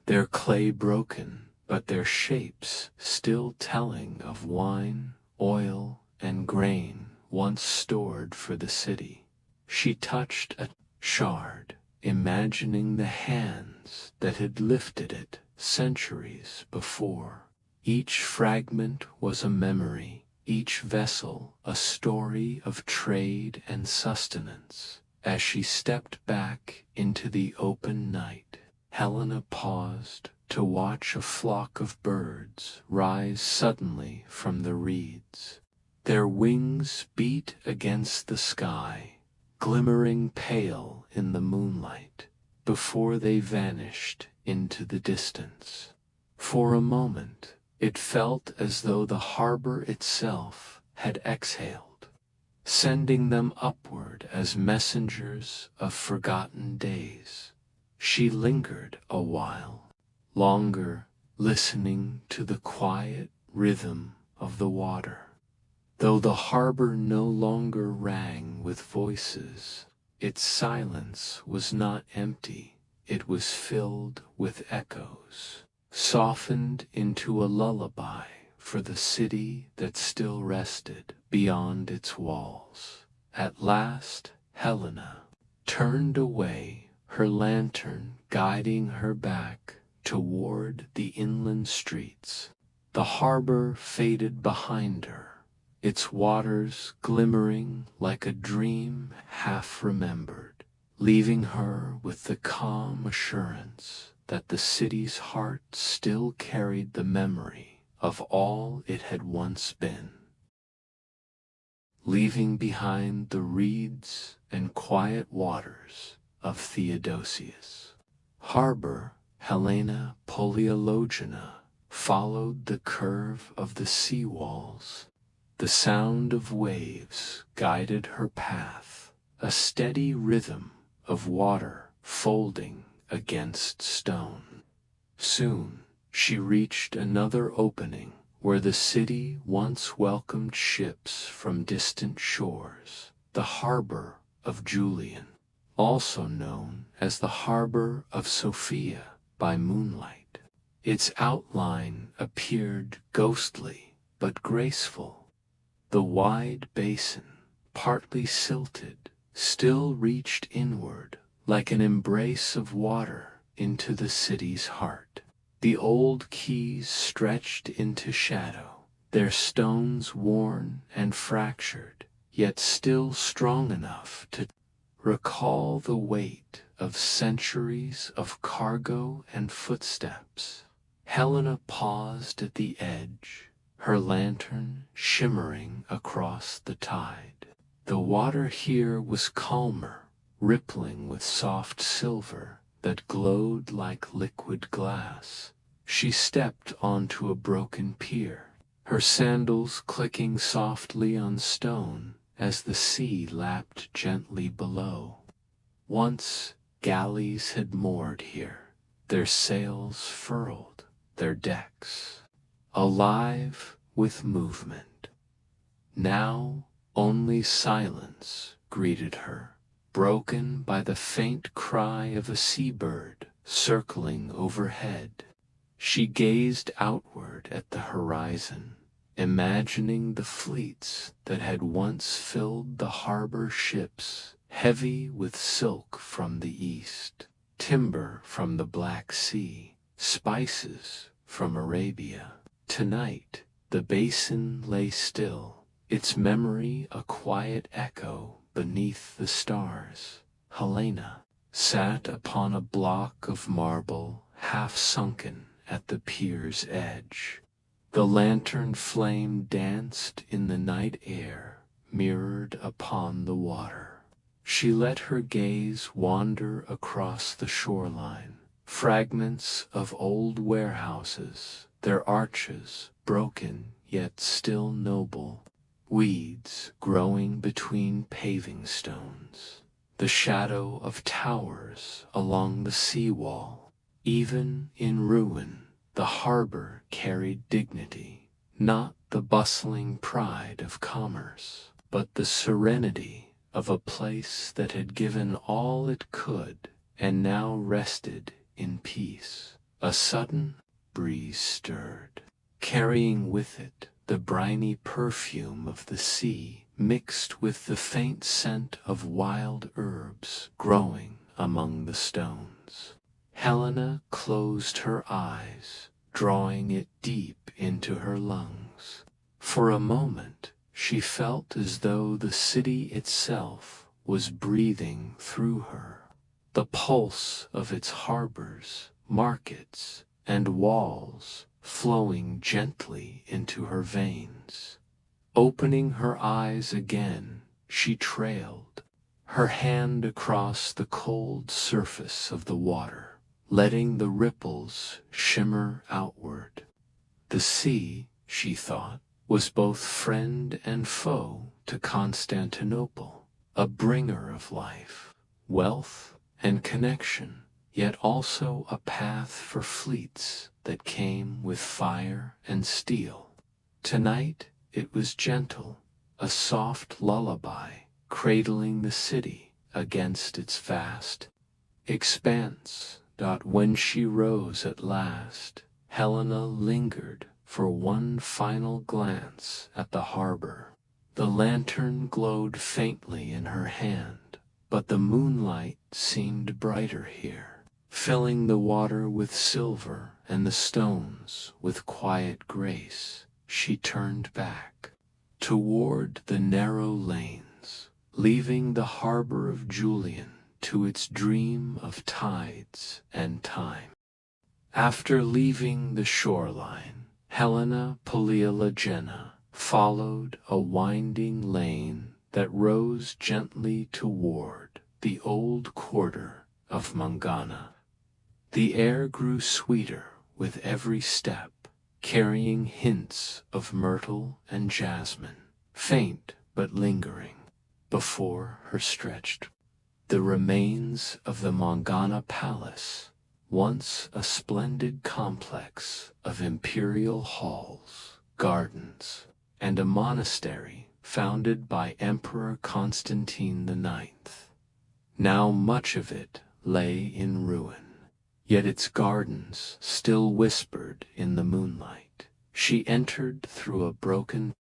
their clay broken, but their shapes still telling of wine, oil, and grain once stored for the city. She touched a shard, imagining the hands that had lifted it centuries before. Each fragment was a memory, each vessel a story of trade and sustenance. As she stepped back into the open night, Helena paused to watch a flock of birds rise suddenly from the reeds. Their wings beat against the sky, glimmering pale in the moonlight, before they vanished into the distance. For a moment, it felt as though the harbor itself had exhaled, sending them upward as messengers of forgotten days. She lingered a while, longer, listening to the quiet rhythm of the water. Though the harbor no longer rang with voices, its silence was not empty. It was filled with echoes, softened into a lullaby for the city that still rested beyond its walls. At last, Helena turned away, her lantern guiding her back toward the inland streets. The harbor faded behind her, its waters glimmering like a dream half remembered, leaving her with the calm assurance that the city's heart still carried the memory of all it had once been. Leaving behind the reeds and quiet waters of Theodosius. Harbor Helena Palaiologina followed the curve of the sea walls, The sound of waves guided her path, a steady rhythm of water folding against stone. Soon she reached another opening where the city once welcomed ships from distant shores, the harbor of Julian, also known as the harbor of Sophia by moonlight. Its outline appeared ghostly but graceful. The wide basin, partly silted, still reached inward like an embrace of water into the city's heart. The old quays stretched into shadow, their stones worn and fractured, yet still strong enough to recall the weight of centuries of cargo and footsteps. Helena paused at the edge, her lantern shimmering across the tide. The water here was calmer, rippling with soft silver that glowed like liquid glass. She stepped onto a broken pier, her sandals clicking softly on stone as the sea lapped gently below. Once galleys had moored here, their sails furled, their decks alive with movement. Now only silence greeted her, broken by the faint cry of a seabird circling overhead. She gazed outward at the horizon, imagining the fleets that had once filled the harbor ships, heavy with silk from the east, timber from the Black Sea, spices from Arabia. Tonight, the basin lay still, its memory a quiet echo beneath the stars. Helena sat upon a block of marble, half sunken at the pier's edge. The lantern flame danced in the night air, mirrored upon the water. She let her gaze wander across the shoreline, fragments of old warehouses, their arches broken yet still noble, weeds growing between paving stones, the shadow of towers along the seawall. Even in ruin, the harbor carried dignity, not the bustling pride of commerce, but the serenity of a place that had given all it could and now rested in peace. A sudden breeze stirred, carrying with it the briny perfume of the sea mixed with the faint scent of wild herbs growing among the stones. Helena closed her eyes, drawing it deep into her lungs. For a moment, she felt as though the city itself was breathing through her, the pulse of its harbors, markets, and walls flowing gently into her veins. Opening her eyes again, she trailed her hand across the cold surface of the water, letting the ripples shimmer outward. The sea, she thought, was both friend and foe to Constantinople, a bringer of life, wealth, and connection, yet also a path for fleets that came with fire and steel. Tonight it was gentle, a soft lullaby, cradling the city against its vast expanse. When she rose at last, Helena lingered for one final glance at the harbor. The lantern glowed faintly in her hand, but the moonlight seemed brighter here, filling the water with silver and the stones with quiet grace. She turned back toward the narrow lanes, leaving the harbor of Julian to its dream of tides and time. After leaving the shoreline, Helena Palaiologina followed a winding lane that rose gently toward the old quarter of Mangana. The air grew sweeter with every step, carrying hints of myrtle and jasmine. faint but lingering. Before her stretched the remains of the Mangana Palace, once a splendid complex of imperial halls, gardens, and a monastery founded by Emperor Constantine IX. Now much of it lay in ruin, yet its gardens still whispered in the moonlight. She entered through a broken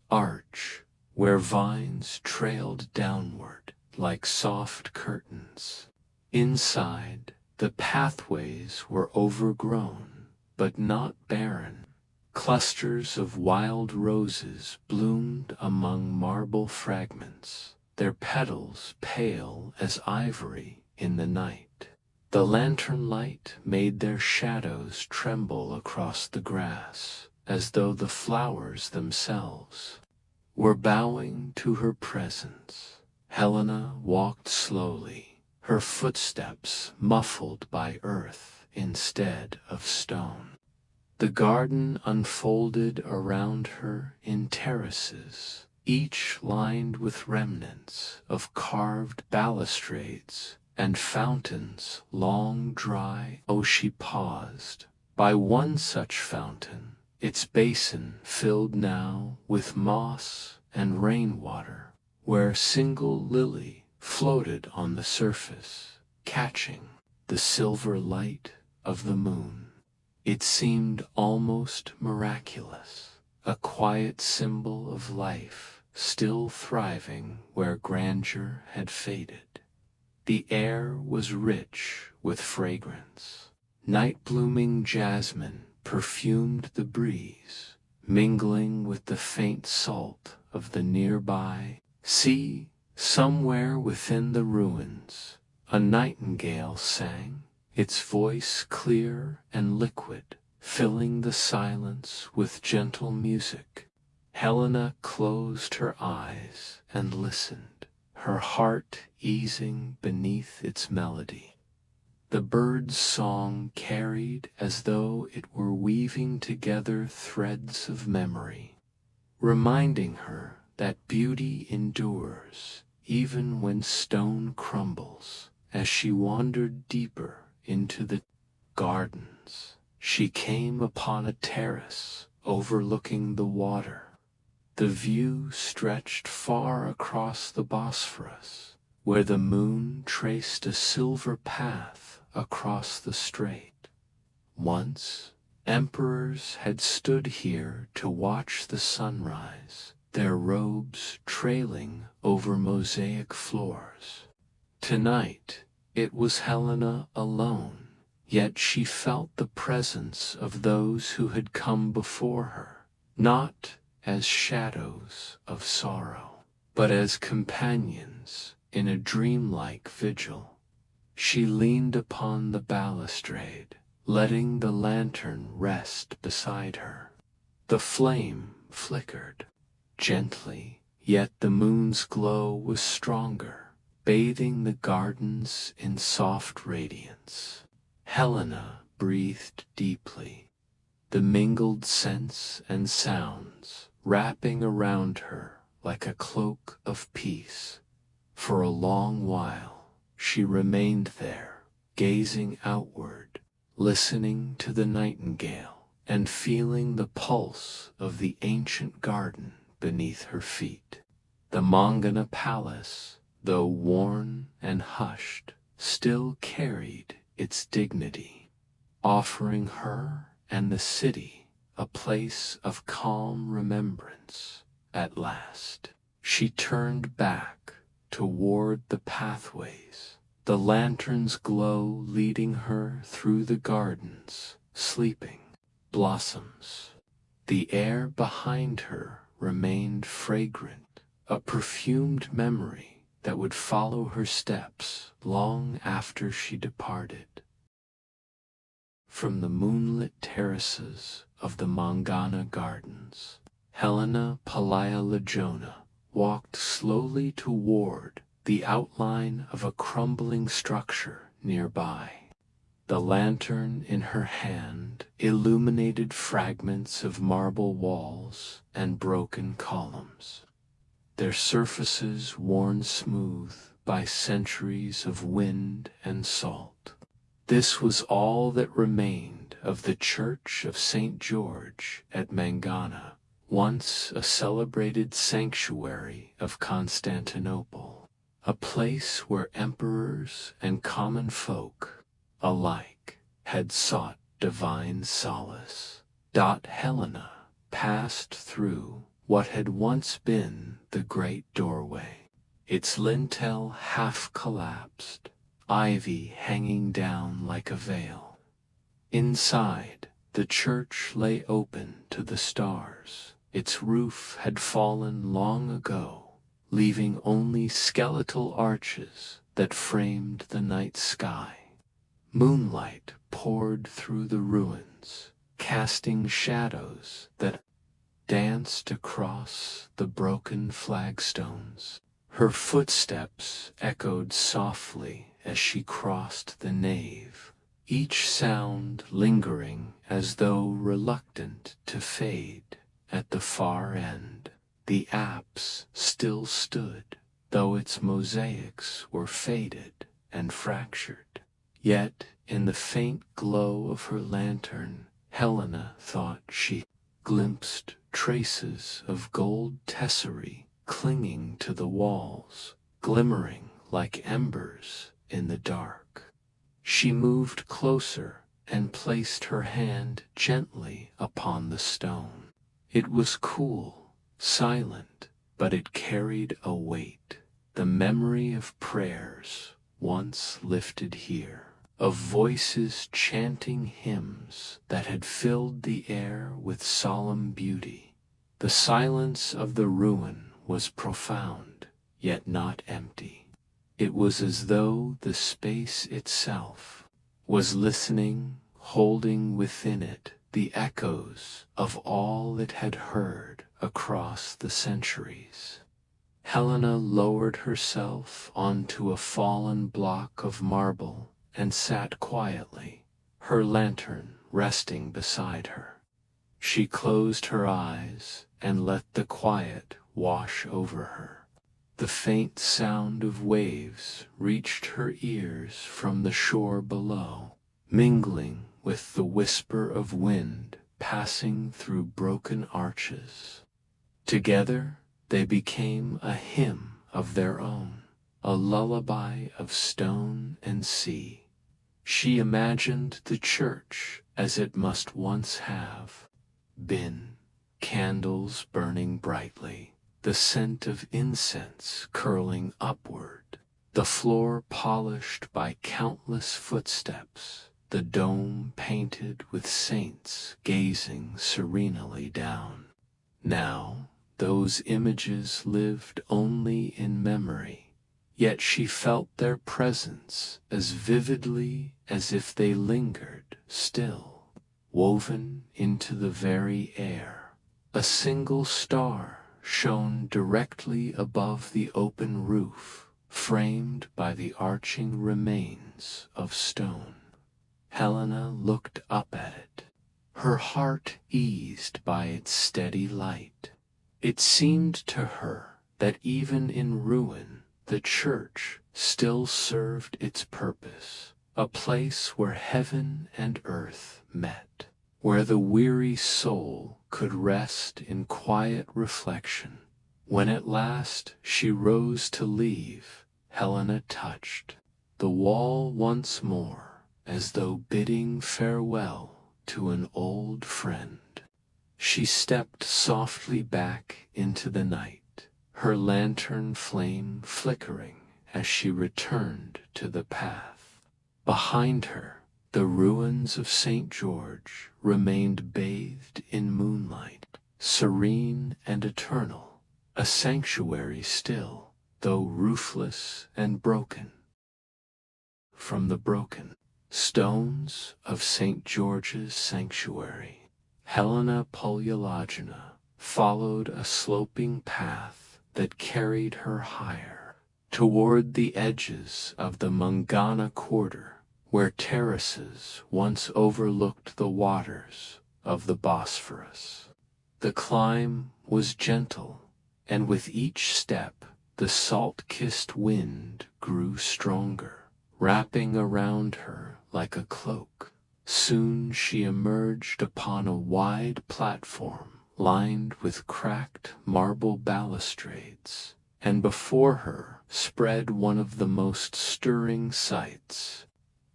arch where vines trailed downward like soft curtains. Inside, the pathways were overgrown, but not barren. Clusters of wild roses bloomed among marble fragments, their petals pale as ivory in the night. The lantern light made their shadows tremble across the grass, as though the flowers themselves were bowing to her presence. Helena walked slowly, her footsteps muffled by earth instead of stone. The garden unfolded around her in terraces, each lined with remnants of carved balustrades and fountains long dry. Oh, she paused by one such fountain, its basin filled now with moss and rainwater, where a single lily floated on the surface, catching the silver light of the moon. It seemed almost miraculous, a quiet symbol of life still thriving where grandeur had faded. The air was rich with fragrance. Night-blooming jasmine perfumed the breeze, mingling with the faint salt of the nearby sea. Somewhere within the ruins, a nightingale sang, its voice clear and liquid, filling the silence with gentle music. Helena closed her eyes and listened, her heart easing beneath its melody. The bird's song carried as though it were weaving together threads of memory, reminding her that beauty endures even when stone crumbles. As she wandered deeper into the gardens, she came upon a terrace overlooking the water. The view stretched far across the Bosphorus, where the moon traced a silver path across the strait. Once, emperors had stood here to watch the sunrise, their robes trailing over mosaic floors. Tonight, it was Helena alone, yet she felt the presence of those who had come before her, not as shadows of sorrow, but as companions in a dreamlike vigil. She leaned upon the balustrade, letting the lantern rest beside her. The flame flickered gently, yet the moon's glow was stronger, bathing the gardens in soft radiance. Helena breathed deeply, the mingled scents and sounds wrapping around her like a cloak of peace. For a long while, she remained there, gazing outward, listening to the nightingale, and feeling the pulse of the ancient garden beneath her feet. The Mangana Palace, though worn and hushed, still carried its dignity, offering her and the city a place of calm remembrance. At last, she turned back toward the pathways, the lantern's glow leading her through the gardens, sleeping blossoms. The air behind her remained fragrant, a perfumed memory that would follow her steps long after she departed. From the moonlit terraces of the Mangana Gardens, Helena Palaiologina walked slowly toward the outline of a crumbling structure nearby. The lantern in her hand illuminated fragments of marble walls and broken columns. their surfaces worn smooth by centuries of wind and salt. This was all that remained of the Church of St. George at Mangana, once a celebrated sanctuary of Constantinople, a place where emperors and common folk alike had sought divine solace. Helena passed through what had once been the great doorway, its lintel half collapsed, ivy hanging down like a veil. Inside, the church lay open to the stars. Its roof had fallen long ago, leaving only skeletal arches that framed the night sky. Moonlight poured through the ruins, casting shadows that danced across the broken flagstones. Her footsteps echoed softly as she crossed the nave, each sound lingering as though reluctant to fade. At the far end, the apse still stood, though its mosaics were faded and fractured. Yet, in the faint glow of her lantern, Helena thought she glimpsed traces of gold tesserae clinging to the walls, glimmering like embers in the dark. She moved closer and placed her hand gently upon the stone. It was cool, silent, but it carried a weight, the memory of prayers once lifted here, of voices chanting hymns that had filled the air with solemn beauty. The silence of the ruin was profound, yet not empty. It was as though the space itself was listening, holding within it the echoes of all it had heard across the centuries. Helena lowered herself onto a fallen block of marble and sat quietly, her lantern resting beside her. She closed her eyes and let the quiet wash over her. The faint sound of waves reached her ears from the shore below, mingling with the whisper of wind passing through broken arches. Together, they became a hymn of their own, a lullaby of stone and sea. She imagined the church as it must once have been, candles burning brightly, the scent of incense curling upward, the floor polished by countless footsteps, the dome painted with saints gazing serenely down. Now, those images lived only in memory, yet she felt their presence as vividly as if they lingered still, woven into the very air. A single star shone directly above the open roof, framed by the arching remains of stone. Helena looked up at it, her heart eased by its steady light. It seemed to her that even in ruin, the church still served its purpose, a place where heaven and earth met, where the weary soul could rest in quiet reflection. When at last she rose to leave, Helena touched the wall once more, as though bidding farewell to an old friend. She stepped softly back into the night, her lantern flame flickering as she returned to the path. Behind her, the ruins of St. George remained bathed in moonlight, serene and eternal, a sanctuary still, though roofless and broken. From the broken stones of St. George's sanctuary, Helena Palaiologina followed a sloping path that carried her higher, toward the edges of the Mangana quarter, where terraces once overlooked the waters of the Bosphorus. The climb was gentle, and with each step the salt-kissed wind grew stronger, wrapping around her like a cloak. Soon she emerged upon a wide platform lined with cracked marble balustrades, and before her spread one of the most stirring sights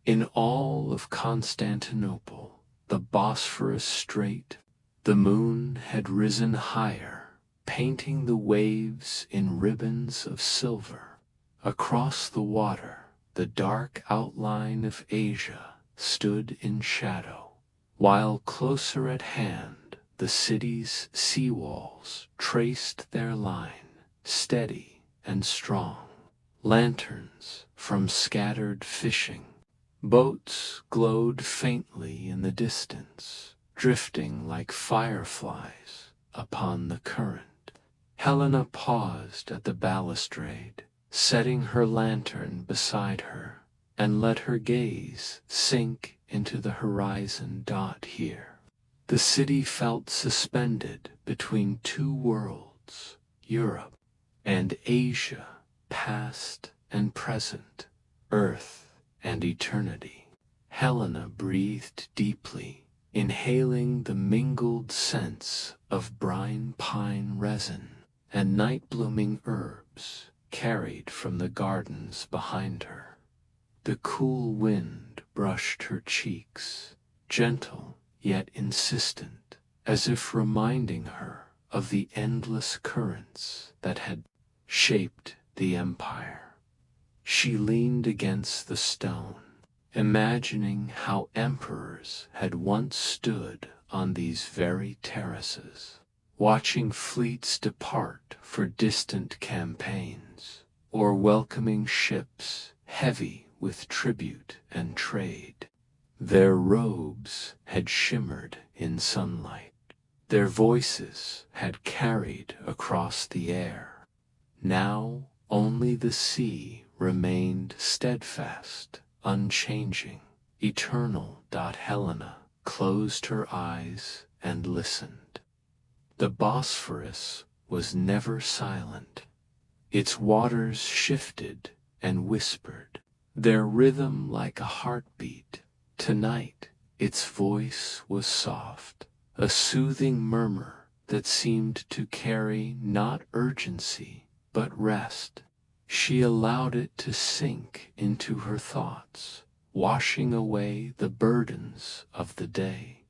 in all of Constantinople, the Bosphorus Strait. The moon had risen higher, painting the waves in ribbons of silver. Across the water, the dark outline of Asia stood in shadow, while closer at hand the city's sea walls traced their line, steady and strong. Lanterns from scattered fishing boats glowed faintly in the distance, drifting like fireflies upon the current. Helena paused at the balustrade, setting her lantern beside her, and let her gaze sink into the horizon. Here, the city felt suspended between two worlds, Europe and Asia, past and present, Earth and eternity. Helena breathed deeply, inhaling the mingled scents of brine pine resin and night-blooming herbs carried from the gardens behind her. The cool wind brushed her cheeks, gentle yet insistent, as if reminding her of the endless currents that had shaped the empire. She leaned against the stone, imagining how emperors had once stood on these very terraces, watching fleets depart for distant campaigns, or welcoming ships heavy with tribute and trade. Their robes had shimmered in sunlight. Their voices had carried across the air. Now only the sea remained steadfast, unchanging, eternal. Helena closed her eyes and listened. The Bosphorus was never silent. Its waters shifted and whispered, their rhythm like a heartbeat. Tonight, its voice was soft, a soothing murmur that seemed to carry not urgency, but rest. She allowed it to sink into her thoughts, washing away the burdens of the day.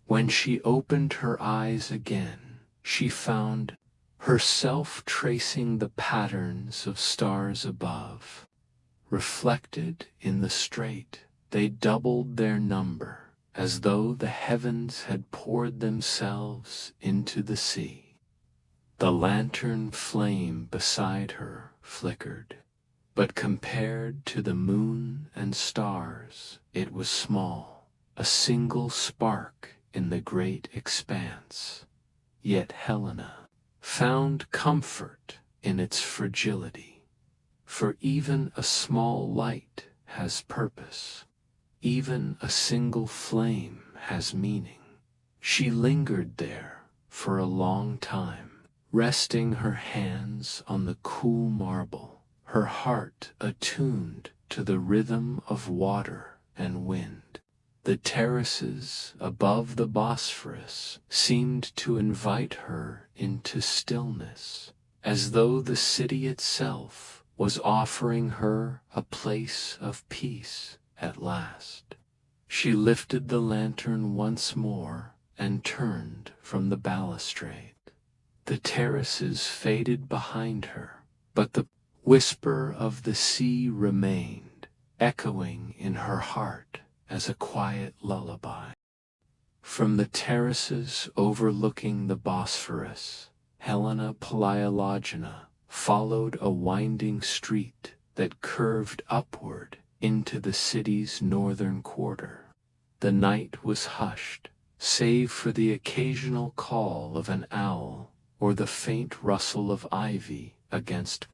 When she opened her eyes again, she found herself tracing the patterns of stars above. Reflected in the strait, they doubled their number, as though the heavens had poured themselves into the sea. The lantern flame beside her flickered, but compared to the moon and stars, it was small, a single spark in the great expanse. Yet Helena found comfort in its fragility, for even a small light has purpose. Even a single flame has meaning. She lingered there for a long time, resting her hands on the cool marble, her heart attuned to the rhythm of water and wind. The terraces above the Bosphorus seemed to invite her into stillness, as though the city itself was offering her a place of peace at last. She lifted the lantern once more and turned from the balustrade. The terraces faded behind her, but the whisper of the sea remained, echoing in her heart as a quiet lullaby. From the terraces overlooking the Bosphorus, Helena Palaiologina followed a winding street that curved upward into the city's northern quarter. The night was hushed, save for the occasional call of an owl or the faint rustle of ivy against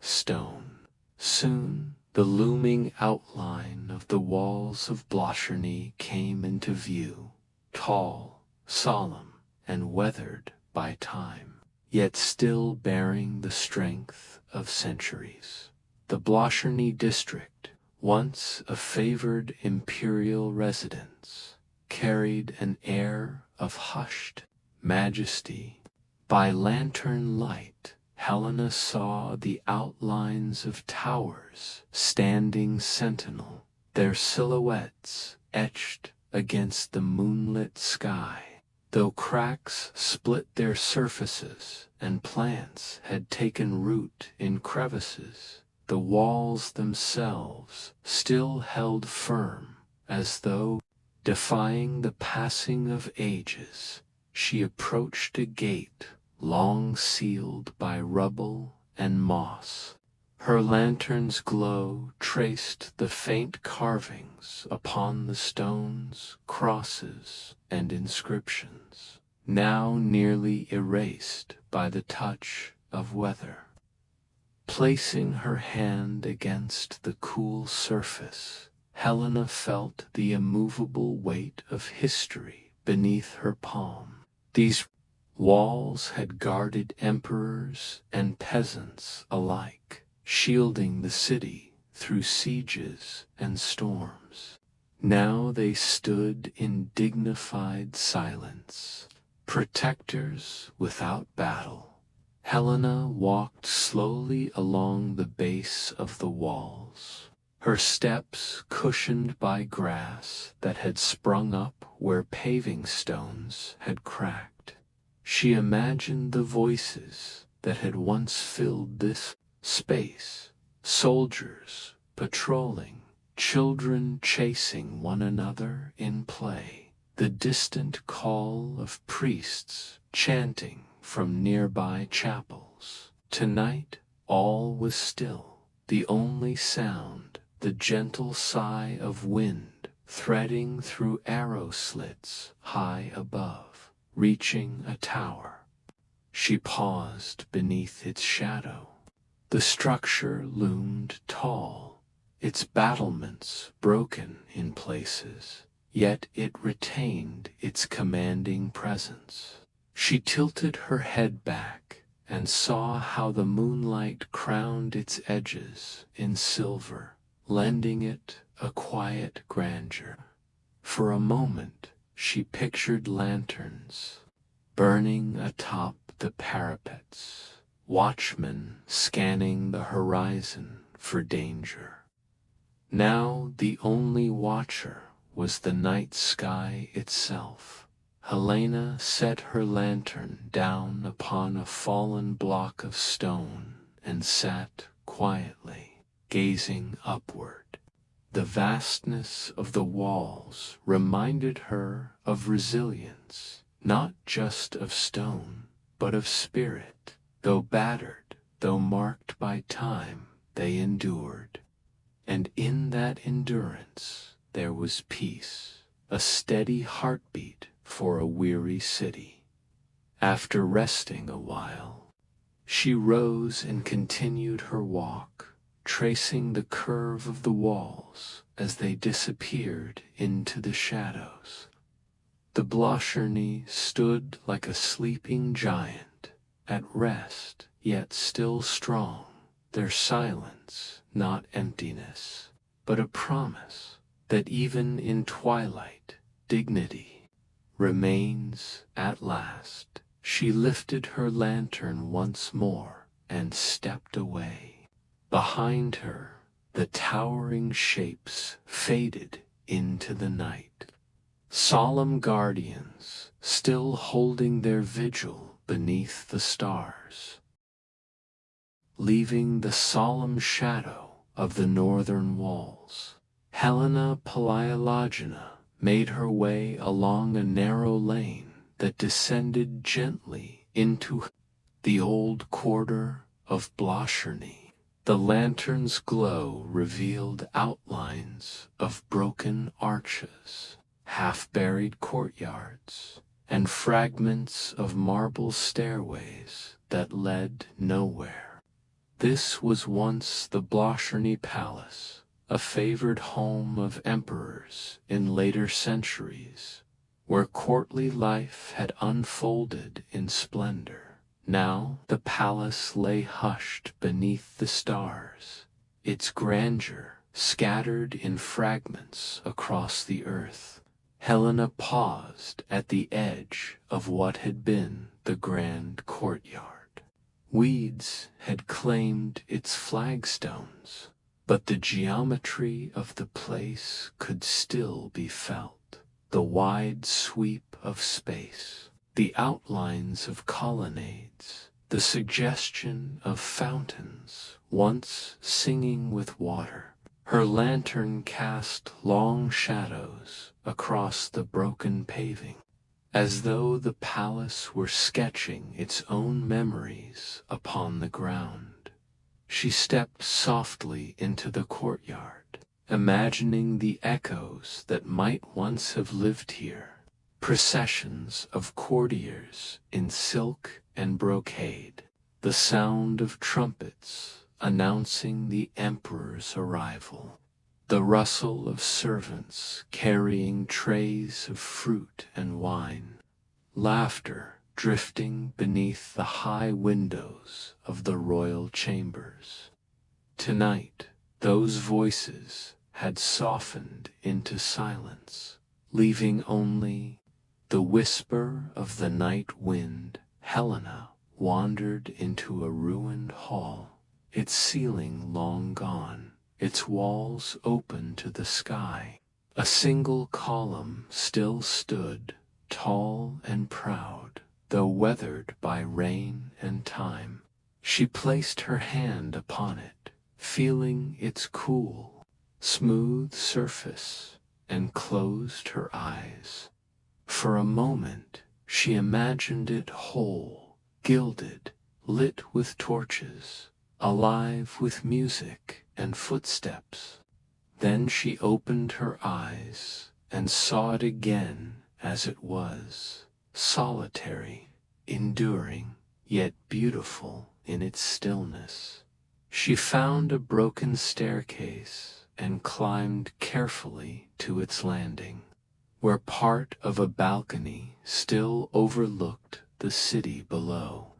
stone. Soon the looming outline of the walls of Blacherney came into view, tall, solemn, and weathered by time. yet still bearing the strength of centuries. The Blocherny district, once a favored imperial residence, carried an air of hushed majesty. By lantern light, Helena saw the outlines of towers standing sentinel, their silhouettes etched against the moonlit sky. Though cracks split their surfaces and plants had taken root in crevices, the walls themselves still held firm, as though, defying the passing of ages, she approached a gate long sealed by rubble and moss. Her lantern's glow traced the faint carvings upon the stones, crosses, and inscriptions, now nearly erased by the touch of weather. Placing her hand against the cool surface, Helena felt the immovable weight of history beneath her palm. These walls had guarded emperors and peasants alike, shielding the city through sieges and storms. Now they stood in dignified silence, protectors without battle. Helena walked slowly along the base of the walls, her steps cushioned by grass that had sprung up where paving stones had cracked. She imagined the voices that had once filled this space, soldiers patrolling, children chasing one another in play, the distant call of priests chanting from nearby chapels. Tonight, all was still, the only sound, the gentle sigh of wind threading through arrow slits high above, reaching a tower. She paused beneath its shadow. The structure loomed tall, its battlements broken in places, yet it retained its commanding presence. She tilted her head back and saw how the moonlight crowned its edges in silver, lending it a quiet grandeur. For a moment, she pictured lanterns burning atop the parapets, watchmen scanning the horizon for danger. Now the only watcher was the night sky itself. Helena set her lantern down upon a fallen block of stone and sat quietly, gazing upward. The vastness of the walls reminded her of resilience, not just of stone, but of spirit. Though battered, though marked by time, they endured. And in that endurance there was peace, a steady heartbeat for a weary city. After resting a while, she rose and continued her walk, tracing the curve of the walls as they disappeared into the shadows. The Blocherny stood like a sleeping giant, at rest yet still strong, their silence not emptiness, but a promise that even in twilight dignity remains at last. She lifted her lantern once more and stepped away. Behind her, the towering shapes faded into the night, solemn guardians still holding their vigil beneath the stars, leaving the solemn shadow of the northern walls. Helena Palaiologina made her way along a narrow lane that descended gently into the old quarter of Blocherny. The lantern's glow revealed outlines of broken arches, half-buried courtyards, and fragments of marble stairways that led nowhere. This was once the Blocherny Palace, a favored home of emperors in later centuries, where courtly life had unfolded in splendor. Now the palace lay hushed beneath the stars, its grandeur scattered in fragments across the earth. Helena paused at the edge of what had been the grand courtyard. Weeds had claimed its flagstones, but the geometry of the place could still be felt. The wide sweep of space, the outlines of colonnades, the suggestion of fountains once singing with water. Her lantern cast long shadows across the broken paving, as though the palace were sketching its own memories upon the ground. She stepped softly into the courtyard, imagining the echoes that might once have lived here. Processions of courtiers in silk and brocade, the sound of trumpets announcing the emperor's arrival, the rustle of servants carrying trays of fruit and wine, laughter drifting beneath the high windows of the royal chambers. Tonight, those voices had softened into silence, leaving only the whisper of the night wind. Helena wandered into a ruined hall, its ceiling long gone, its walls open to the sky. A single column still stood, tall and proud, though weathered by rain and time. She placed her hand upon it, feeling its cool, smooth surface, and closed her eyes. For a moment, she imagined it whole, gilded, lit with torches, alive with music and footsteps. Then she opened her eyes and saw it again as it was, solitary, enduring, yet beautiful in its stillness. She found a broken staircase and climbed carefully to its landing, where part of a balcony still overlooked the city below.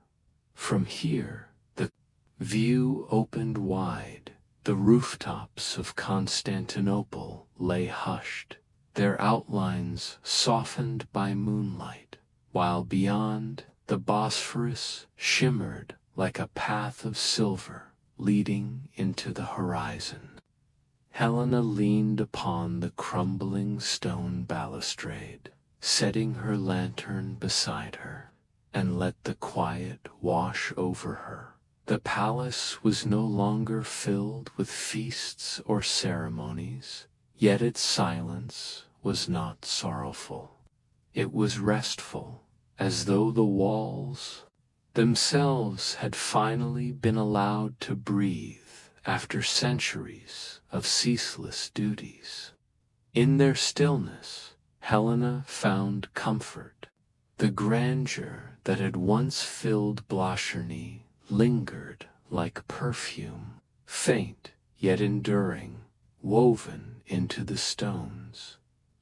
From here, the view opened wide. The rooftops of Constantinople lay hushed, their outlines softened by moonlight, while beyond, the Bosphorus shimmered like a path of silver leading into the horizon. Helena leaned upon the crumbling stone balustrade, setting her lantern beside her, and let the quiet wash over her. The palace was no longer filled with feasts or ceremonies, yet its silence was not sorrowful. It was restful, as though the walls themselves had finally been allowed to breathe after centuries of ceaseless duties. In their stillness, Helena found comfort. The grandeur that had once filled Blascherny lingered like perfume, faint yet enduring, woven into the stones.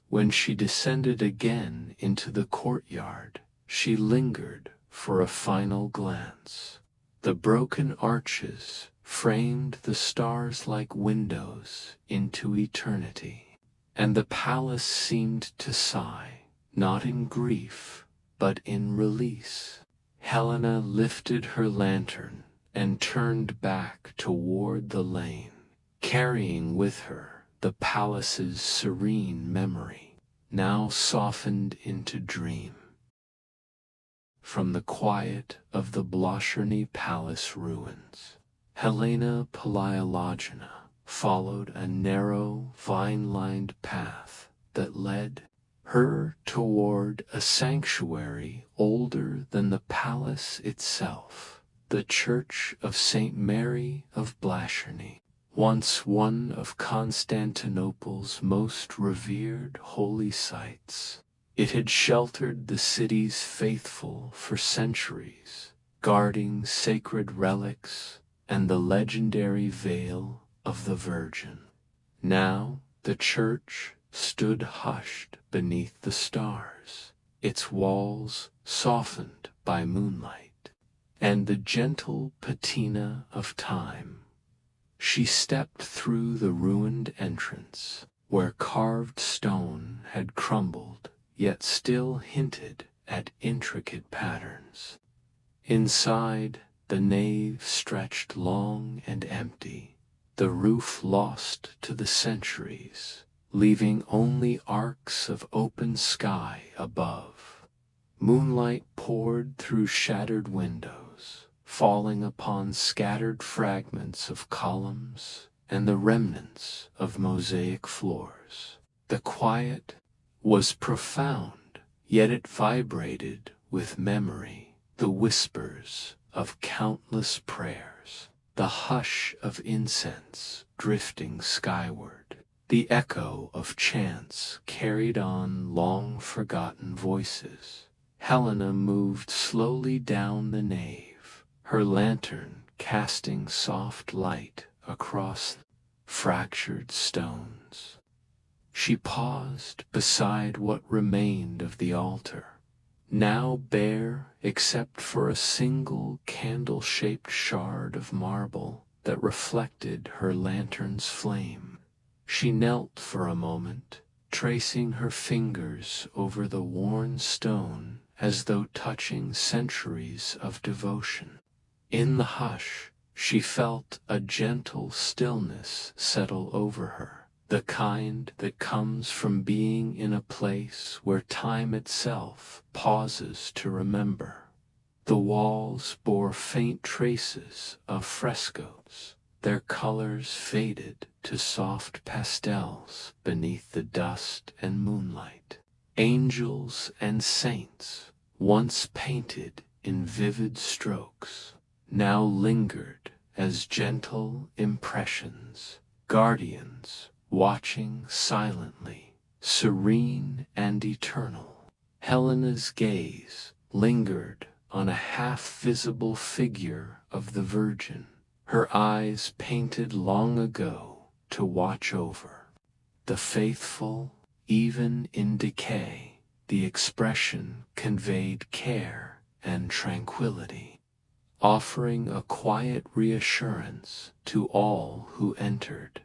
When she descended again into the courtyard, she lingered for a final glance. The broken arches framed the stars like windows into eternity, and the palace seemed to sigh, not in grief, but in release. Helena lifted her lantern and turned back toward the lane, carrying with her the palace's serene memory, now softened into dream. From the quiet of the Blascherny Palace ruins, Helena Palaiologina followed a narrow, vine-lined path that led her toward a sanctuary older than the palace itself, the Church of St. Mary of Blascherny, once one of Constantinople's most revered holy sites. It had sheltered the city's faithful for centuries, guarding sacred relics and the legendary veil of the Virgin. Now the church stood hushed beneath the stars, its walls softened by moonlight, and the gentle patina of time. She stepped through the ruined entrance, where carved stone had crumbled, yet still hinted at intricate patterns. Inside, the nave stretched long and empty, the roof lost to the centuries, leaving only arcs of open sky above. Moonlight poured through shattered windows, falling upon scattered fragments of columns and the remnants of mosaic floors. The quiet was profound, yet it vibrated with memory, the whispers of countless prayers, the hush of incense drifting skyward, the echo of chants carried on long-forgotten voices. Helena moved slowly down the nave, her lantern casting soft light across fractured stones. She paused beside what remained of the altar, now bare except for a single candle-shaped shard of marble that reflected her lantern's flame. She knelt for a moment, tracing her fingers over the worn stone as though touching centuries of devotion. In the hush, she felt a gentle stillness settle over her, the kind that comes from being in a place where time itself pauses to remember. The walls bore faint traces of frescoes, their colors faded to soft pastels beneath the dust and moonlight. Angels and saints, once painted in vivid strokes, now lingered as gentle impressions, guardians watching silently, serene and eternal. Helena's gaze lingered on a half-visible figure of the Virgin, her eyes painted long ago to watch over the faithful. Even in decay, the expression conveyed care and tranquility, offering a quiet reassurance to all who entered.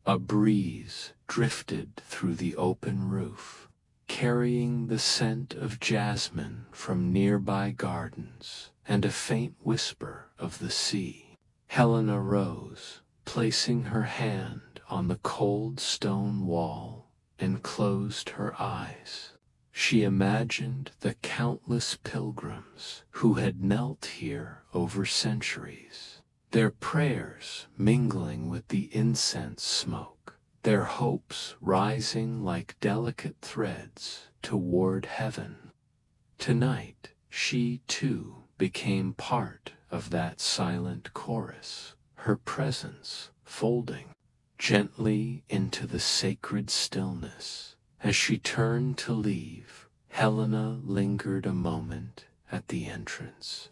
A breeze drifted through the open roof, carrying the scent of jasmine from nearby gardens and a faint whisper of the sea. Helena rose, placing her hand on the cold stone wall, and closed her eyes. She imagined the countless pilgrims who had knelt here over centuries, their prayers mingling with the incense smoke, their hopes rising like delicate threads toward heaven. Tonight, she too became part of that silent chorus, her presence folding gently into the sacred stillness. As she turned to leave, Helena lingered a moment at the entrance.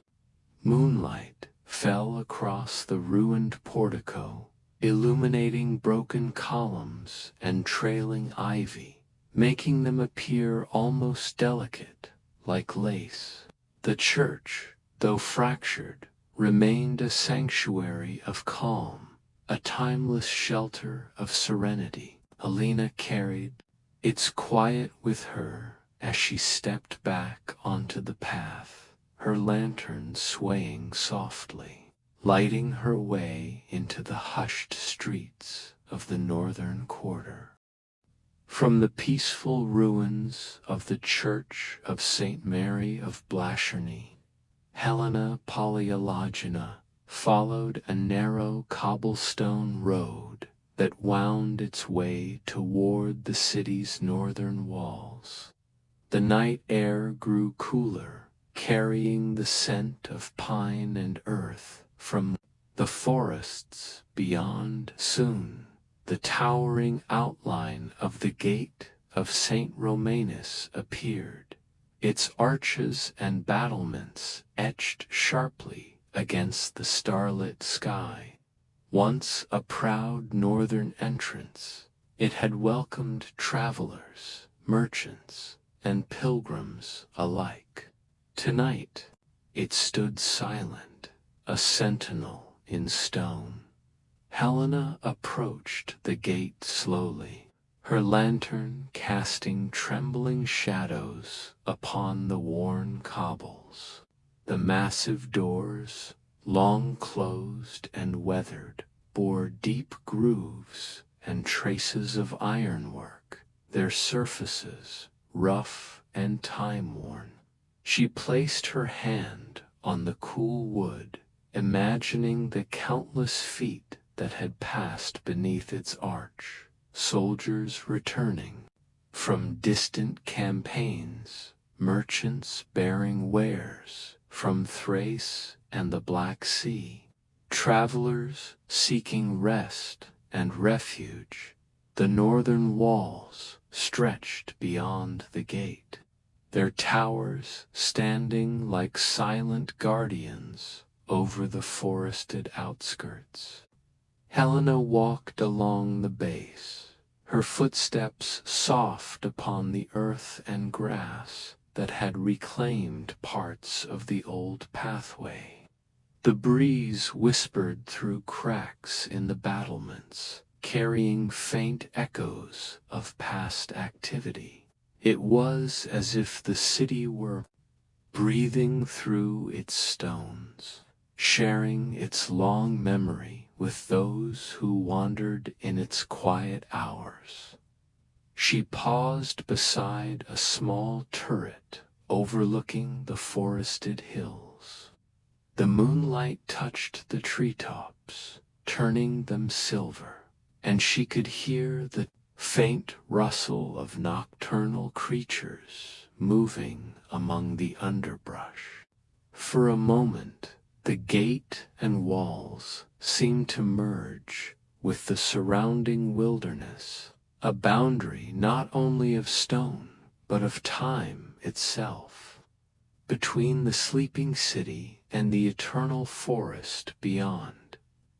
Moonlight fell across the ruined portico, illuminating broken columns and trailing ivy, making them appear almost delicate, like lace. The church, though fractured, remained a sanctuary of calm, a timeless shelter of serenity. Helena carried its quiet with her as she stepped back onto the path, her lantern swaying softly, lighting her way into the hushed streets of the northern quarter. From the peaceful ruins of the Church of St. Mary of Blascherny, Helena Palaiologina followed a narrow cobblestone road that wound its way toward the city's northern walls. The night air grew cooler, carrying the scent of pine and earth from the forests beyond. Soon, the towering outline of the gate of St. Romanus appeared, its arches and battlements etched sharply against the starlit sky. Once a proud northern entrance, it had welcomed travelers, merchants, and pilgrims alike. Tonight, It stood silent, a sentinel in stone. Helena approached the gate slowly, her lantern casting trembling shadows upon the worn cobbles. The massive doors, long closed and weathered, bore deep grooves and traces of ironwork, their surfaces rough and time-worn. She placed her hand on the cool wood, imagining the countless feet that had passed beneath its arch, soldiers returning from distant campaigns, merchants bearing wares from Thrace and the Black Sea, travelers seeking rest and refuge. The northern walls stretched beyond the gate, their towers standing like silent guardians over the forested outskirts. Helena walked along the base, her footsteps soft upon the earth and grass that had reclaimed parts of the old pathway. The breeze whispered through cracks in the battlements, carrying faint echoes of past activity. It was as if the city were breathing through its stones, sharing its long memory with those who wandered in its quiet hours. She paused beside a small turret overlooking the forested hills. The moonlight touched the treetops, turning them silver, and she could hear the faint rustle of nocturnal creatures moving among the underbrush. For a moment, the gate and walls seemed to merge with the surrounding wilderness, a boundary not only of stone, but of time itself. Between the sleeping city and the eternal forest beyond,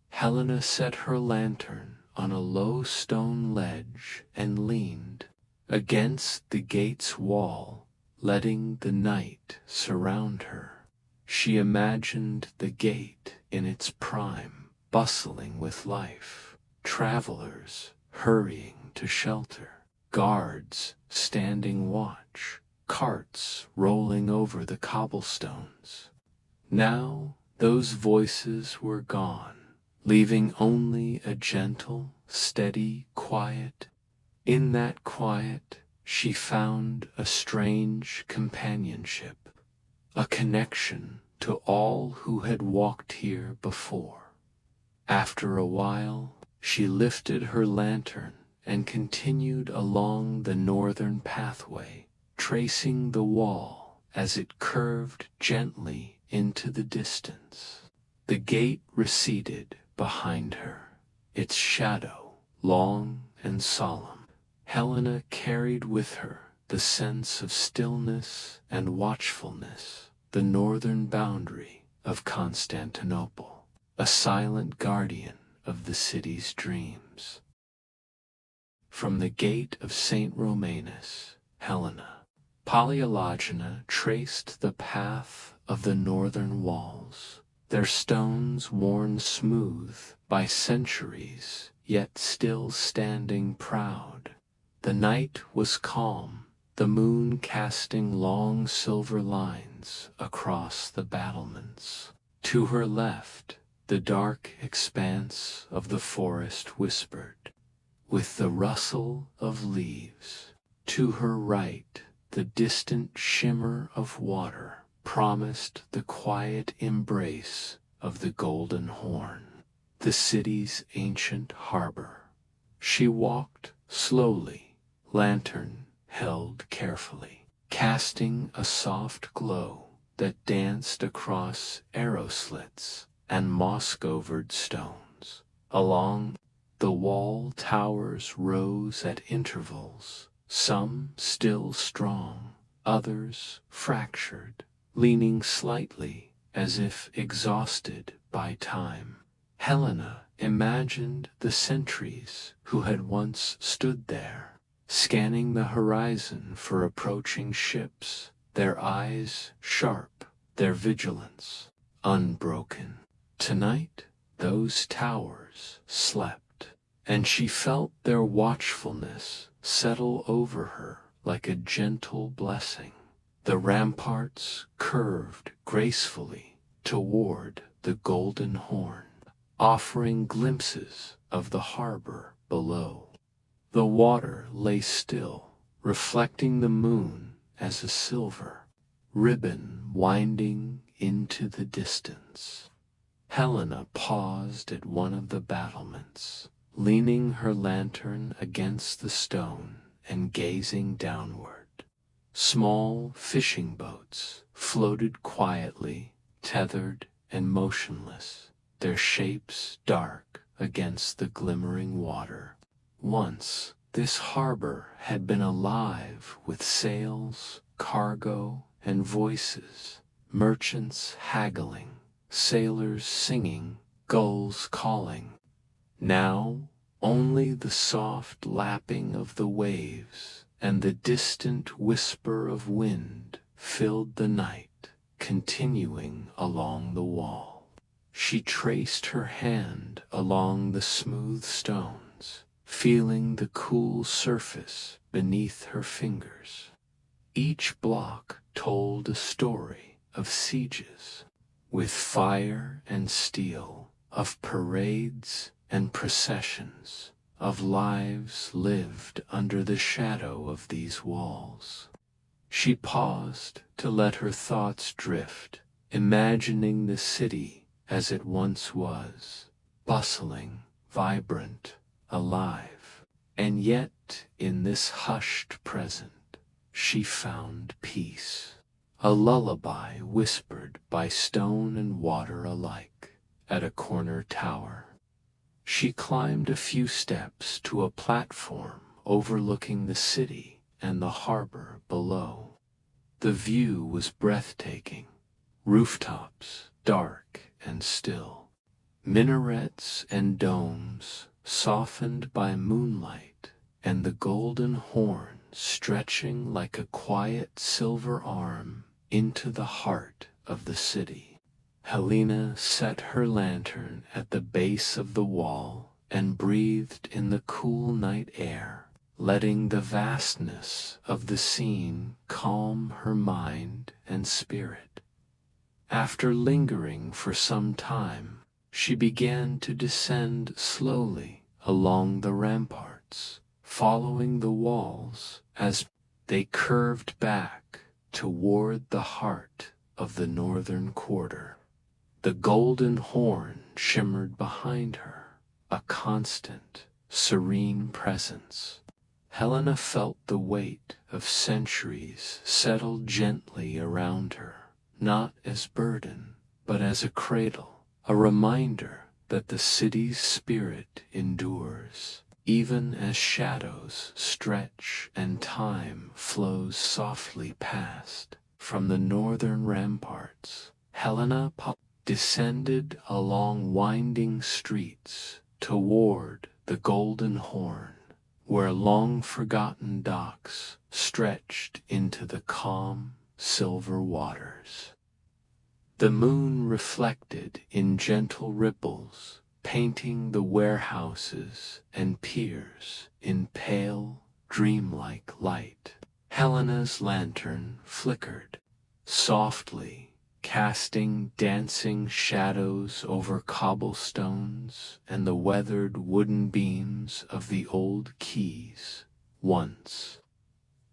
Helena set her lantern on a low stone ledge and leaned against the gate's wall, letting the night surround her. She imagined the gate in its prime, bustling with life, travelers hurrying to shelter, guards standing watch, carts rolling over the cobblestones. Now those voices were gone, leaving only a gentle, steady quiet. In that quiet, she found a strange companionship, a connection to all who had walked here before. After a while, she lifted her lantern and continued along the northern pathway, tracing the wall as it curved gently into the distance. The gate receded behind her, its shadow long and solemn. Helena carried with her the sense of stillness and watchfulness, the northern boundary of Constantinople, a silent guardian of the city's dreams. From the gate of St. Romanus, Helena Palaiologina traced the path of the northern walls, their stones worn smooth by centuries, yet still standing proud. The night was calm, the moon casting long silver lines across the battlements. To her left, the dark expanse of the forest whispered, with the rustle of leaves. To her right, the distant shimmer of water promised the quiet embrace of the Golden Horn, the city's ancient harbor. She walked slowly, lantern held carefully, casting a soft glow that danced across arrow slits and moss-covered stones. Along the wall towers rose at intervals, some still strong, others fractured, leaning slightly as if exhausted by time. Helena imagined the sentries who had once stood there, scanning the horizon for approaching ships, their eyes sharp, their vigilance unbroken. Tonight, those towers slept, and she felt their watchfulness settle over her like a gentle blessing. The ramparts curved gracefully toward the Golden Horn, offering glimpses of the harbor below. The water lay still, reflecting the moon as a silver ribbon winding into the distance. Helena paused at one of the battlements, leaning her lantern against the stone and gazing downward. Small fishing boats floated quietly, tethered and motionless, their shapes dark against the glimmering water. Once, this harbor had been alive with sails, cargo, and voices, merchants haggling, sailors singing, gulls calling. Now, only the soft lapping of the waves and the distant whisper of wind filled the night, continuing along the wall. She traced her hand along the smooth stones, feeling the cool surface beneath her fingers. Each block told a story of sieges, with fire and steel, of parades and processions, of lives lived under the shadow of these walls. She paused to let her thoughts drift, imagining the city as it once was, bustling, vibrant, alive. And yet, in this hushed present, she found peace, a lullaby whispered by stone and water alike at a corner tower. She climbed a few steps to a platform overlooking the city and the harbor below. The view was breathtaking, rooftops dark and still, minarets and domes softened by moonlight, and the Golden Horn stretching like a quiet silver arm into the heart of the city. Helena set her lantern at the base of the wall and breathed in the cool night air, letting the vastness of the scene calm her mind and spirit. After lingering for some time, she began to descend slowly along the ramparts, following the walls as they curved back toward the heart of the northern quarter. The Golden Horn shimmered behind her, a constant, serene presence. Helena felt the weight of centuries settle gently around her, not as burden, but as a cradle, a reminder that the city's spirit endures, even as shadows stretch and time flows softly past. From the northern ramparts, Helena descended along winding streets toward the Golden Horn, where long-forgotten docks stretched into the calm, silver waters. The moon reflected in gentle ripples, painting the warehouses and piers in pale, dreamlike light. Helena's lantern flickered softly, casting dancing shadows over cobblestones and the weathered wooden beams of the old quays. Once,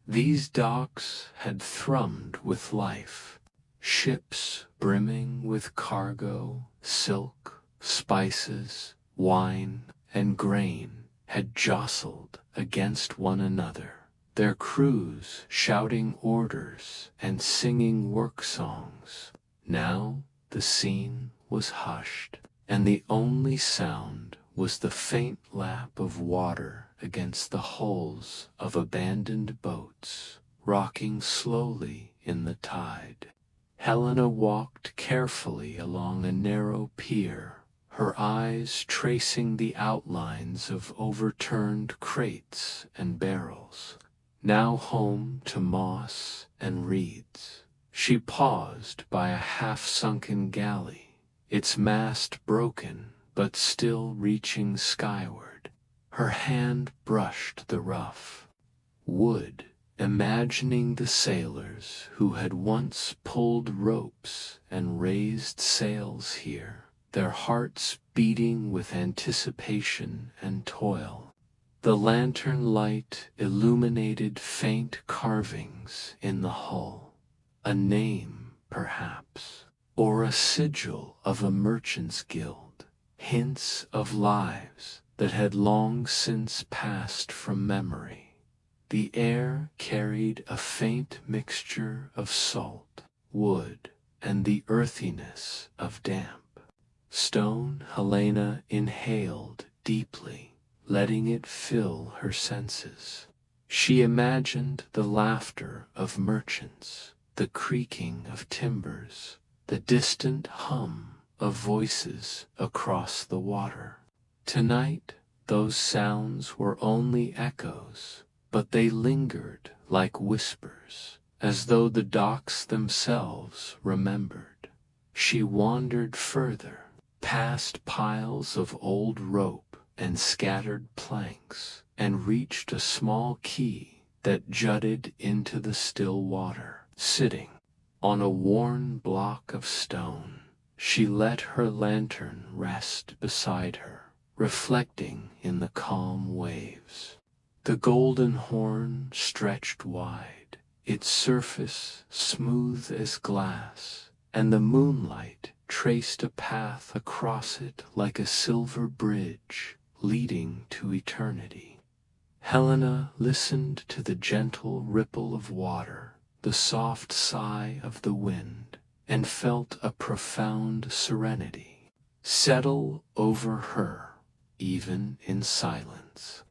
these docks had thrummed with life, ships brimming with cargo, silk, spices, wine, and grain had jostled against one another, their crews shouting orders and singing work songs. Now the scene was hushed, and the only sound was the faint lap of water against the hulls of abandoned boats, rocking slowly in the tide. Helena walked carefully along a narrow pier, her eyes tracing the outlines of overturned crates and barrels, now home to moss and reeds. She paused by a half-sunken galley, its mast broken but still reaching skyward. Her hand brushed the rough wood, imagining the sailors who had once pulled ropes and raised sails here, their hearts beating with anticipation and toil. The lantern light illuminated faint carvings in the hull, a name, perhaps, or a sigil of a merchant's guild, hints of lives that had long since passed from memory. The air carried a faint mixture of salt, wood, and the earthiness of damp stone. Helena inhaled deeply, letting it fill her senses. She imagined the laughter of merchants, the creaking of timbers, the distant hum of voices across the water. Tonight, those sounds were only echoes, but they lingered like whispers, as though the docks themselves remembered. She wandered further, past piles of old rope and scattered planks, and reached a small quay that jutted into the still water. Sitting on a worn block of stone, she let her lantern rest beside her, reflecting in the calm waves. The Golden Horn stretched wide, its surface smooth as glass, and the moonlight traced a path across it like a silver bridge leading to eternity. Helena listened to the gentle ripple of water, the soft sigh of the wind, and felt a profound serenity settle over her, even in silence.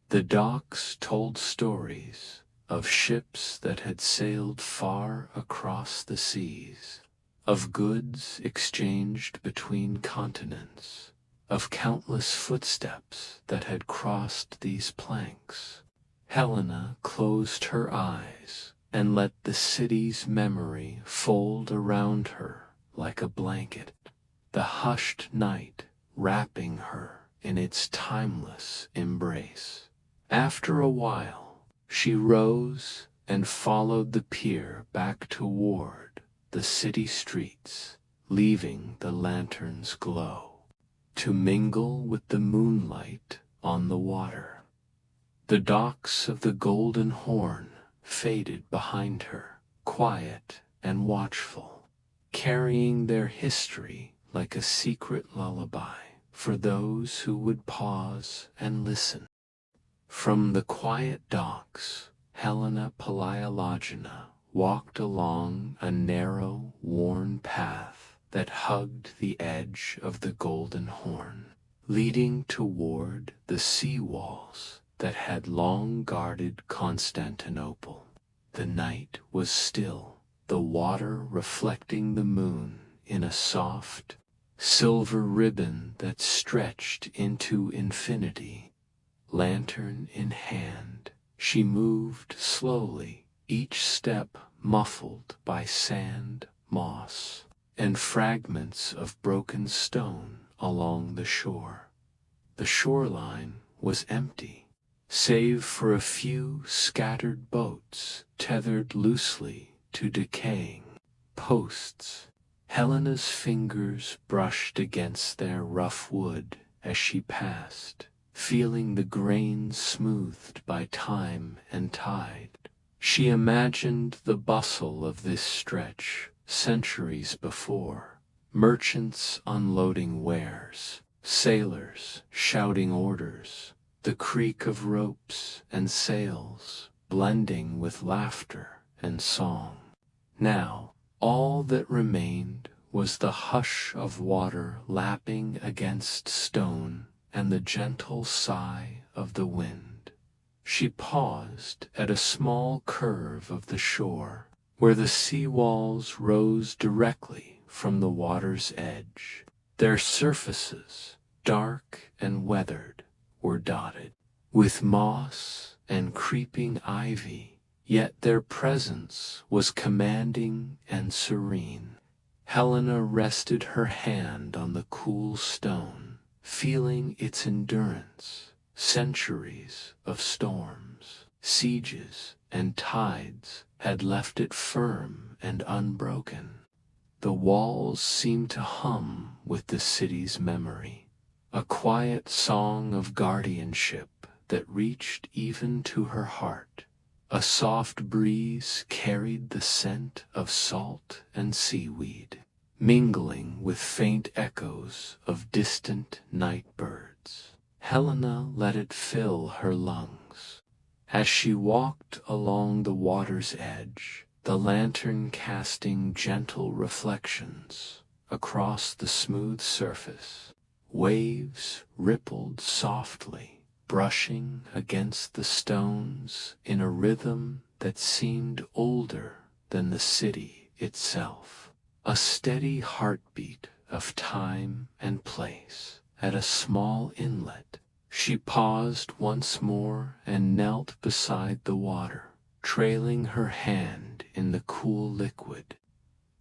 The docks told stories of ships that had sailed far across the seas, of goods exchanged between continents, of countless footsteps that had crossed these planks. Helena closed her eyes and let the city's memory fold around her like a blanket, the hushed night wrapping her in its timeless embrace. After a while, she rose and followed the pier back toward the city streets, leaving the lantern's glow to mingle with the moonlight on the water. The docks of the Golden Horn faded behind her, quiet and watchful, carrying their history like a secret lullaby for those who would pause and listen. From the quiet docks, Helena Palaiologina walked along a narrow, worn path that hugged the edge of the Golden Horn, leading toward the sea walls that had long guarded Constantinople. The night was still, the water reflecting the moon in a soft, silver ribbon that stretched into infinity. Lantern in hand, she moved slowly, each step muffled by sand, moss, and fragments of broken stone along the shore. The shoreline was empty, save for a few scattered boats tethered loosely to decaying posts. Helena's fingers brushed against their rough wood as she passed, feeling the grain smoothed by time and tide. She imagined the bustle of this stretch centuries before, merchants unloading wares, sailors shouting orders, the creak of ropes and sails blending with laughter and song. Now, all that remained was the hush of water lapping against stone and the gentle sigh of the wind. She paused at a small curve of the shore, where the sea walls rose directly from the water's edge. Their surfaces, dark and weathered, were dotted with moss and creeping ivy, yet their presence was commanding and serene. Helena rested her hand on the cool stone, feeling its endurance. Centuries of storms, sieges, and tides had left it firm and unbroken. The walls seemed to hum with the city's memory, a quiet song of guardianship that reached even to her heart. A soft breeze carried the scent of salt and seaweed, mingling with faint echoes of distant night birds. Helena let it fill her lungs. As she walked along the water's edge, the lantern casting gentle reflections across the smooth surface. Waves rippled softly, brushing against the stones in a rhythm that seemed older than the city itself. A steady heartbeat of time and place. At a small inlet, she paused once more and knelt beside the water, trailing her hand in the cool liquid.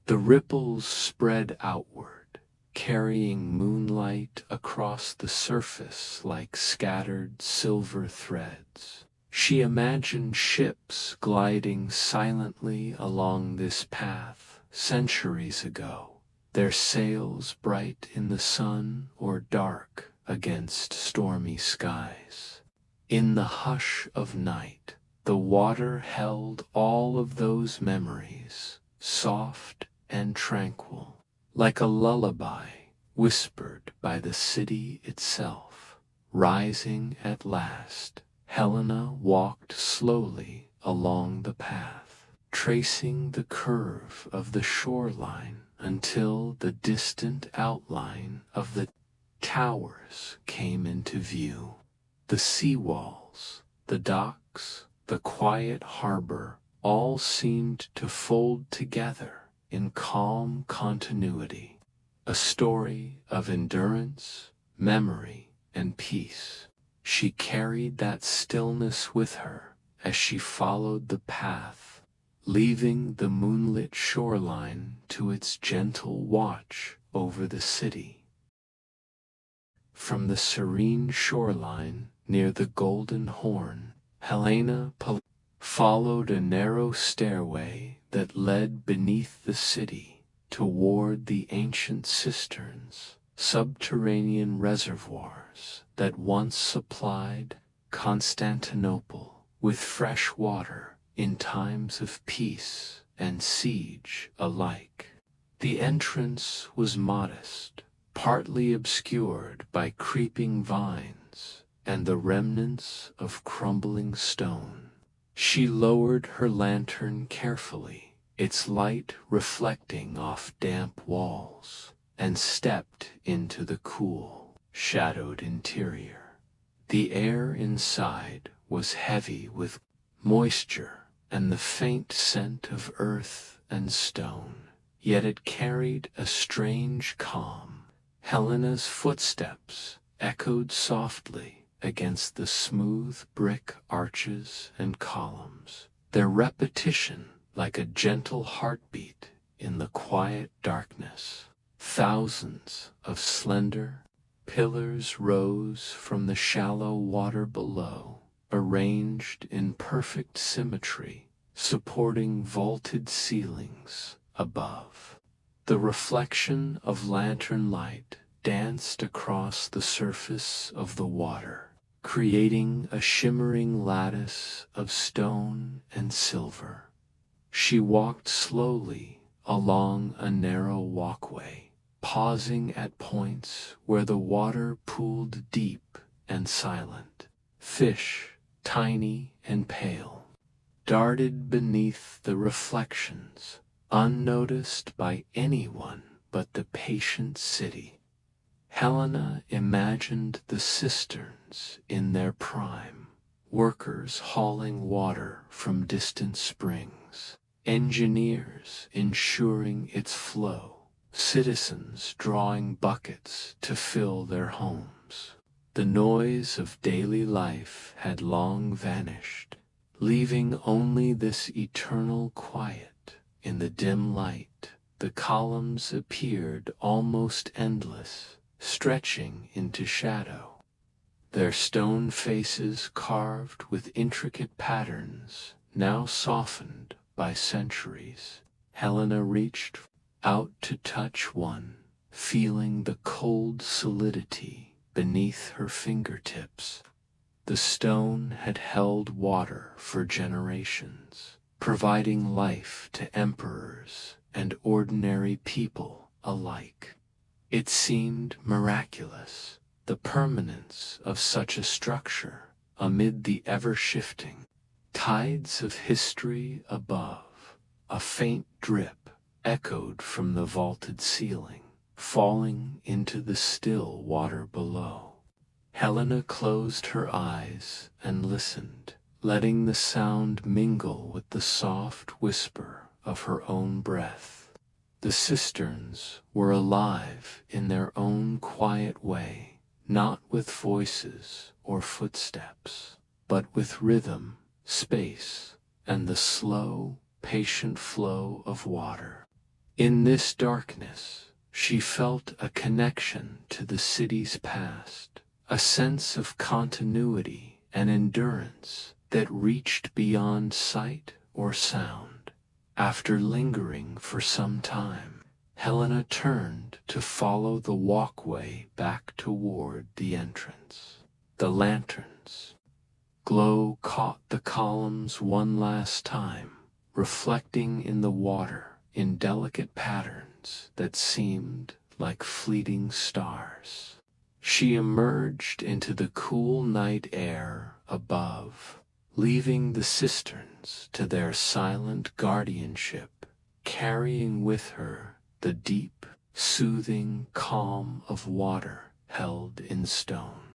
The ripples spread outward, carrying moonlight across the surface like scattered silver threads. She imagined ships gliding silently along this path centuries ago, their sails bright in the sun or dark against stormy skies. In the hush of night, the water held all of those memories, soft and tranquil, like a lullaby whispered by the city itself. Rising at last, Helena walked slowly along the path, tracing the curve of the shoreline until the distant outline of the towers came into view. The seawalls, the docks, the quiet harbor all seemed to fold together in calm continuity, a story of endurance, memory, and peace. She carried that stillness with her as she followed the path, leaving the moonlit shoreline to its gentle watch over the city. From the serene shoreline near the Golden Horn, Helena followed a narrow stairway that led beneath the city toward the ancient cisterns, subterranean reservoirs that once supplied Constantinople with fresh water in times of peace and siege alike. The entrance was modest, partly obscured by creeping vines and the remnants of crumbling stone. She lowered her lantern carefully, its light reflecting off damp walls, and stepped into the cool, shadowed interior. The air inside was heavy with moisture and the faint scent of earth and stone, yet it carried a strange calm. Helena's footsteps echoed softly against the smooth brick arches and columns, their repetition like a gentle heartbeat in the quiet darkness. Thousands of slender pillars rose from the shallow water below, arranged in perfect symmetry, supporting vaulted ceilings above. The reflection of lantern light danced across the surface of the water, creating a shimmering lattice of stone and silver. She walked slowly along a narrow walkway, pausing at points where the water pooled deep and silent. Fish, tiny and pale, darted beneath the reflections, unnoticed by anyone but the patient city. Helena imagined the cisterns in their prime, workers hauling water from distant springs, engineers ensuring its flow, citizens drawing buckets to fill their homes. The noise of daily life had long vanished, leaving only this eternal quiet. In the dim light, the columns appeared almost endless, stretching into shadow, their stone faces carved with intricate patterns, now softened by centuries. Helena reached out to touch one, feeling the cold solidity beneath her fingertips. The stone had held water for generations, providing life to emperors and ordinary people alike. It seemed miraculous, the permanence of such a structure amid the ever-shifting tides of history above. A faint drip echoed from the vaulted ceiling, falling into the still water below. Helena closed her eyes and listened, letting the sound mingle with the soft whisper of her own breath. The cisterns were alive in their own quiet way, not with voices or footsteps, but with rhythm, space, and the slow, patient flow of water. In this darkness, she felt a connection to the city's past, a sense of continuity and endurance that reached beyond sight or sound. After lingering for some time, Helena turned to follow the walkway back toward the entrance. The lantern's glow caught the columns one last time, reflecting in the water in delicate patterns that seemed like fleeting stars. She emerged into the cool night air above, leaving the cisterns to their silent guardianship, carrying with her the deep, soothing calm of water held in stone.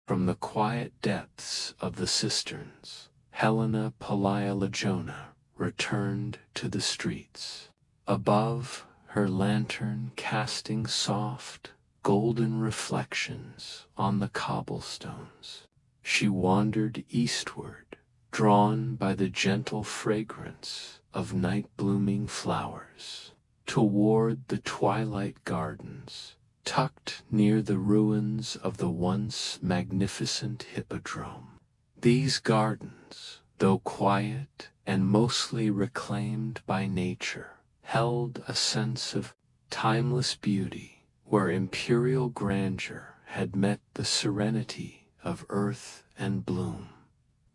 From the quiet depths of the cisterns, Helena Palaiologina returned to the streets. Above, her lantern casting soft, golden reflections on the cobblestones, she wandered eastward, drawn by the gentle fragrance of night-blooming flowers, toward the Twilight gardens, tucked near the ruins of the once magnificent hippodrome. These gardens, though quiet and mostly reclaimed by nature, held a sense of timeless beauty, where imperial grandeur had met the serenity of earth and bloom.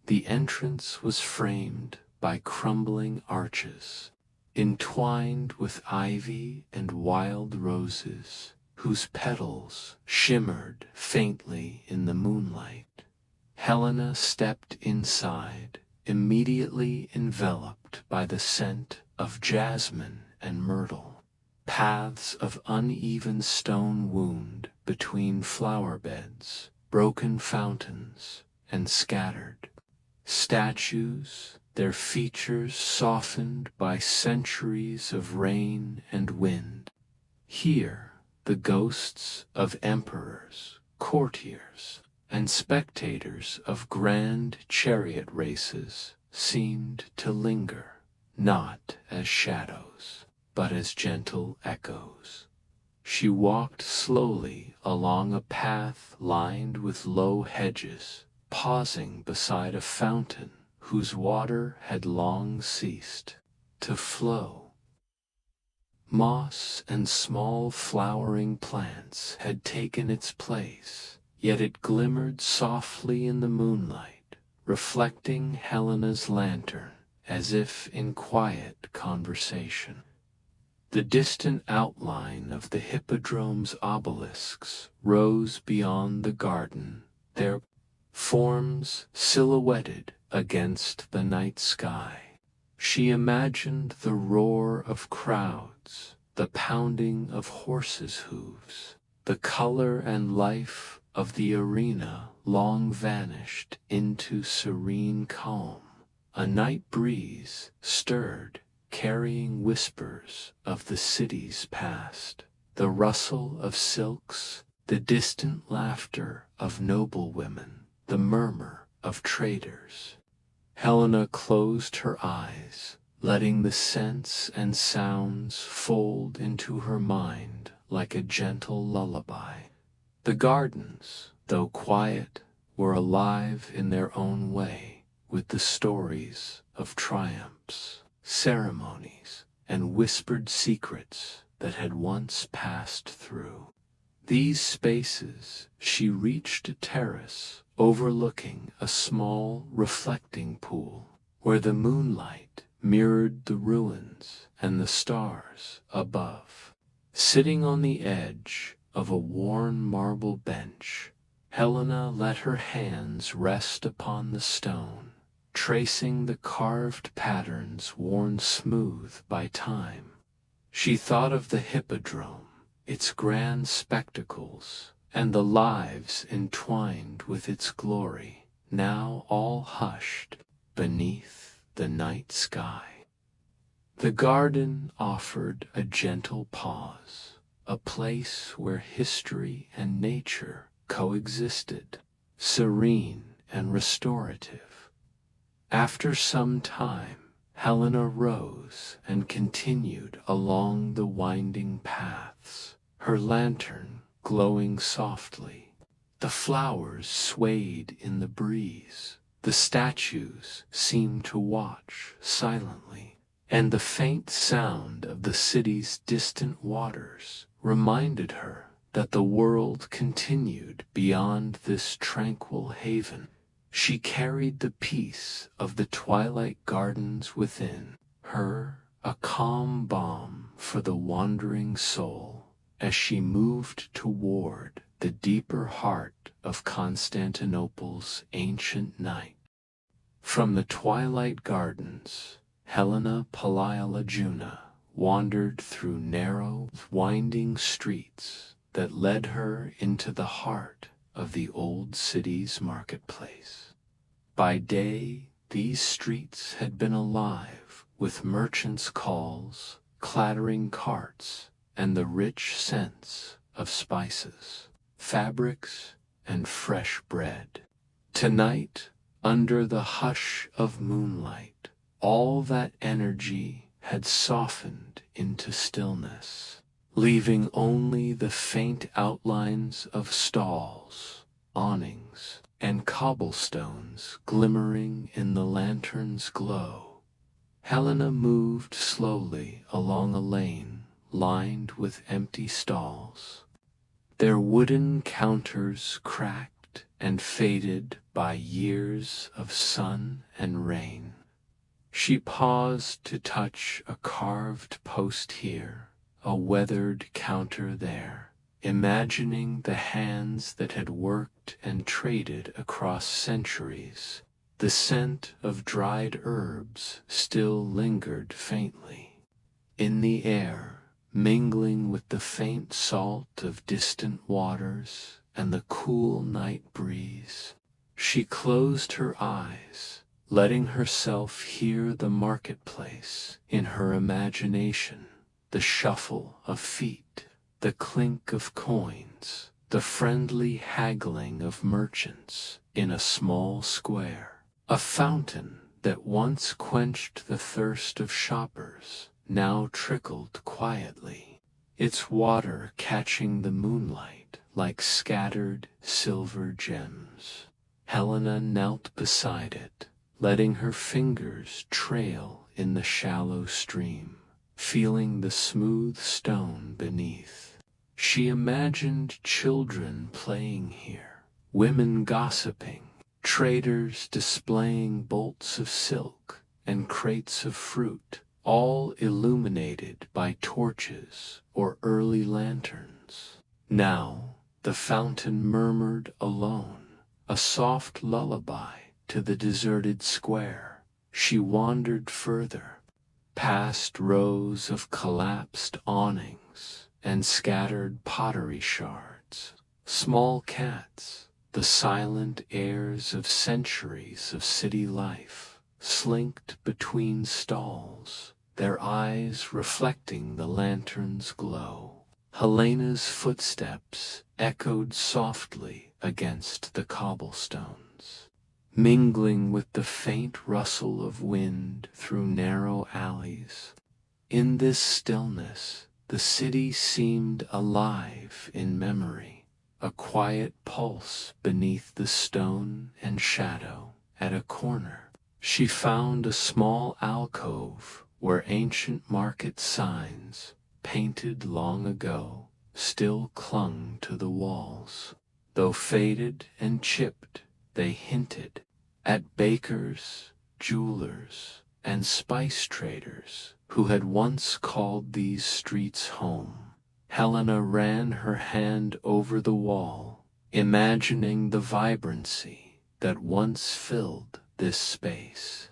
The entrance was framed by crumbling arches, entwined with ivy and wild roses, whose petals shimmered faintly in the moonlight. Helena stepped inside, immediately enveloped by the scent of jasmine and myrtle. Paths of uneven stone wound between flower beds, broken fountains, and scattered statues, their features softened by centuries of rain and wind. Here, the ghosts of emperors, courtiers, and spectators of grand chariot races seemed to linger, not as shadows, but as gentle echoes. She walked slowly along a path lined with low hedges, pausing beside a fountain whose water had long ceased to flow. Moss and small flowering plants had taken its place, yet it glimmered softly in the moonlight, reflecting Helena's lantern as if in quiet conversation. The distant outline of the hippodrome's obelisks rose beyond the garden, their forms silhouetted against the night sky. She imagined the roar of crowds, the pounding of horses' hooves, the color and life of the arena long vanished into serene calm. A night breeze stirred, carrying whispers of the city's past, the rustle of silks, the distant laughter of noble women, the murmur of traders. Helena closed her eyes, letting the scents and sounds fold into her mind like a gentle lullaby. The gardens, though quiet, were alive in their own way, with the stories of triumphs, ceremonies, and whispered secrets that had once passed through. These spaces, she reached a terrace overlooking a small reflecting pool, where the moonlight mirrored the ruins and the stars above. Sitting on the edge of a worn marble bench, Helena let her hands rest upon the stone, tracing the carved patterns worn smooth by time. She thought of the hippodrome, its grand spectacles, and the lives entwined with its glory, now all hushed beneath the night sky. The garden offered a gentle pause, a place where history and nature coexisted, serene and restorative. After some time, Helena rose and continued along the winding paths, her lantern glowing softly. The flowers swayed in the breeze, the statues seemed to watch silently, and the faint sound of the city's distant waters reminded her that the world continued beyond this tranquil haven. She carried the peace of the twilight gardens within her, a calm balm for the wandering soul, as she moved toward the deeper heart of Constantinople's ancient night. From the twilight gardens, Helena Palaiologina wandered through narrow, winding streets that led her into the heart of the old city's marketplace. By day, these streets had been alive with merchants' calls, clattering carts, and the rich scents of spices, fabrics, and fresh bread. Tonight, under the hush of moonlight, all that energy had softened into stillness, leaving only the faint outlines of stalls, awnings, and cobblestones glimmering in the lantern's glow. Helena moved slowly along a lane lined with empty stalls, their wooden counters cracked and faded by years of sun and rain. She paused to touch a carved post here, a weathered counter there, imagining the hands that had worked and traded across centuries. The scent of dried herbs still lingered faintly in the air, mingling with the faint salt of distant waters and the cool night breeze. She closed her eyes, letting herself hear the marketplace in her imagination, the shuffle of feet, the clink of coins, the friendly haggling of merchants in a small square. A fountain that once quenched the thirst of shoppers now trickled quietly, its water catching the moonlight like scattered silver gems. Helena knelt beside it, letting her fingers trail in the shallow stream, feeling the smooth stone beneath. She imagined children playing here, women gossiping, traders displaying bolts of silk and crates of fruit, all illuminated by torches or early lanterns. Now the fountain murmured alone, a soft lullaby to the deserted square. She wandered further, past rows of collapsed awnings and scattered pottery shards. Small cats, the silent heirs of centuries of city life, slinked between stalls, their eyes reflecting the lantern's glow. Helena's footsteps echoed softly against the cobblestones. mingling with the faint rustle of wind through narrow alleys. In this stillness, the city seemed alive in memory, a quiet pulse beneath the stone and shadow. At a corner, she found a small alcove where ancient market signs, painted long ago, still clung to the walls. Though faded and chipped, they hinted at bakers, jewelers, and spice traders who had once called these streets home. Helena ran her hand over the wall, imagining the vibrancy that once filled this space.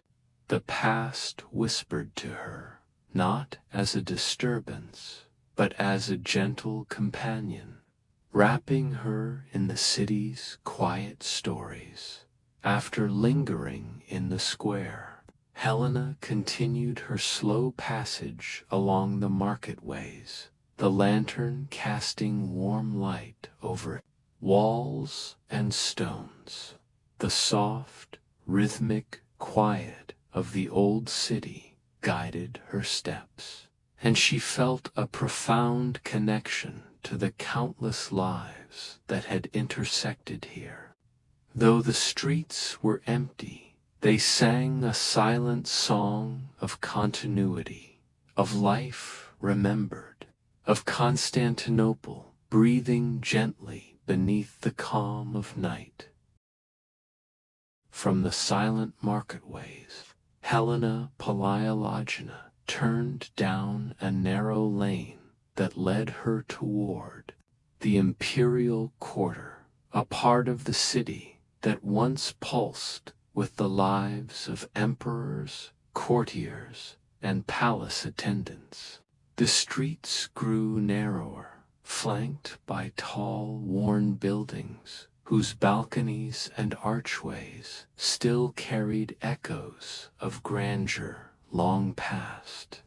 The past whispered to her, not as a disturbance, but as a gentle companion, wrapping her in the city's quiet stories. After lingering in the square, Helena continued her slow passage along the marketways, the lantern casting warm light over walls and stones. The soft, rhythmic quiet of the old city guided her steps, and she felt a profound connection to the countless lives that had intersected here. Though the streets were empty, they sang a silent song of continuity, of life remembered, of Constantinople breathing gently beneath the calm of night. From the silent marketways, Helena Palaiologina turned down a narrow lane that led her toward the imperial quarter, a part of the city that once pulsed with the lives of emperors, courtiers, and palace attendants. The streets grew narrower, flanked by tall, worn buildings whose balconies and archways still carried echoes of grandeur long past.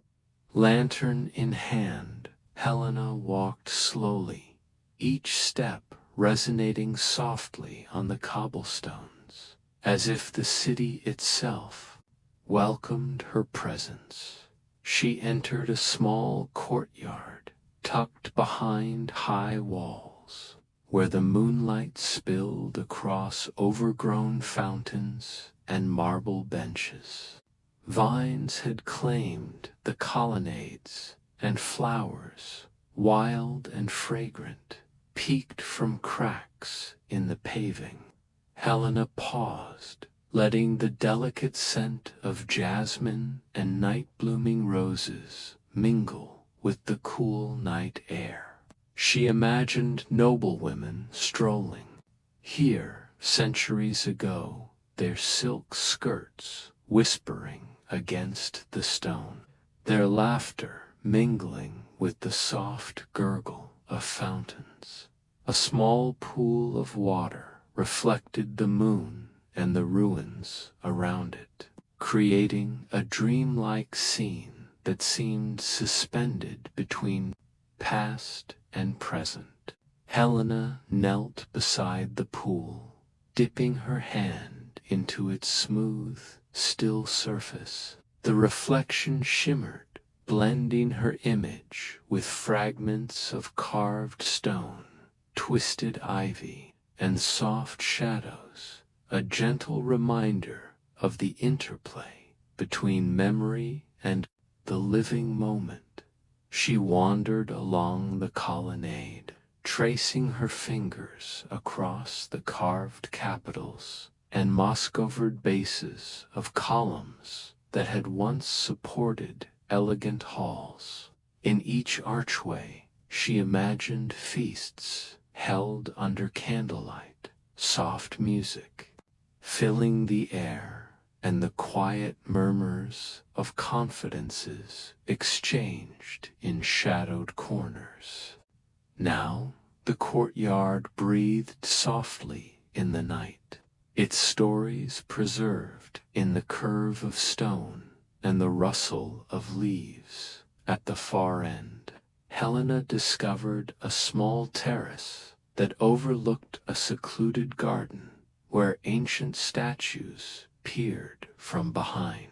Lantern in hand, Helena walked slowly, each step resonating softly on the cobblestones, as if the city itself welcomed her presence. She entered a small courtyard, tucked behind high walls, where the moonlight spilled across overgrown fountains and marble benches. Vines had claimed the colonnades, and flowers, wild and fragrant, peeked from cracks in the paving. Helena paused, letting the delicate scent of jasmine and night-blooming roses mingle with the cool night air. She imagined noblewomen strolling here centuries ago, their silk skirts whispering against the stone, their laughter mingling with the soft gurgle of fountains. A small pool of water reflected the moon and the ruins around it, creating a dreamlike scene that seemed suspended between past and present. Helena knelt beside the pool, dipping her hand into its smooth, still surface. The reflection shimmered, blending her image with fragments of carved stone, twisted ivy, and soft shadows, a gentle reminder of the interplay between memory and the living moment. She wandered along the colonnade, tracing her fingers across the carved capitals and moss-covered bases of columns that had once supported elegant halls. In each archway, she imagined feasts held under candlelight, soft music filling the air, and the quiet murmurs of confidences exchanged in shadowed corners. Now the courtyard breathed softly in the night, its stories preserved in the curve of stone and the rustle of leaves. At the far end, Helena discovered a small terrace that overlooked a secluded garden where ancient statues peered from behind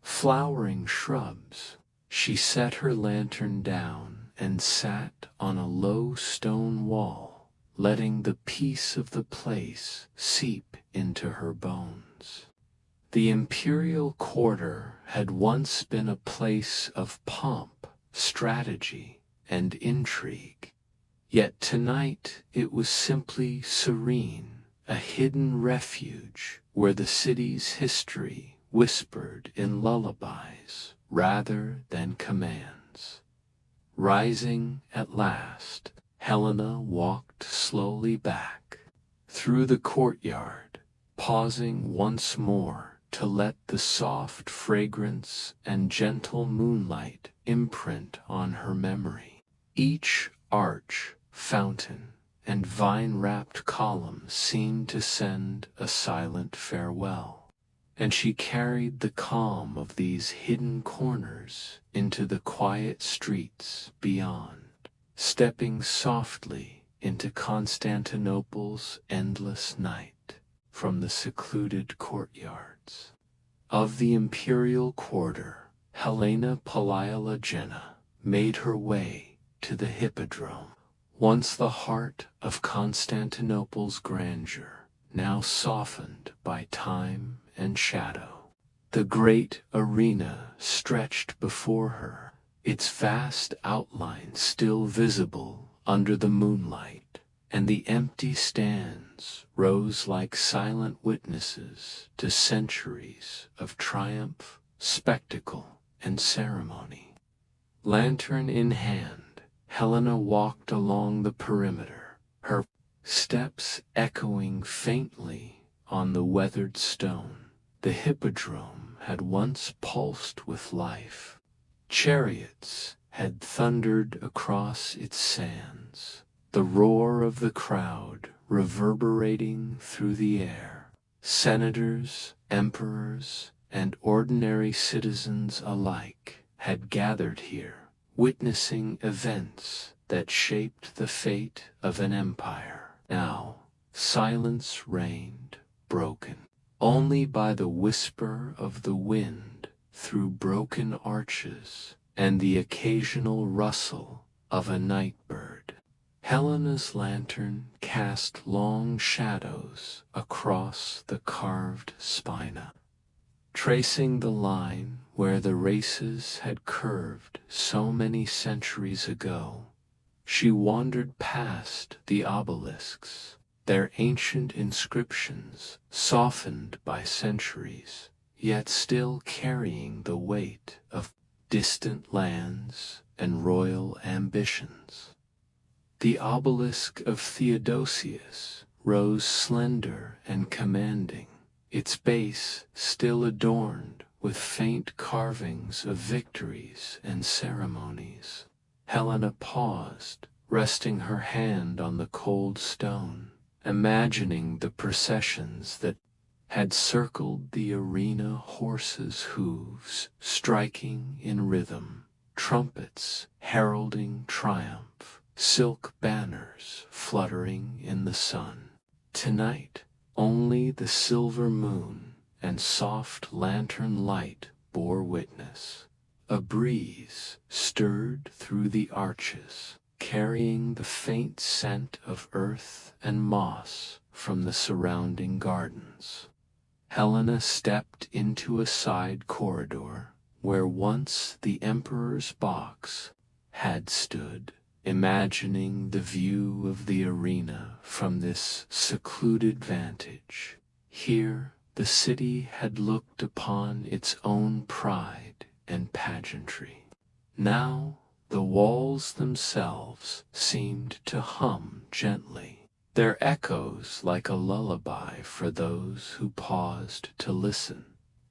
flowering shrubs. She set her lantern down and sat on a low stone wall, letting the peace of the place seep into her bones. The imperial quarter had once been a place of pomp, strategy, and intrigue. Yet tonight it was simply serene, a hidden refuge where the city's history whispered in lullabies rather than commands. Rising at last, Helena walked slowly back through the courtyard, pausing once more to let the soft fragrance and gentle moonlight imprint on her memory. Each arch, fountain, and vine-wrapped column seemed to send a silent farewell, and she carried the calm of these hidden corners into the quiet streets beyond, stepping softly into Constantinople's endless night from the secluded courtyards of the imperial quarter. Helena Palaiologina made her way to the Hippodrome, once the heart of Constantinople's grandeur, now softened by time and shadow. The great arena stretched before her, its vast outline still visible under the moonlight, and the empty stands rose like silent witnesses to centuries of triumph, spectacle, and ceremony. Lantern in hand, Helena walked along the perimeter, her steps echoing faintly on the weathered stone. The hippodrome had once pulsed with life. Chariots had thundered across its sands, the roar of the crowd reverberating through the air. Senators, emperors, and ordinary citizens alike had gathered here, witnessing events that shaped the fate of an empire. Now, silence reigned, broken only by the whisper of the wind through broken arches and the occasional rustle of a night bird. Helena's lantern cast long shadows across the carved spina, tracing the line where the races had curved so many centuries ago. She wandered past the obelisks, their ancient inscriptions softened by centuries, yet still carrying the weight of distant lands and royal ambitions. The obelisk of Theodosius rose slender and commanding, its base still adorned with faint carvings of victories and ceremonies. Helena paused, resting her hand on the cold stone, imagining the processions that had circled the arena, horses' hooves striking in rhythm, trumpets heralding triumph, silk banners fluttering in the sun. Tonight, only the silver moon and soft lantern light bore witness. A breeze stirred through the arches, carrying the faint scent of earth and moss from the surrounding gardens. Helena stepped into a side corridor where once the emperor's box had stood, imagining the view of the arena from this secluded vantage. Here, the city had looked upon its own pride and pageantry. Now, the walls themselves seemed to hum gently, their echoes like a lullaby for those who paused to listen.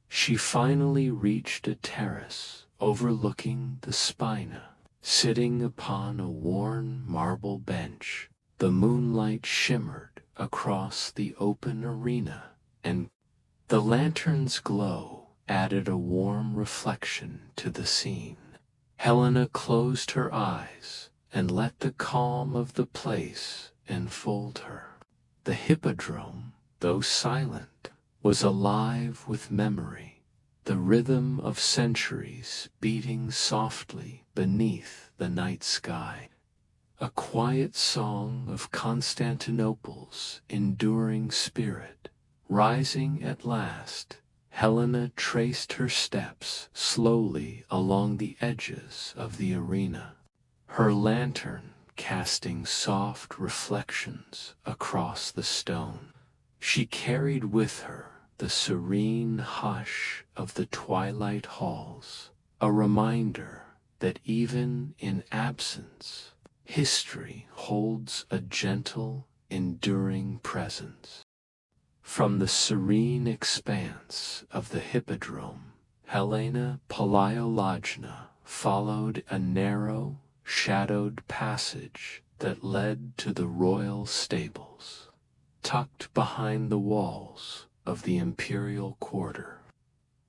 She finally reached a terrace overlooking the spina. Sitting upon a worn marble bench, the moonlight shimmered across the open arena, and the lantern's glow added a warm reflection to the scene. Helena closed her eyes and let the calm of the place enfold her. The hippodrome though silent, was alive with memory, the rhythm of centuries beating softly beneath the night sky. A quiet song of Constantinople's enduring spirit. Rising at last, Helena traced her steps slowly along the edges of the arena, her lantern casting soft reflections across the stone. She carried with her the serene hush of the twilight halls, a reminder that even in absence, history holds a gentle, enduring presence. From the serene expanse of the hippodrome, Helena Palaiologina followed a narrow, shadowed passage that led to the royal stables, tucked behind the walls of the imperial quarter.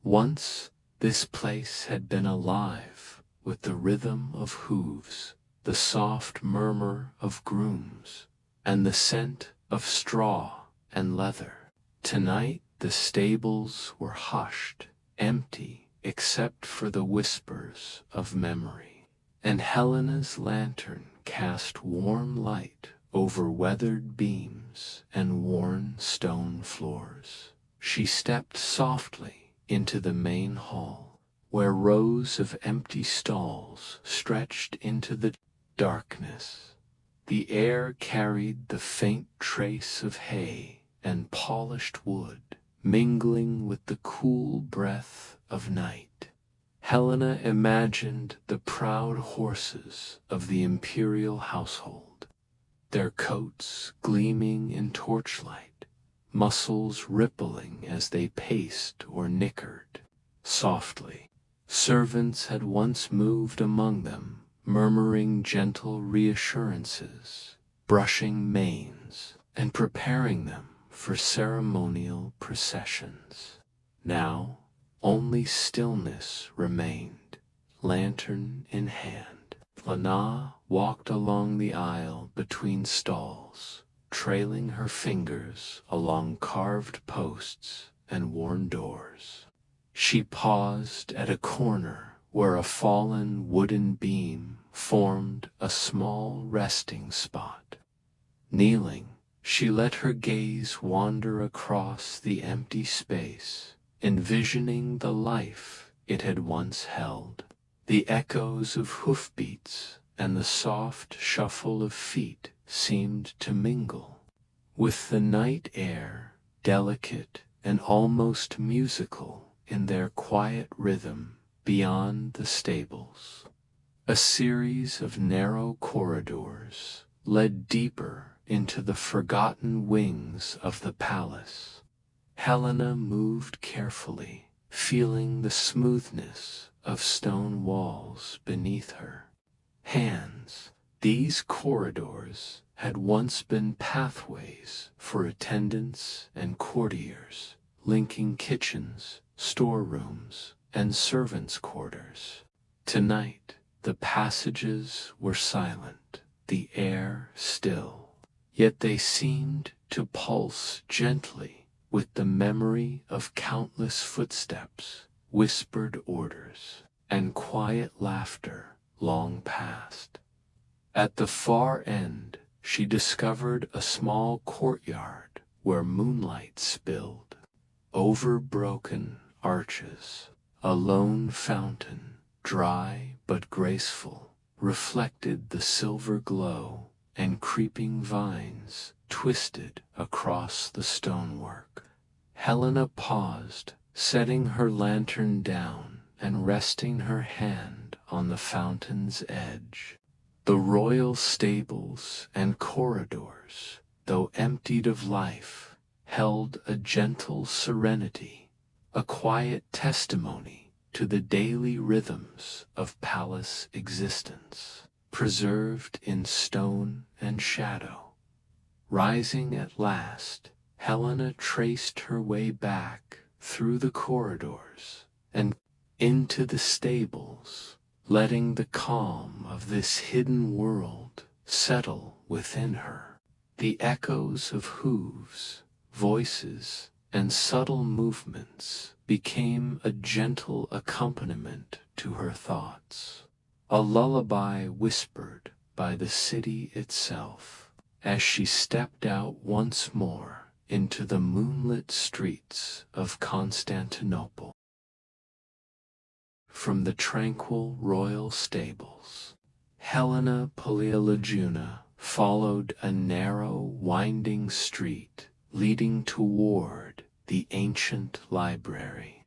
Once, this place had been alive with the rhythm of hooves, the soft murmur of grooms, and the scent of straw and leather. Tonight the stables were hushed, empty except for the whispers of memory, and Helena's lantern cast warm light over weathered beams and worn stone floors. She stepped softly into the main hall, where rows of empty stalls stretched into the darkness. The air carried the faint trace of hay and polished wood, mingling with the cool breath of night. Helena imagined the proud horses of the imperial household, their coats gleaming in torchlight, muscles rippling as they paced or nickered softly. Servants had once moved among them, murmuring gentle reassurances, brushing manes, and preparing them for ceremonial processions. Now, only stillness remained, lantern in hand. Helena walked along the aisle between stalls, trailing her fingers along carved posts and worn doors. She paused at a corner where a fallen wooden beam formed a small resting spot. Kneeling, she let her gaze wander across the empty space, envisioning the life it had once held. The echoes of hoofbeats and the soft shuffle of feet seemed to mingle with the night air, delicate and almost musical in their quiet rhythm beyond the stables. A series of narrow corridors led deeper into the forgotten wings of the palace. Helena moved carefully, feeling the smoothness of stone walls beneath her. These corridors had once been pathways for attendants and courtiers, linking kitchens, storerooms, and servants' quarters. Tonight, the passages were silent, the air still. Yet they seemed to pulse gently with the memory of countless footsteps, whispered orders, and quiet laughter long past. At the far end, she discovered a small courtyard where moonlight spilled over broken arches. A lone fountain, dry but graceful, reflected the silver glow, and creeping vines twisted across the stonework. Helena paused, setting her lantern down and resting her hand on the fountain's edge. The royal stables and corridors, though emptied of life, held a gentle serenity, a quiet testimony to the daily rhythms of palace existence, preserved in stone and shadow. Rising at last, Helena traced her way back through the corridors and into the stables, letting the calm of this hidden world settle within her. The echoes of hooves voices, and subtle movements became a gentle accompaniment to her thoughts, a lullaby whispered by the city itself as she stepped out once more into the moonlit streets of Constantinople. From the tranquil royal stables, Helena Palaiologina followed a narrow, winding street leading toward the ancient library.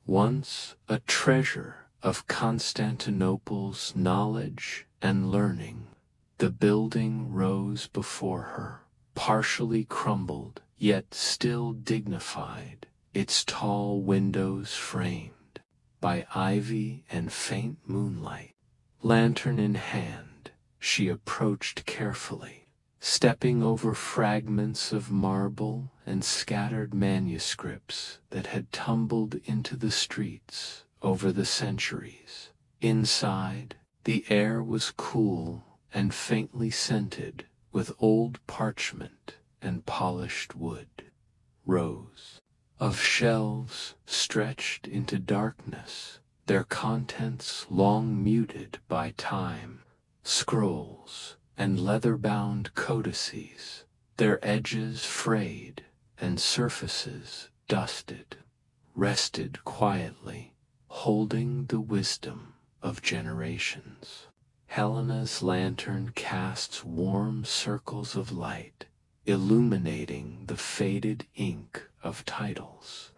Once a treasure of Constantinople's knowledge and learning, the building rose before her, partially crumbled, yet still dignified, its tall windows framed by ivy and faint moonlight. Lantern in hand, she approached carefully, stepping over fragments of marble and scattered manuscripts that had tumbled into the streets over the centuries. Inside, the air was cool and faintly scented with old parchment and polished wood. Rows of shelves stretched into darkness, their contents long muted by time. Scrolls and leather-bound codices, their edges frayed and surfaces dusted, rested quietly, holding the wisdom of generations. Helena's lantern casts warm circles of light, illuminating the faded ink of titles,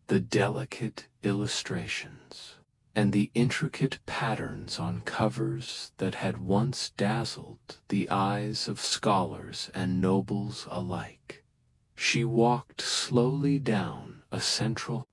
the delicate illustrations, and the intricate patterns on covers that had once dazzled the eyes of scholars and nobles alike. She walked slowly down a central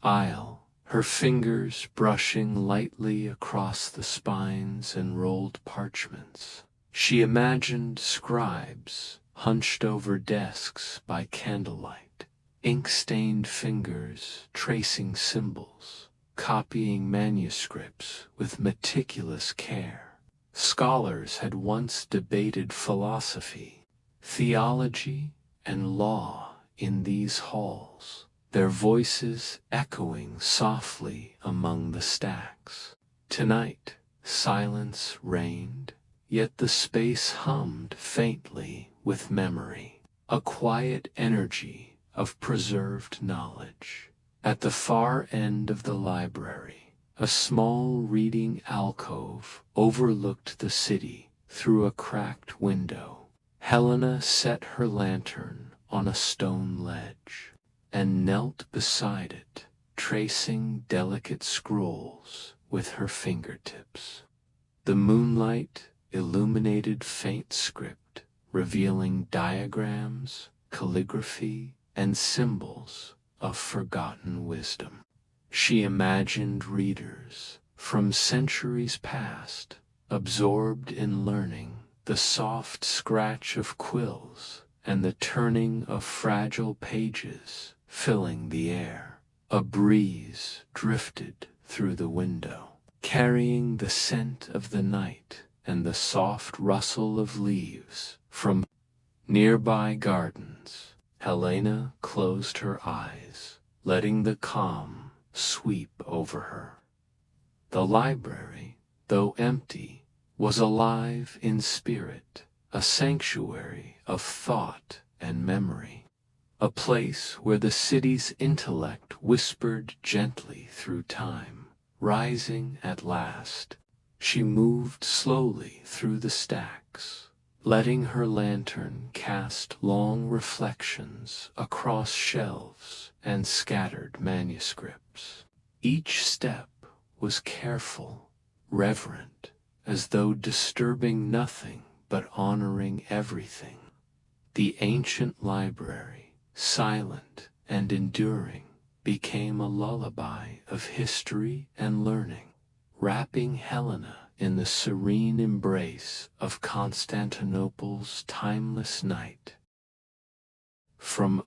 aisle, her fingers brushing lightly across the spines and rolled parchments. She imagined scribes hunched over desks by candlelight, ink-stained fingers tracing symbols, copying manuscripts with meticulous care. Scholars had once debated philosophy, theology, and law in these halls, their voices echoing softly among the stacks. Tonight, silence reigned, yet the space hummed faintly with memory, a quiet energy of preserved knowledge. At the far end of the library, a small reading alcove overlooked the city through a cracked window. Helena set her lantern on a stone ledge and knelt beside it, tracing delicate scrolls with her fingertips. The moonlight illuminated faint script, revealing diagrams, calligraphy, and symbols of forgotten wisdom. She imagined readers from centuries past, absorbed in learning, the soft scratch of quills and the turning of fragile pages filling the air. A breeze drifted through the window, carrying the scent of the night and the soft rustle of leaves from nearby gardens. Helena closed her eyes, letting the calm sweep over her. The library, though empty, was alive in spirit, a sanctuary of thought and memory, a place where the city's intellect whispered gently through time. Rising at last, she moved slowly through the stacks, letting her lantern cast long reflections across shelves and scattered manuscripts. Each step was careful, reverent, as though disturbing nothing but honoring everything. The ancient library, silent and enduring, became a lullaby of history and learning, wrapping Helena in the serene embrace of Constantinople's timeless night. From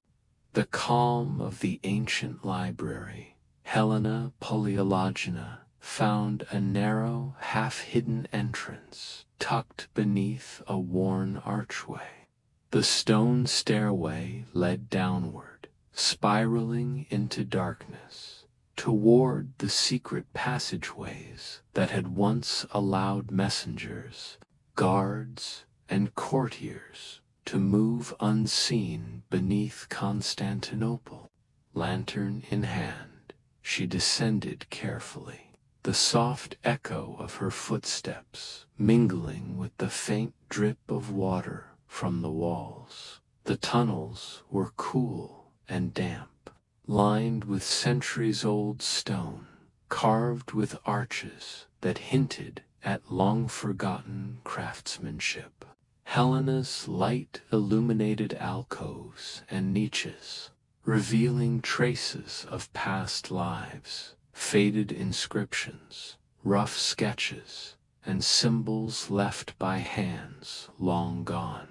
the calm of the ancient library, Helena Palaiologina found a narrow, half-hidden entrance tucked beneath a worn archway. The stone stairway led downward, spiraling into darkness, toward the secret passageways that had once allowed messengers, guards, and courtiers to move unseen beneath Constantinople. Lantern in hand, she descended carefully, the soft echo of her footsteps mingling with the faint drip of water from the walls. The tunnels were cool and damp, lined with centuries-old stone, carved with arches that hinted at long-forgotten craftsmanship. Helena's light illuminated alcoves and niches, revealing traces of past lives, faded inscriptions, rough sketches, and symbols left by hands long gone.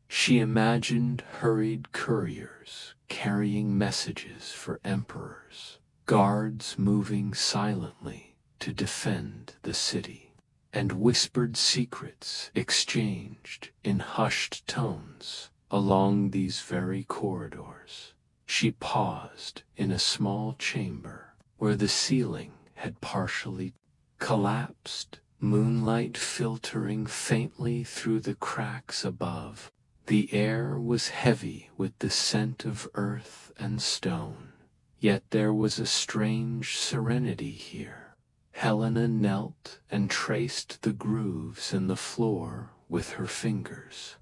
She imagined hurried couriers carrying messages for emperors, guards moving silently to defend the city, and whispered secrets exchanged in hushed tones along these very corridors. She paused in a small chamber where the ceiling had partially collapsed, moonlight filtering faintly through the cracks above. The air was heavy with the scent of earth and stone, yet there was a strange serenity here. Helena knelt and traced the grooves in the floor with her fingers,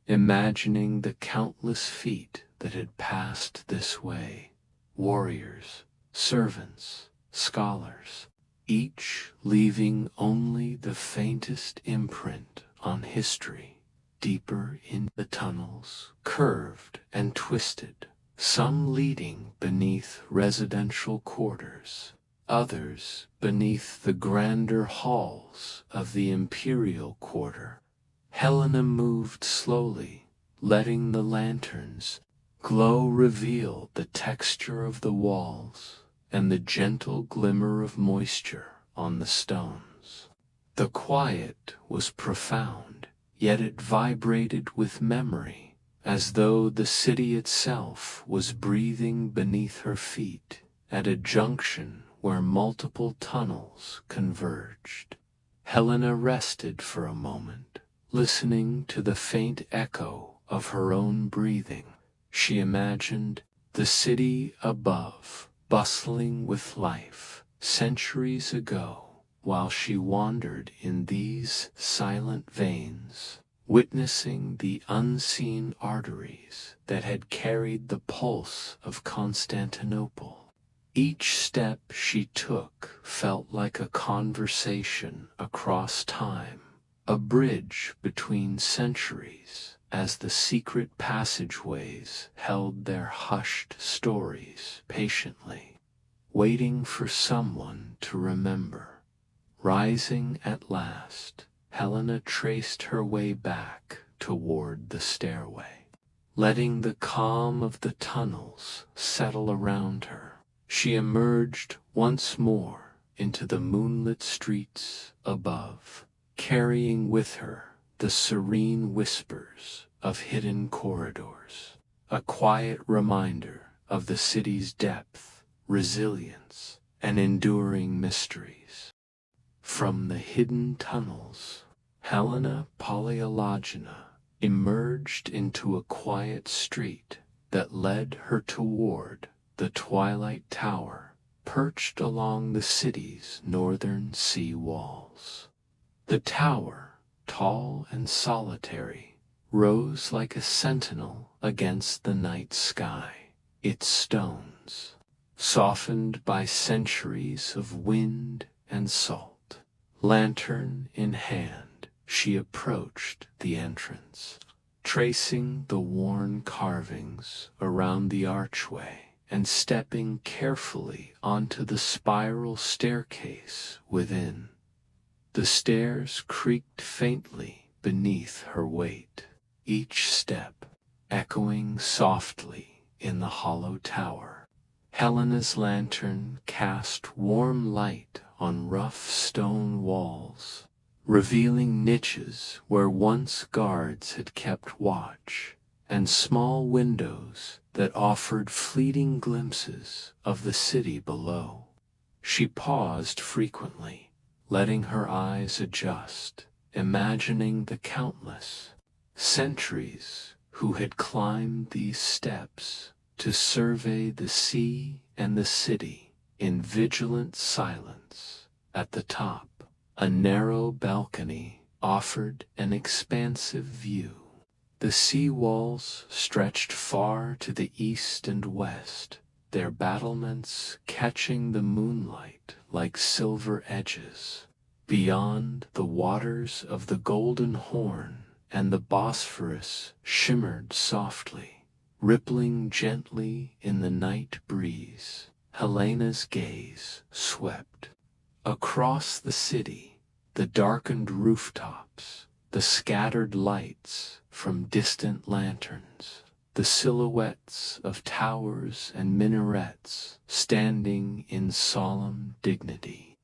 imagining the countless feet that had passed this way, warriors, servants, scholars, each leaving only the faintest imprint on history. Deeper in the tunnels, curved and twisted, some leading beneath residential quarters, others beneath the grander halls of the imperial quarter. Helena moved slowly, letting the lantern's glow reveal the texture of the walls and the gentle glimmer of moisture on the stones. The quiet was profound, yet it vibrated with memory, as though the city itself was breathing beneath her feet at a junction where multiple tunnels converged. Helena rested for a moment, listening to the faint echo of her own breathing. She imagined the city above, bustling with life, centuries ago, while she wandered in these silent veins, witnessing the unseen arteries that had carried the pulse of Constantinople. Each step she took felt like a conversation across time, a bridge between centuries, as the secret passageways held their hushed stories patiently, waiting for someone to remember. Rising at last, Helena traced her way back toward the stairway. Letting the calm of the tunnels settle around her, she emerged once more into the moonlit streets above, carrying with her the serene whispers of hidden corridors, a quiet reminder of the city's depth, resilience, and enduring mysteries. From the hidden tunnels, Helena Palaiologina emerged into a quiet street that led her toward the Twilight Tower, perched along the city's northern sea walls. The tower, tall and solitary, rose like a sentinel against the night sky, its stones softened by centuries of wind and salt. Lantern in hand, she approached the entrance, tracing the worn carvings around the archway and stepping carefully onto the spiral staircase within. The stairs creaked faintly beneath her weight, each step echoing softly in the hollow tower. Helena's lantern cast warm light on rough stone walls, revealing niches where once guards had kept watch, and small windows that offered fleeting glimpses of the city below. She paused frequently, letting her eyes adjust, imagining the countless centuries who had climbed these steps to survey the sea and the city in vigilant silence. At the top, a narrow balcony offered an expansive view. The sea walls stretched far to the east and west, their battlements catching the moonlight like silver edges. Beyond, the waters of the Golden Horn and the Bosphorus shimmered softly, rippling gently in the night breeze. Helena's gaze swept across the city, the darkened rooftops, the scattered lights from distant lanterns, the silhouettes of towers and minarets standing in solemn dignity.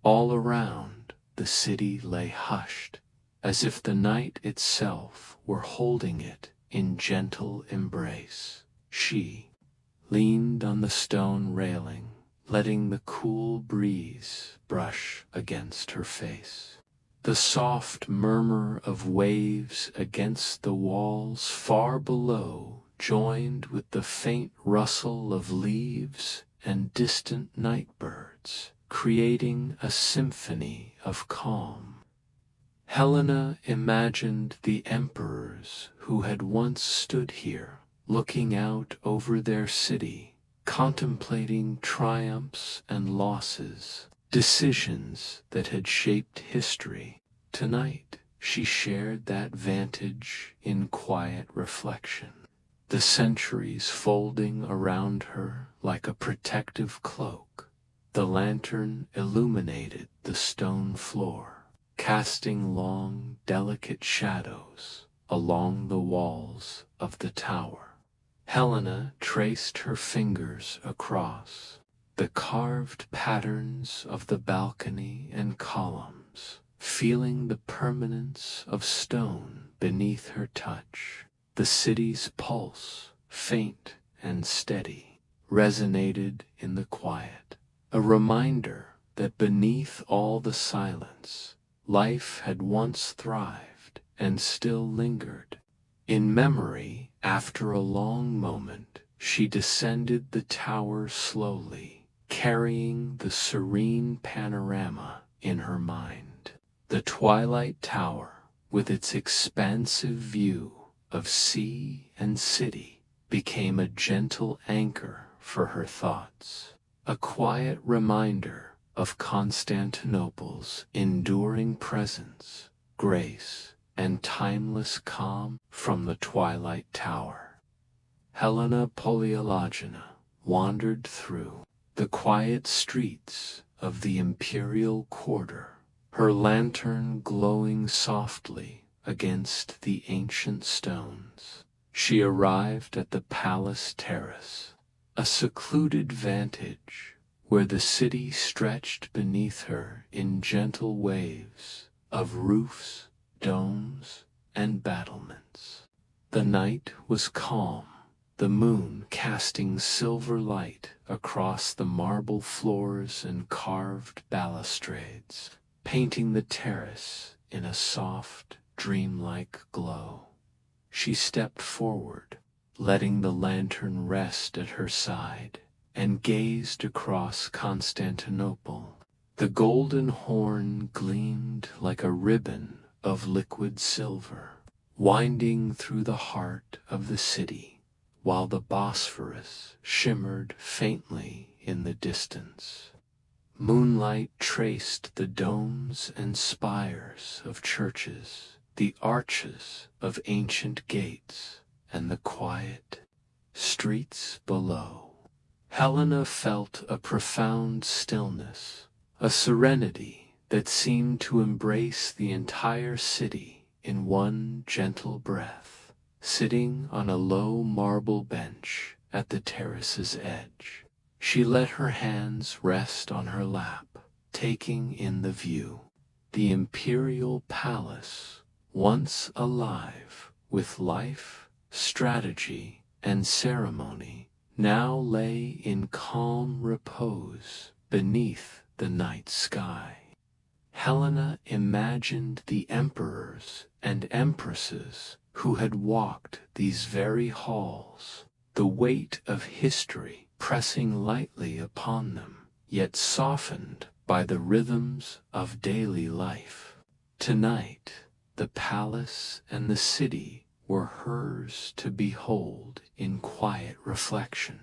All around, the city lay hushed, as if the night itself were holding it in gentle embrace. She leaned on the stone railing, letting the cool breeze brush against her face. The soft murmur of waves against the walls far below joined with the faint rustle of leaves and distant night birds, creating a symphony of calm. Helena imagined the emperors who had once stood here, looking out over their city, contemplating triumphs and losses, decisions that had shaped history. Tonight, she shared that vantage in quiet reflection, the centuries folding around her like a protective cloak. The lantern illuminated the stone floor, casting long, delicate shadows along the walls of the tower. Helena traced her fingers across the carved patterns of the balcony and columns, feeling the permanence of stone beneath her touch. The city's pulse, faint and steady, resonated in the quiet, a reminder that beneath all the silence, life had once thrived and still lingered. In memory, after a long moment, she descended the tower slowly, carrying the serene panorama in her mind. The Twilight Tower, with its expansive view of sea and city, became a gentle anchor for her thoughts, a quiet reminder of Constantinople's enduring presence, grace, and timeless calm. From the Twilight Tower, Helena Palaiologina wandered through the quiet streets of the imperial quarter, her lantern glowing softly against the ancient stones. She arrived at the palace terrace, a secluded vantage where the city stretched beneath her in gentle waves of roofs, domes, and battlements. The night was calm, the moon casting silver light across the marble floors and carved balustrades, painting the terrace in a soft, dreamlike glow. She stepped forward, letting the lantern rest at her side, and gazed across Constantinople. The Golden Horn gleamed like a ribbon of liquid silver, winding through the heart of the city, while the Bosphorus shimmered faintly in the distance. Moonlight traced the domes and spires of churches, the arches of ancient gates, and the quiet streets below. Helena felt a profound stillness, a serenity that seemed to embrace the entire city in one gentle breath. Sitting on a low marble bench at the terrace's edge, she let her hands rest on her lap, taking in the view. the imperial palace, once alive with life, strategy, and ceremony, now lay in calm repose beneath the night sky. Helena imagined the emperors and empresses who had walked these very halls, the weight of history pressing lightly upon them, yet softened by the rhythms of daily life. Tonight, the palace and the city were hers to behold in quiet reflection.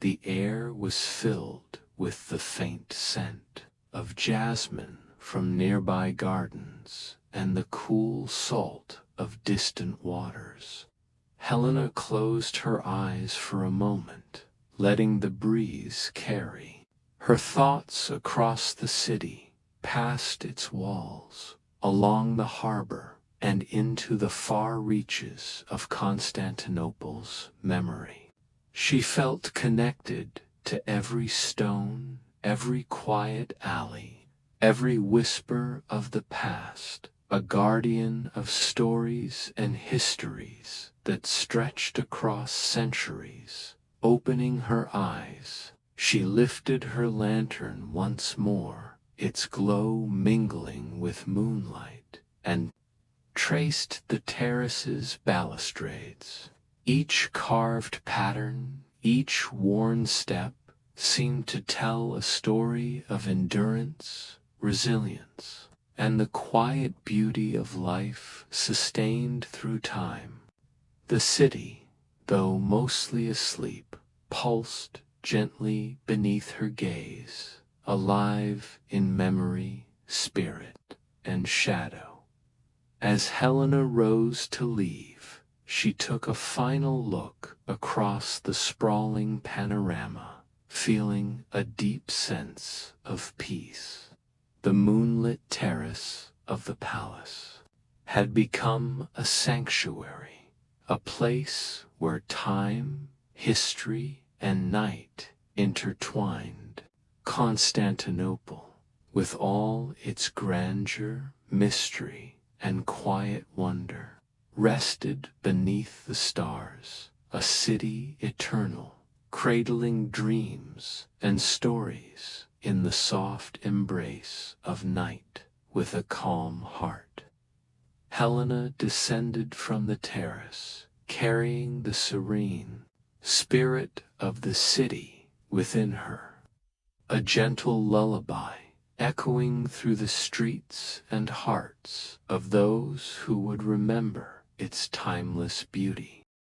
The air was filled with the faint scent of jasmine from nearby gardens and the cool salt of distant waters. Helena closed her eyes for a moment, letting the breeze carry her thoughts across the city, past its walls, along the harbor, and into the far reaches of Constantinople's memory. She felt connected to every stone, every quiet alley, every whisper of the past, a guardian of stories and histories that stretched across centuries. Opening her eyes, she lifted her lantern once more, its glow mingling with moonlight, and traced the terrace's balustrades. Each carved pattern, each worn step, seemed to tell a story of endurance, resilience, and the quiet beauty of life sustained through time. The city, though mostly asleep, pulsed gently beneath her gaze, alive in memory, spirit, and shadow. As Helena rose to leave, she took a final look across the sprawling panorama, feeling a deep sense of peace. The moonlit terrace of the palace had become a sanctuary, a place where time, history, and night intertwined. Constantinople, with all its grandeur, mystery, and quiet wonder, rested beneath the stars, a city eternal, cradling dreams and stories in the soft embrace of night with a calm heart. Helena descended from the terrace, carrying the serene spirit of the city within her, a gentle lullaby echoing through the streets and hearts of those who would remember its timeless beauty.